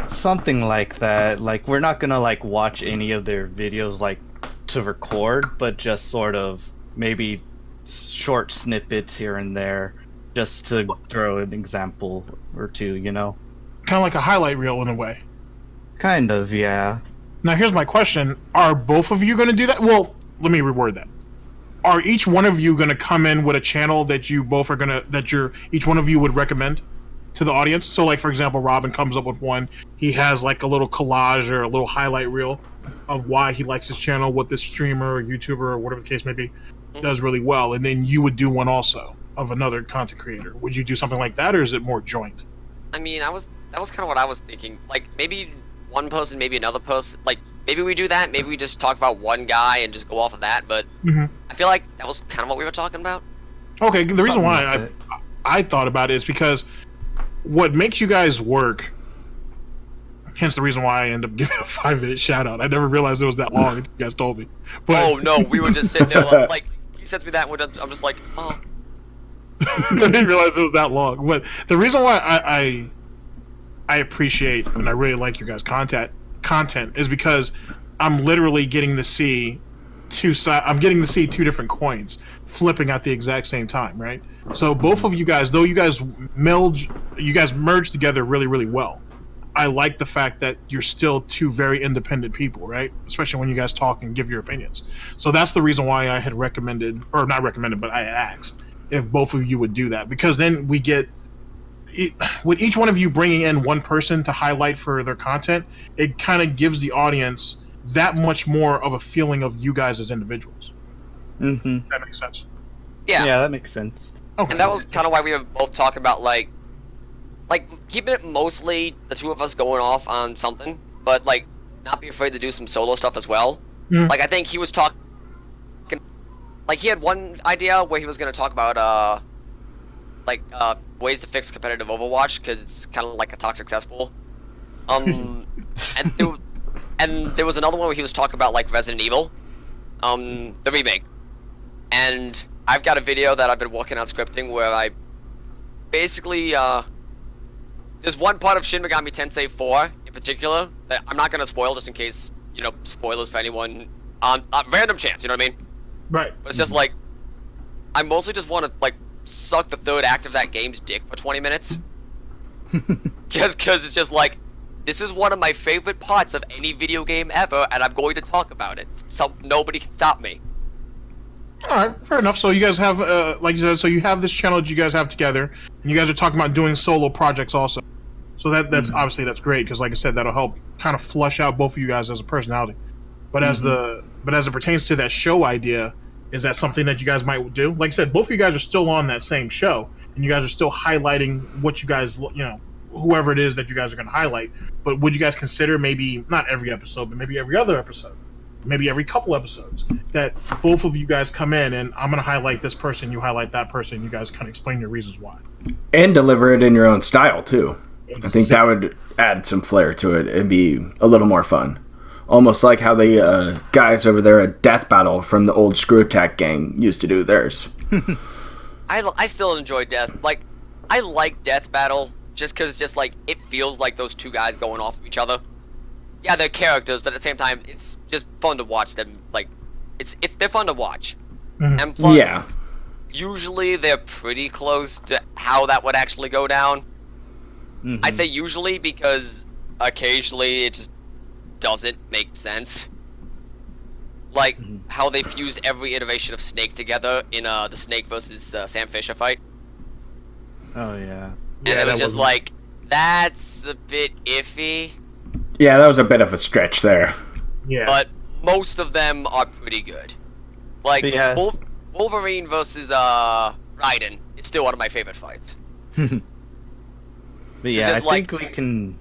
something like that. Like we're not gonna like watch any of their videos like to record, but just sort of maybe short snippets here and there, just to throw an example or two, you know. Kind of like a highlight reel in a way. Kind of, yeah. Now, here's my question: are both of you going to do that? Well, let me reword that. Are each one of you going to come in with a channel that you both are gonna each one of you would recommend to the audience? So, like for example, Robin comes up with one. He has like a little collage or a little highlight reel of why he likes his channel, what this streamer or YouTuber or whatever the case may be does really well, and then you would do one also of another content creator. Would you do something like that, or is it more joint? I mean, that was kind of what I was thinking. Like maybe one person, maybe another person. Like maybe we do that. Maybe we just talk about one guy and just go off of that. But I feel like that was kind of what we were talking about. Okay, the reason why I thought about it is because what makes you guys work. Hence the reason why I end up giving a 5-minute shout out. I never realized it was that long until you guys told me. But Oh no, we were just sitting there like he sends me that, and I'm just like, oh. I didn't realize it was that long. But the reason why I appreciate and I really like your guys' content is because I'm literally getting to see two different coins flipping at the exact same time, right? So both of you guys, though you guys merge together really, really well. I like the fact that you're still two very independent people, right? Especially when you guys talk and give your opinions. So that's the reason why I had recommended, or not recommended, but I had asked if both of you would do that, because then we get, with each one of you bringing in one person to highlight for their content, it kind of gives the audience that much more of a feeling of you guys as individuals. Mm-hmm. That makes sense. Yeah. Yeah, that makes sense. Okay. And that was kind of why we were both talking about like keeping it mostly the two of us going off on something, but like not be afraid to do some solo stuff as well. Mhm. Like I think he was talking, like he had one idea where he was going to talk about ways to fix competitive Overwatch because it's kind of like a toxic cesspool. And there was another one where he was talking about like Resident Evil, the remake. And I've got a video that I've been working on scripting where I basically there's one part of Shin Megami Tensei 4 in particular that I'm not gonna spoil just in case, you know, spoilers for anyone on random chance, you know what I mean? Right. But it's just like I mostly just want to like suck the third act of that game's dick for 20 minutes. Because it's just like, this is one of my favorite parts of any video game ever, and I'm going to talk about it. So nobody can stop me. All right, fair enough. So you guys have, like you said, so you have this channel that you guys have together, and you guys are talking about doing solo projects also. So that's obviously that's great because, like I said, that'll help kind of flush out both of you guys as a personality. But as it pertains to that show idea, is that something that you guys might do? Like I said, both of you guys are still on that same show, and you guys are still highlighting what you guys, you know, whoever it is that you guys are going to highlight. But would you guys consider maybe not every episode, but maybe every other episode, maybe every couple episodes, that both of you guys come in and I'm going to highlight this person, you highlight that person, you guys kind of explain your reasons why, And deliver it in your own style too. I think that would add some flair to it and be a little more fun. Almost like how the guys over there at Death Battle from the old Screw Attack gang used to do theirs. I still enjoy Death. Like, I like Death Battle just because it's just like, it feels like those two guys going off of each other. Yeah, they're characters, but at the same time, it's just fun to watch them. Like, they're fun to watch. Mhm. And plus, Yeah. usually they're pretty close to how that would actually go down. Mm-hmm. I say usually because occasionally it just doesn't make sense. Like how they fused every iteration of Snake together in the Snake versus Sam Fisher fight. Oh yeah. And it was just like, that's a bit iffy. Yeah, that was a bit of a stretch there. Yeah. But most of them are pretty good. Like, But yeah. Wolverine versus Raiden is still one of my favorite fights. But yeah, I just like- think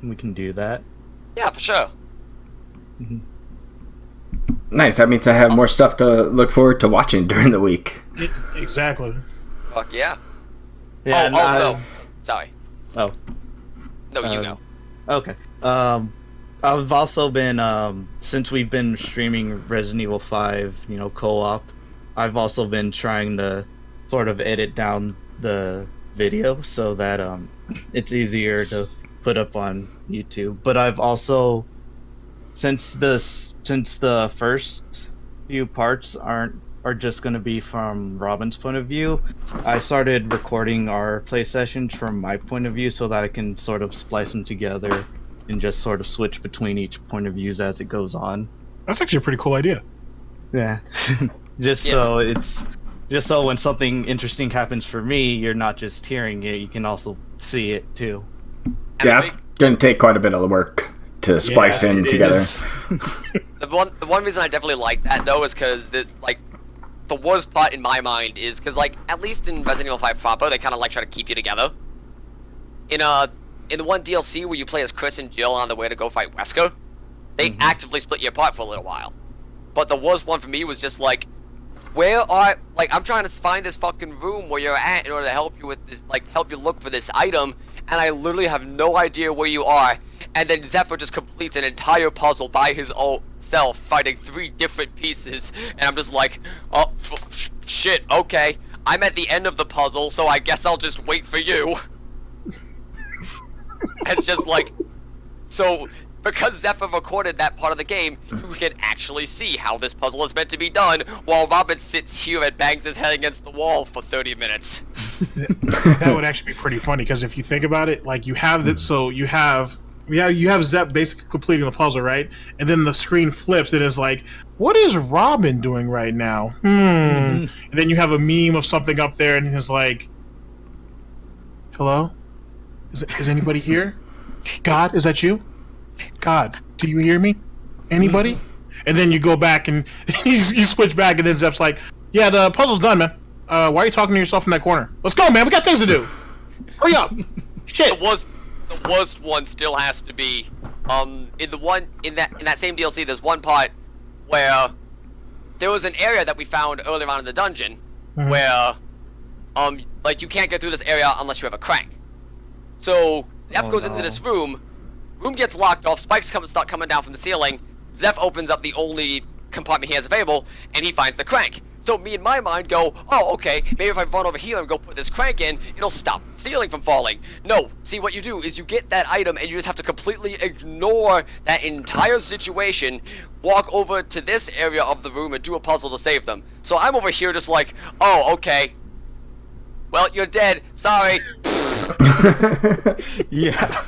we can do that. Yeah, for sure. Nice. That means I have more stuff to look forward to watching during the week. Exactly. Fuck yeah. Yeah. and also, sorry. Oh. No, you go. Okay. I've also been since we've been streaming Resident Evil 5, you know, co-op. I've also been trying to sort of edit down the video so that it's easier to put up on YouTube. But I've also, since the first few parts are just going to be from Robin's point of view, I started recording our play sessions from my point of view so that I can sort of splice them together and just sort of switch between each point of views as it goes on. That's actually a pretty cool idea. Yeah. So when something interesting happens for me, you're not just hearing it, you can also see it too. Yeah, it's going to take quite a bit of work to splice in together. The one reason I definitely like that though is because the worst part in my mind is because at least in Resident Evil 5 proper they kind of try to keep you together. In the one DLC where you play as Chris and Jill on the way to go fight Wesker, they actively split you apart for a little while. But the worst one for me was just I'm trying to find this fucking room where you're at in order to help you with this, help you look for this item, and I literally have no idea where you are. And then Zephyr just completes an entire puzzle by his own self, fighting 3 different pieces, and I'm just like, oh, shit, okay. I'm at the end of the puzzle, so I guess I'll just wait for you. It's just so, because Zephyr recorded that part of the game, you can actually see how this puzzle is meant to be done, while Robin sits here and bangs his head against the wall for 30 minutes. That would actually be pretty funny, because if you think about it, you have that, so you have Zep basically completing the puzzle, right? And then the screen flips, and it's like, what is Robin doing right now? And then you have a meme of something up there, and it's like, hello? Is anybody here? God, is that you? God, do you hear me? Anybody? And then you go back, and you switch back, and then Zep's like, yeah, the puzzle's done, man. Why are you talking to yourself in that corner? Let's go, man. We got things to do. Hurry up. Shit. The worst one still has to be in that same DLC. There's one part where there was an area that we found earlier on in the dungeon where you can't get through this area unless you have a crank. So Zeph goes into this room gets locked off, spikes start coming down from the ceiling. Zeph opens up the only compartment he has available, and he finds the crank. So me in my mind go, oh, okay, maybe if I run over here and go put this crank in, it'll stop the ceiling from falling. No, see, what you do is you get that item and you just have to completely ignore that entire situation, walk over to this area of the room and do a puzzle to save them. So I'm over here just like, oh, okay. Well, you're dead. Sorry. Yeah.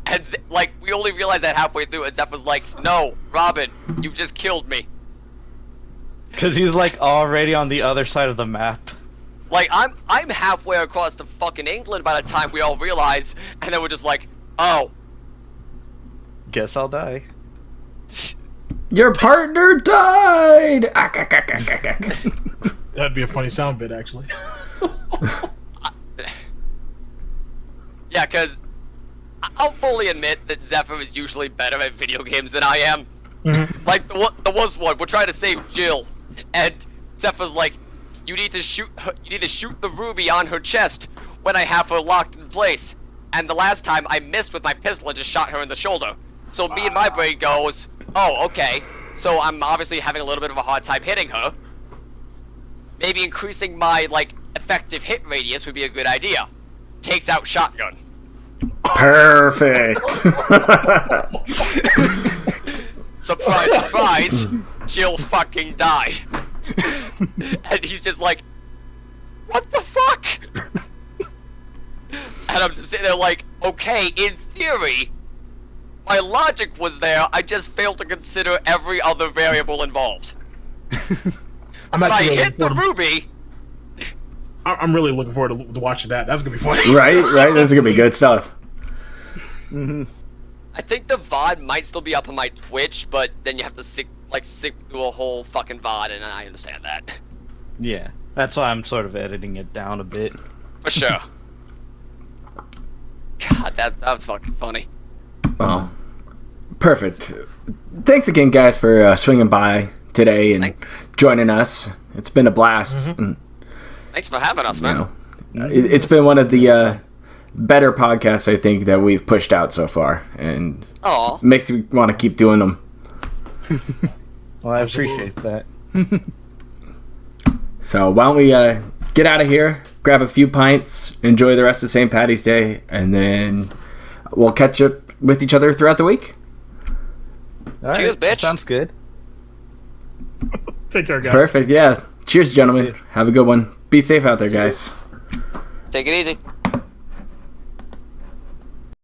And we only realized that halfway through, and Zeph was like, no, Robin, you've just killed me. Because he's already on the other side of the map. I'm halfway across to fucking England by the time we all realize, and then we're just like, oh. Guess I'll die. Your partner died! That'd be a funny sound bit, actually. Yeah, because I'll fully admit that Zephyr is usually better at video games than I am. The worst one, we're trying to save Jill, and Zephyr's like, you need to shoot the ruby on her chest when I have her locked in place. And the last time I missed with my pistol and just shot her in the shoulder. So me and my brain goes, oh, okay, so I'm obviously having a little bit of a hard time hitting her. Maybe increasing my, effective hit radius would be a good idea. Takes out shotgun. Perfect. Surprise, surprise, Jill fucking died. And he's just like, what the fuck? And I'm just sitting there like, okay, in theory, my logic was there, I just failed to consider every other variable involved. When I hit the ruby... I'm really looking forward to watching that. That's gonna be funny. Right? That's gonna be good stuff. I think the VOD might still be up on my Twitch, but then you have to sit through a whole fucking VOD, and I understand that. Yeah, that's why I'm sort of editing it down a bit. For sure. God, that was fucking funny. Well, perfect. Thanks again, guys, for swinging by today and joining us. It's been a blast. Thanks for having us, man. It's been one of the better podcasts, I think, that we've pushed out so far, and makes me want to keep doing them. Well, I appreciate that. So why don't we get out of here? grab a few pints, enjoy the rest of St. Paddy's Day, and then we'll catch up with each other throughout the week. All Cheers, right, bitch. sounds good. Take care, guys. Perfect. Yeah. Cheers, gentlemen. Have a good one. Be safe out there, guys. Take it easy.